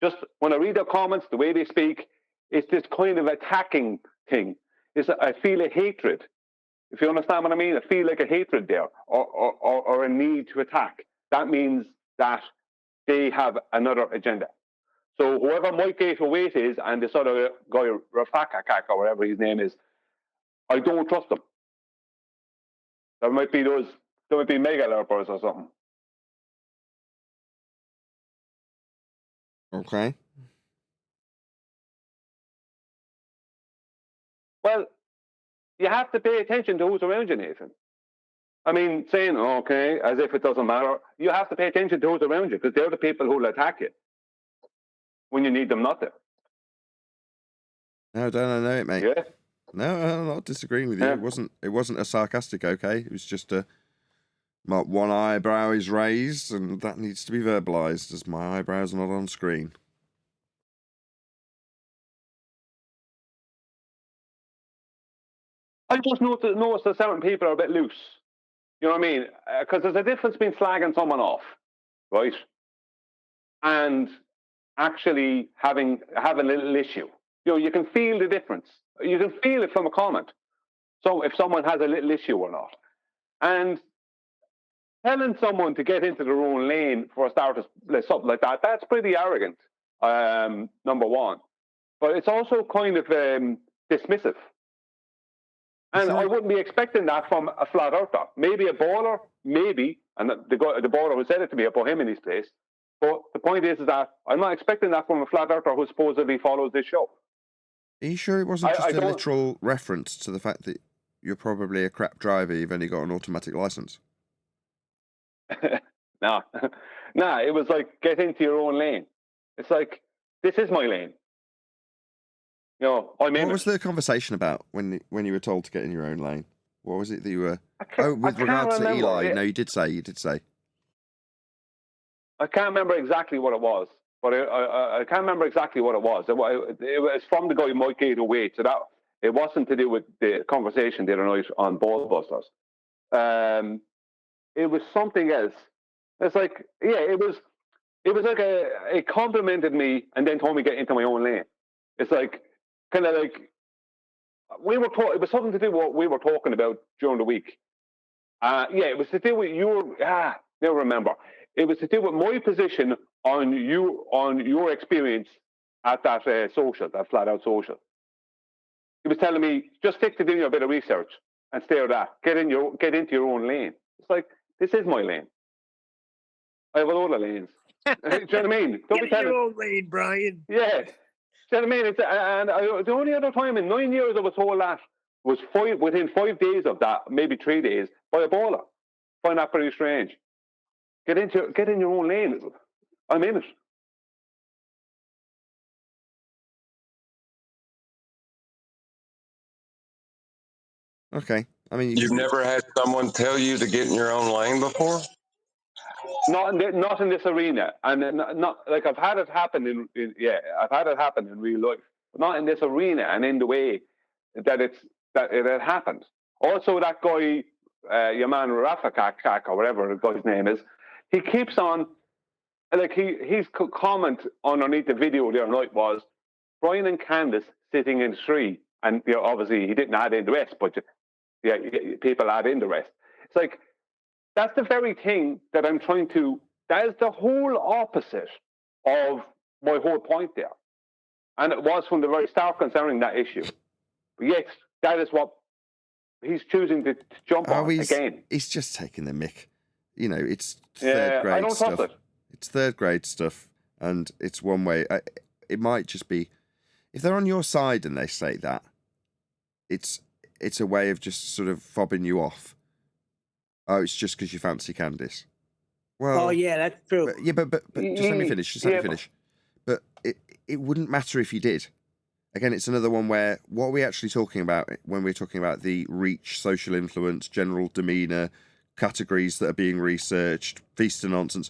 Just when I read their comments, the way they speak, it's this kind of attacking thing. I feel a hatred. If you understand what I mean, I feel like a hatred there, or a need to attack. That means that they have another agenda. So whoever Mike 808 is, and this other guy, Rafakakak, or whatever his name is, I don't trust them. There might be mega lerpers or something. Okay. Well, you have to pay attention to who's around you, Nathan. I mean, saying, okay, as if it doesn't matter, you have to pay attention to who's around you, because they're the people who will attack you when you need them not to. No, don't I know it, mate. Yeah? No, I'm not disagreeing with you. Yeah. It wasn't a sarcastic okay. It was just my one eyebrow is raised, and that needs to be verbalized as my eyebrow's not on screen. I just noticed that certain people are a bit loose. You know what I mean? Because there's a difference between slagging someone off, right, and actually having a little issue. You know, you can feel the difference. You can feel it from a comment. So if someone has a little issue or not, and telling someone to get into their own lane for a start, something like that, that's pretty arrogant. Number one, but it's also kind of dismissive. And I wouldn't be expecting that from a flat earther. Maybe a baller, maybe, and the baller who said it to me, I put him in his place. But the point is that I'm not expecting that from a flat earther who supposedly follows this show. Are you sure it wasn't just a literal reference to the fact that you're probably a crap driver, you've only got an automatic license? Nah, it was like, get into your own lane. It's like, this is my lane. You know, what was the conversation about when you were told to get in your own lane? What was it that you were... with regards to Eli, no, you did say. I can't remember exactly what it was, but I can't remember exactly what it was. It was from the guy Mike 808, so that it wasn't to do with the conversation the other night on Ballbusters. It was something else. It's like, yeah, it was like it complimented me and then told me to get into my own lane. It's like, kind of like, it was something to do with what we were talking about during the week. Yeah, it was to do with never remember. It was to do with my position on your experience at that social, that flat out social. He was telling me, just stick to doing a bit of research and stay with that. Get into your own lane. It's like, this is my lane. I have a lot of lanes. Do you know what I mean? Get in your own lane, Brian. Yeah. Do you know what I mean? The only other time in 9 years I was told that was within 5 days of that, maybe 3 days, by a baller. I find that pretty strange. Get in your own lane. I'm in it. Okay. I mean, You've never had someone tell you to get in your own lane before? Not in this arena, and not like I've had it happen I've had it happen in real life, but not in this arena and in the way that it happened. Also, that guy, Yaman Rafakak or whatever the guy's name is, he keeps on like his comment underneath the video the other night was Brian and Candace sitting in the tree, and obviously he didn't add in the rest, but people add in the rest. It's like, that's the very thing that I'm trying to, that is the whole opposite of my whole point there. And it was from the very start concerning that issue. But yet, that is what he's choosing to jump on again. He's just taking the mick. You know, it's third grade stuff. I don't trust it. It's third grade stuff, and it's one way. It might just be, if they're on your side and they say that, it's a way of just sort of fobbing you off. Oh, it's just because you fancy Candice. Well, oh yeah, that's true. But just let me finish. Just let me finish. But it wouldn't matter if you did. Again, it's another one where what are we actually talking about when we're talking about the reach, social influence, general demeanour, categories that are being researched, feast and nonsense.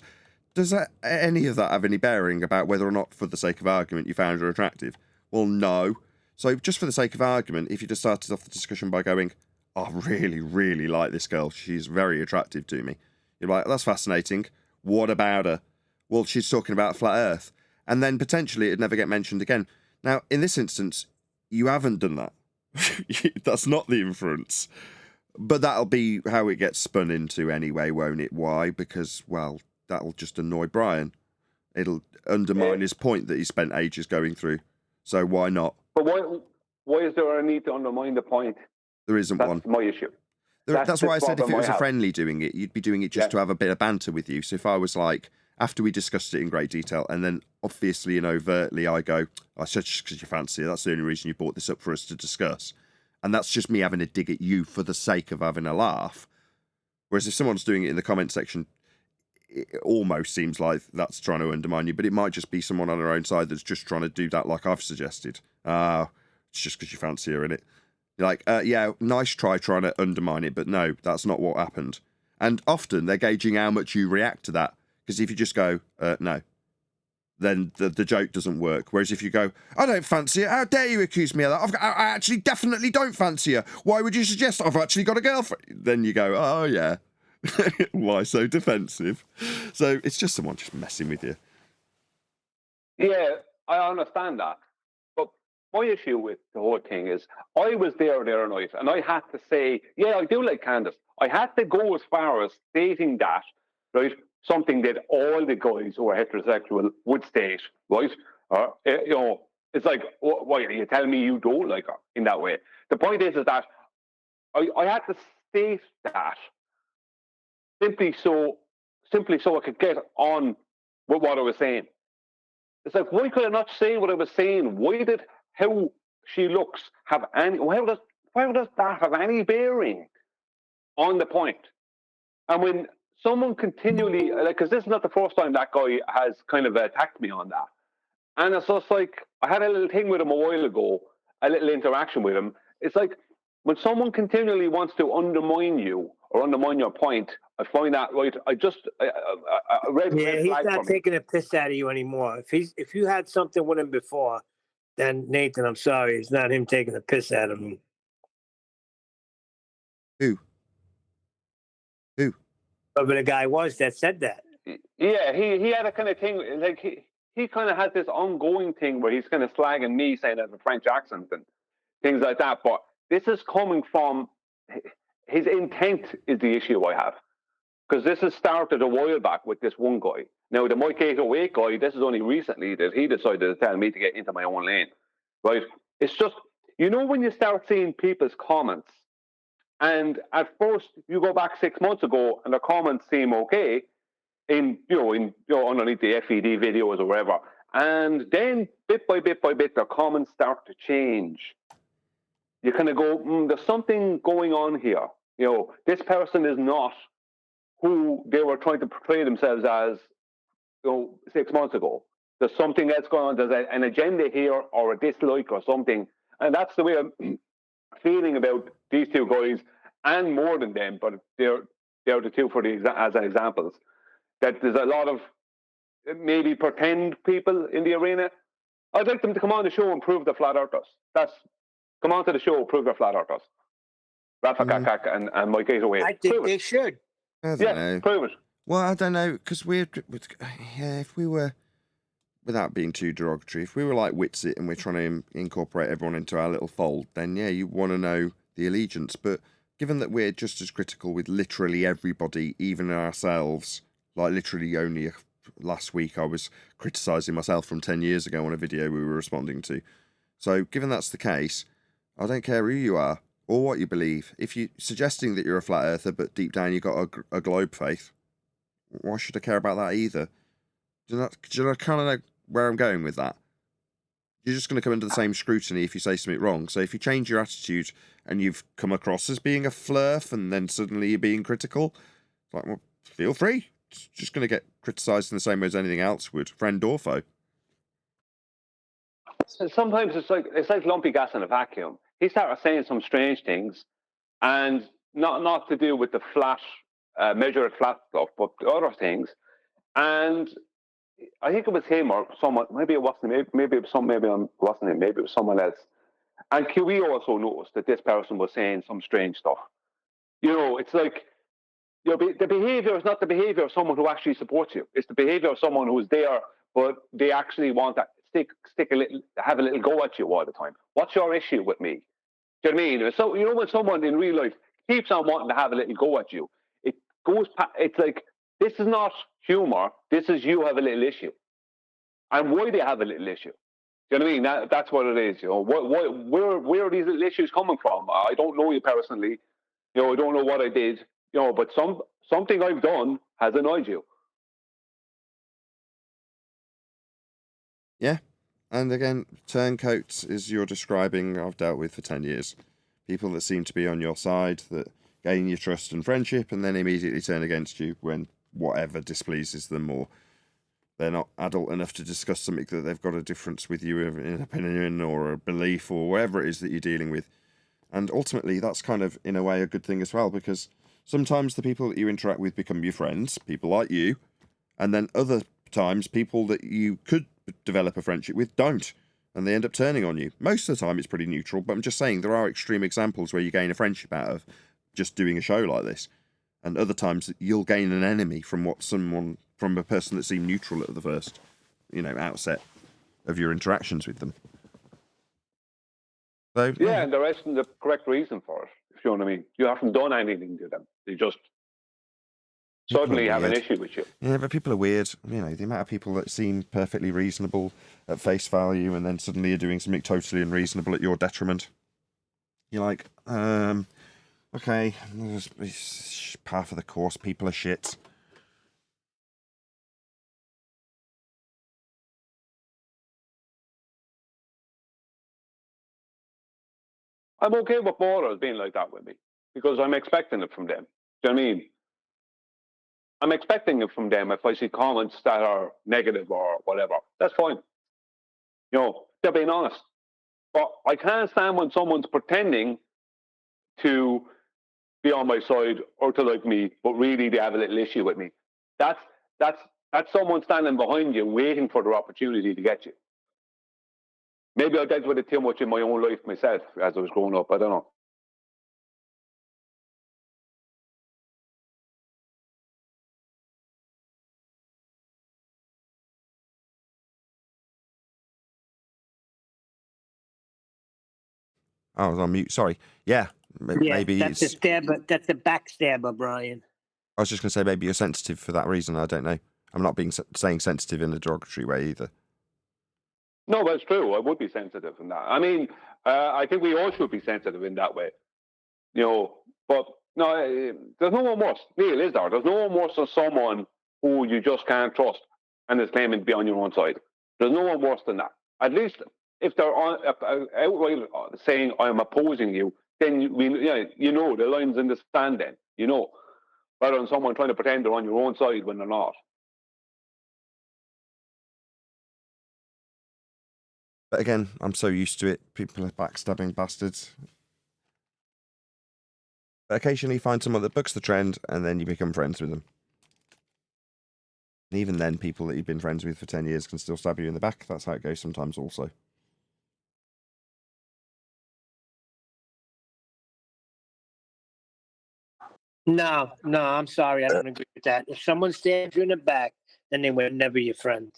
Does any of that have any bearing about whether or not, for the sake of argument, you found her attractive? Well, no. So just for the sake of argument, if you just started off the discussion by going, I really, really like this girl, she's very attractive to me. You're like, that's fascinating. What about her? Well, she's talking about flat Earth. And then potentially it'd never get mentioned again. Now, in this instance, you haven't done that. That's not the inference. But that'll be how it gets spun into anyway, won't it? Why? Because, well, that'll just annoy Brian. It'll undermine his point that he spent ages going through. So why not? But why is there a need to undermine the point? There isn't one. That's my issue. That's why I said if it was a friendly doing it, you'd be doing it just to have a bit of banter with you. So if I was like, after we discussed it in great detail, and then obviously and overtly I go, I said just because you fancy it, that's the only reason you brought this up for us to discuss. And that's just me having a dig at you for the sake of having a laugh. Whereas if someone's doing it in the comment section, it almost seems like that's trying to undermine you, but it might just be someone on their own side that's just trying to do that like I've suggested. It's just because you fancy her, innit? Like, yeah, nice try trying to undermine it, but no, that's not what happened. And often they're gauging how much you react to that. Because if you just go, no, then the joke doesn't work. Whereas if you go, I don't fancy her, how dare you accuse me of that? I actually definitely don't fancy her. Why would you suggest I've actually got a girlfriend? Then you go, oh yeah. Why so defensive? So it's just someone just messing with you. Yeah, I understand that. But my issue with the whole thing is I was there the other night and I had to say, yeah, I do like Candace. I had to go as far as stating that, right? Something that all the guys who are heterosexual would state, right? It's like, why are you telling me you don't like her in that way? The point is that I had to state that simply so I could get on with what I was saying. It's like, why could I not say what I was saying? Why did how she looks have any? Why does that have any bearing on the point? And when someone continually, because this is not the first time that guy has kind of attacked me on that. And it's just like, I had a little thing with him a while ago, a little interaction with him. It's like, when someone continually wants to undermine you or undermine your point, I find that, right, I read. Yeah, he's not taking a piss out of you anymore. If you had something with him before, then Nathan, I'm sorry, it's not him taking a piss out of me. Who? Whoever the guy was that said that. Yeah, he had a kind of thing, like he kind of has this ongoing thing where he's kind of slagging me, saying I have a French accent and things like that. But this is coming from his intent is the issue I have. Because this has started a while back with this one guy. Now, the Mike 808 guy, this is only recently that he decided to tell me to get into my own lane. Right? It's just, when you start seeing people's comments, and at first you go back 6 months ago and the comments seem okay in underneath the FED videos or whatever. And then bit by bit the comments start to change. You kind of go, there's something going on here. This person is not who they were trying to portray themselves as 6 months ago. There's something else going on. There's an agenda here or a dislike or something. And that's the way feeling about these two guys, and more than them, but they're the two for as examples. That there's a lot of maybe pretend people in the arena. I'd like them to come on the show and prove they're flat earthers. Come on to the show, prove they're flat earthers. Rafa Kakak and Mike Gateway. I think they should. I don't know. Prove it. Well, I don't know, because if we were, without being too derogatory, if we were like Witsit and we're trying to incorporate everyone into our little fold, then yeah, you want to know the allegiance. But given that we're just as critical with literally everybody, even ourselves, like literally only last week I was criticising myself from 10 years ago on a video we were responding to. So given that's the case, I don't care who you are or what you believe. If you're suggesting that you're a flat earther but deep down you've got a globe faith, why should I care about that either? Do you kind of know where I'm going with that? You're just going to come under the same scrutiny if you say something wrong. So if you change your attitude and you've come across as being a flurf and then suddenly you're being critical, it's like, well, feel free. It's just going to get criticised in the same way as anything else would, friend or foe. Sometimes it's like lumpy gas in a vacuum. He started saying some strange things, and not to do with the flat, measured flat stuff, but other things. And I think it was him or someone. Maybe it wasn't him. Maybe it was wasn't him. Maybe it was someone else. And QE also noticed that this person was saying some strange stuff. It's like the behavior is not the behavior of someone who actually supports you. It's the behavior of someone who's there, but they actually want to have a little go at you all the time. What's your issue with me? Do you know what I mean? So when someone in real life keeps on wanting to have a little go at you, it's like, this is not humor. This is you have a little issue. And why they have a little issue. Do you know what I mean? That's what it is. Where are these little issues coming from? I don't know you personally. I don't know what I did. But something I've done has annoyed you. Yeah. And again, turncoats, as you're describing, I've dealt with for 10 years. People that seem to be on your side, that gain your trust and friendship, and then immediately turn against you when whatever displeases them, or they're not adult enough to discuss something that they've got a difference with you in an opinion or a belief or whatever it is that you're dealing with. And ultimately, that's kind of, in a way, a good thing as well, because sometimes the people that you interact with become your friends, people like you, and then other times people that you could develop a friendship with don't, and they end up turning on you. Most of the time it's pretty neutral, but I'm just saying there are extreme examples where you gain a friendship out of just doing a show like this, and other times you'll gain an enemy from from a person that seemed neutral at the first outset of your interactions with them. So yeah, and there isn't the correct reason for it, if you know what I mean. You haven't done anything to them. They just suddenly have an issue with you. Yeah, but people are weird. The amount of people that seem perfectly reasonable at face value and then suddenly are doing something totally unreasonable at your detriment. You're like, okay, it's par for the course. People are shit. I'm okay with borders being like that with me because I'm expecting it from them. Do you know what I mean? I'm expecting it from them if I see comments that are negative or whatever. That's fine. They're being honest. But I can't stand when someone's pretending to be on my side or to like me, but really they have a little issue with me. That's someone standing behind you waiting for their opportunity to get you. Maybe I dealt with it too much in my own life myself as I was growing up. I don't know. I was on mute. Sorry. Yeah. Maybe that's a stabber. That's a backstabber, Brian. I was just going to say maybe you're sensitive for that reason. I don't know. I'm not saying sensitive in a derogatory way either. No, that's true. I would be sensitive in that. I mean, I think we all should be sensitive in that way. But no, there's no one worse. Neil, is there? There's no one worse than someone who you just can't trust and is claiming to be on your own side. There's no one worse than that. At least if they're outright saying I'm opposing you, then the line's in the sand. Then rather than someone trying to pretend they're on your own side when they're not. But again, I'm so used to it. People are backstabbing bastards. occasionally find someone that bucks the trend, and then you become friends with them. And even then, people that you've been friends with for 10 years can still stab you in the back. That's how it goes sometimes also. No, I'm sorry. I don't agree with that. If someone stabs you in the back, then they were never your friend.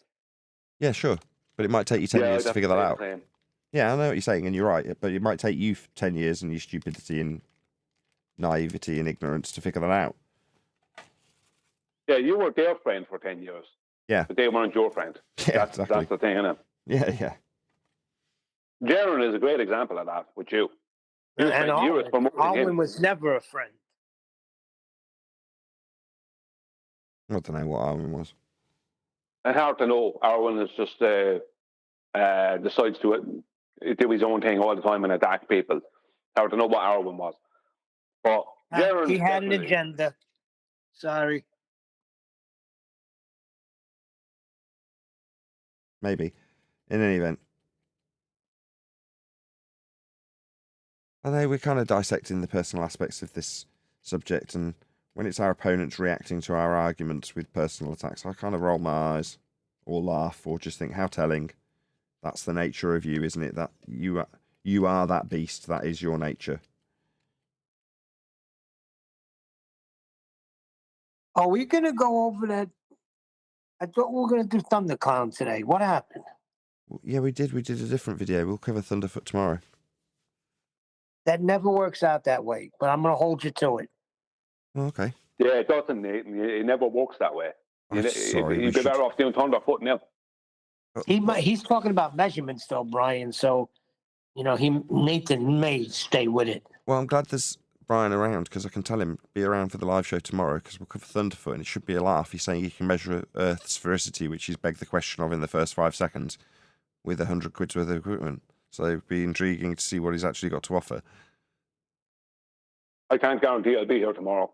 Yeah, sure. But it might take you 10 years to figure that out. Same. Yeah, I know what you're saying, and you're right. But it might take you 10 years and your stupidity and naivety and ignorance to figure that out. Yeah, you were their friend for 10 years. Yeah. But they weren't your friend. Yeah, exactly. That's the thing, isn't it? Yeah. Jaron is a great example of that with you. You And spent years promoting Alwyn him. was never a friend. I don't know what Arwen was. It's hard to know. Arwen is just decides to do his own thing all the time and attack people. Hard to know what Arwen was. But Jaron He had an agenda. Sorry. Maybe. In any event. I know we're kind of dissecting the personal aspects of this subject, and when it's our opponents reacting to our arguments with personal attacks, I kind of roll my eyes or laugh or just think, how telling. That's the nature of you, isn't it? That you are that beast. That is your nature. Are we going to go over that? I thought we were going to do ThunderClown today. What happened? Yeah, we did. We did a different video. We'll cover Thunderfoot tomorrow. That never works out that way, but I'm going to hold you to it. Oh, okay. Yeah, it doesn't, Nathan. It never works that way. Sorry, You'd be better off doing Thunderfoot now. He's talking about measurements, though, Brian. So, Nathan may stay with it. Well, I'm glad there's Brian around because I can tell him be around for the live show tomorrow because we'll cover Thunderfoot and it should be a laugh. He's saying he can measure Earth's sphericity, which he's begged the question of in the first 5 seconds, with 100 quid's worth of equipment. So it'd be intriguing to see what he's actually got to offer. I can't guarantee I'll be here tomorrow.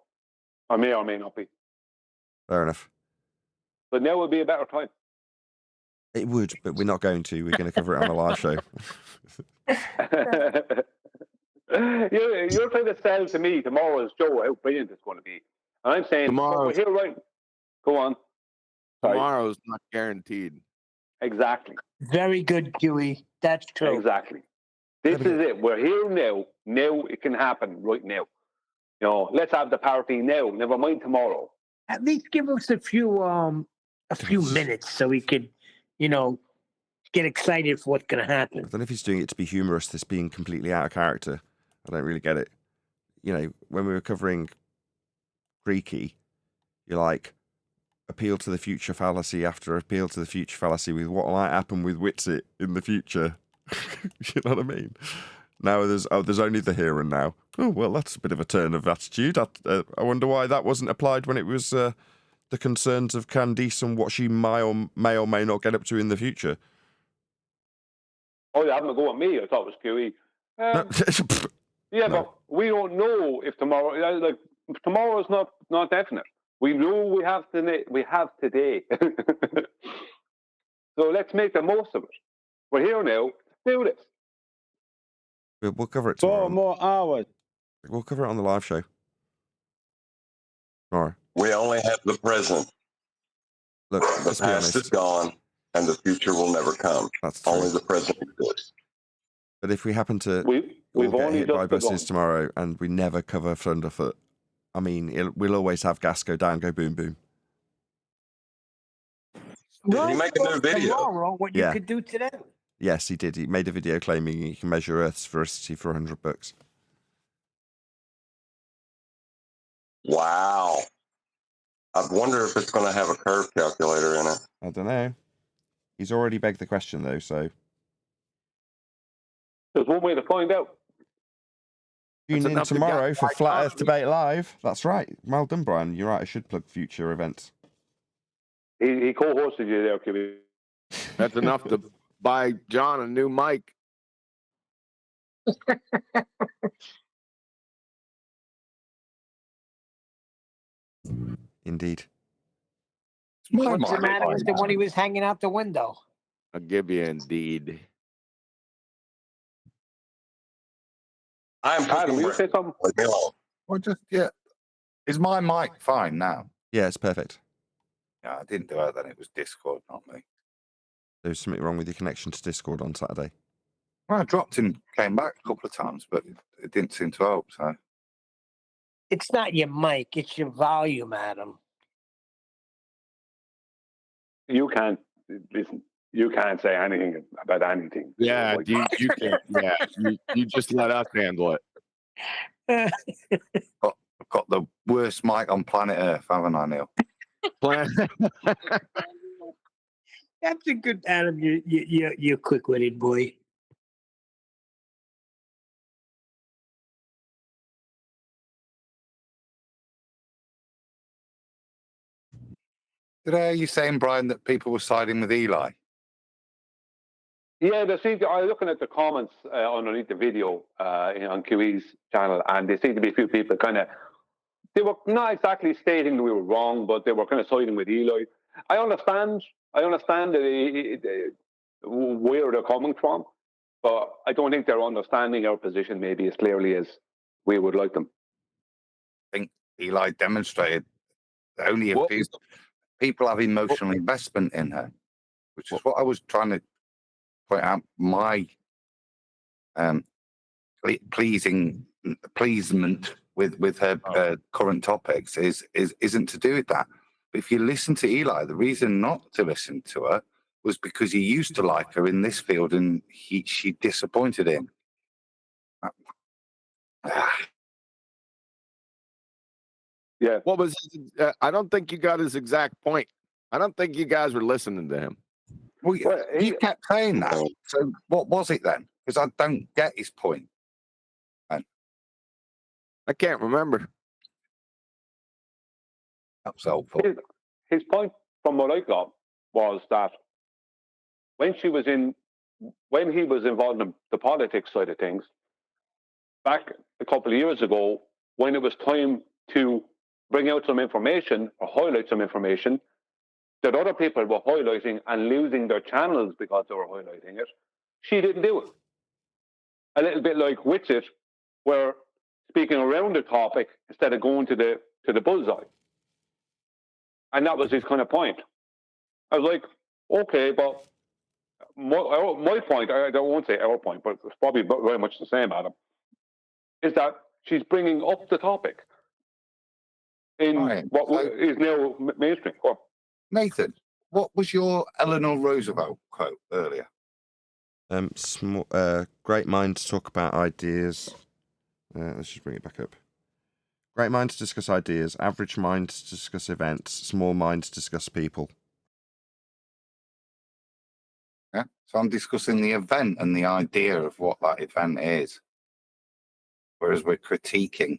I may or may not be. Fair enough. But now would be a better time. It would, but we're not going to. We're going to cover it on the live show. You're trying to sell to me tomorrow's show how brilliant it's going to be. And I'm saying, we're here right. Go on. Sorry. Tomorrow's not guaranteed. Exactly. Very good, Huey. That's true. Exactly. This is it. We're here now. Now it can happen right now. Let's have the party now. Never mind tomorrow. At least give us a few minutes so we could, get excited for what's going to happen. I don't know if he's doing it to be humorous, this being completely out of character. I don't really get it. When we were covering Creaky, you're like, appeal to the future fallacy after appeal to the future fallacy with what might happen with Witsit in the future. You know what I mean? Now there's only the here and now. Oh, well, that's a bit of a turn of attitude. I wonder why that wasn't applied when it was the concerns of Candice and what she may or may not get up to in the future. Oh, you having a go at me? I thought it was QE. Yeah, no. But we don't know if tomorrow. Tomorrow is not definite. We know we have today. So let's make the most of it. We're here now. Let's do this. We'll cover it tomorrow. 4 more hours. We'll cover it on the live show tomorrow. We only have the present. Look, the past is gone, and the future will never come. That's true. Only the present exists. But if we happen to we've get only hit by buses tomorrow and we never cover Thunderfoot, I mean, we'll always have gas go down, go boom, boom. Did he make a new video? Tomorrow, what you could do today. Yes, he did. He made a video claiming he can measure Earth's sphericity for $100. Wow. I wonder if it's going to have a curve calculator in it. I don't know. He's already begged the question, though, so... There's one way to find out. Tune in tomorrow for Flat Earth Debate Live. That's right. Well done, Brian. You're right. I should plug future events. He co-hosted you there, QB. That's enough to buy John a new mic. Indeed. What's the matter with the one he was hanging out the window? I'll give you indeed. I'm Adam, will you say something? Well, just, yeah. Is my mic fine now? Yeah, it's perfect. Yeah, I didn't do it then. It was Discord, not me. There's something wrong with your connection to Discord on Saturday. Well, I dropped and came back a couple of times, but it didn't seem to help, so. It's not your mic, it's your volume, Adam. You can't listen. You can't say anything about anything. Yeah, Like, you can't. Yeah, you just let us handle it. I've got the worst mic on planet Earth, haven't I, Neil? That's a good Adam. You're quick-witted boy. Did I hear you saying, Brian, that people were siding with Eli? yeah, I'm looking at the comments underneath the video on QE's channel, and there seem to be a few people they were not exactly stating that we were wrong, but they were kind of siding with Eli. I understand that where they're coming from, but I don't think they're understanding our position maybe as clearly as we would like them. I think Eli demonstrated that only a few people have emotional investment in her, which is what I was trying to point out. My pleasement with her current topics isn't to do with that. But if you listen to Eli, the reason not to listen to her was because he used to like her in this field, and she disappointed him. Yeah. What was? I don't think you got his exact point. I don't think you guys were listening to him. Well, he kept saying that. So what was it then? Because I don't get his point. I can't remember. That's helpful. His point, from what I got, was that when he was involved in the politics side of things, back a couple of years ago, when it was time to bring out some information or highlight some information that other people were highlighting and losing their channels because they were highlighting it, she didn't do it. A little bit like Witsit, where speaking around the topic instead of going to the bullseye. And that was his kind of point. I was like, okay, but my point, I won't say our point, but it's probably very much the same, Adam, is that she's bringing up the topic in what is now mainstream. Nathan, what was your Eleanor Roosevelt quote earlier? Great minds talk about ideas. Let's just bring it back up. Great minds discuss ideas. Average minds discuss events. Small minds discuss people. Yeah. So I'm discussing the event and the idea of what that event is. Whereas we're critiquing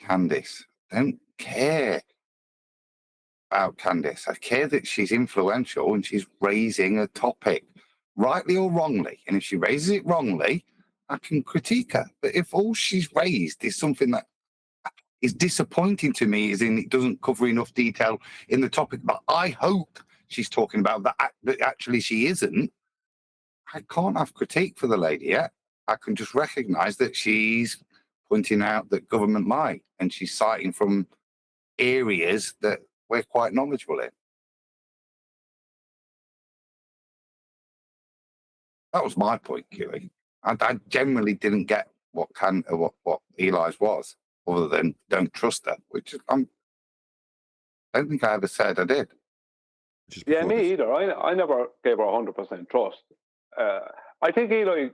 Candice. I don't care about Candice. I care that she's influential and she's raising a topic, rightly or wrongly. And if she raises it wrongly, I can critique her. But if all she's raised is something that is disappointing to me, is in it doesn't cover enough detail in the topic, but I hope she's talking about that actually she isn't, I can't have critique for the lady yet. I can just recognise that she's pointing out that government lie, and she's citing from areas that we're quite knowledgeable in. That was my point, QE. I generally didn't get what Eli's was, other than don't trust her, which I don't think I ever said I did. Yeah, me either. I never gave her 100% trust. I think Eli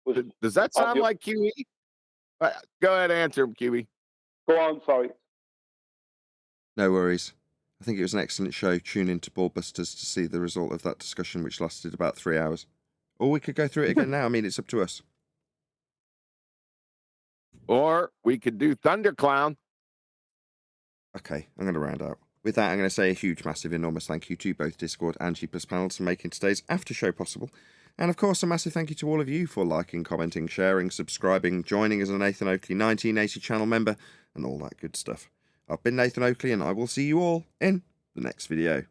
was. Does that sound like QE? Go ahead, answer him, QE. Go on, sorry. No worries. I think it was an excellent show. Tune in to Ballbusters to see the result of that discussion, which lasted about 3 hours. Or we could go through it again now. I mean, it's up to us. Or we could do Thunderclown. Okay, I'm going to round out. With that, I'm going to say a huge, massive, enormous thank you to both Discord and G+ panels for making today's after show possible. And of course, a massive thank you to all of you for liking, commenting, sharing, subscribing, joining as a Nathan Oakley 1980 channel member, and all that good stuff. I've been Nathan Oakley, and I will see you all in the next video.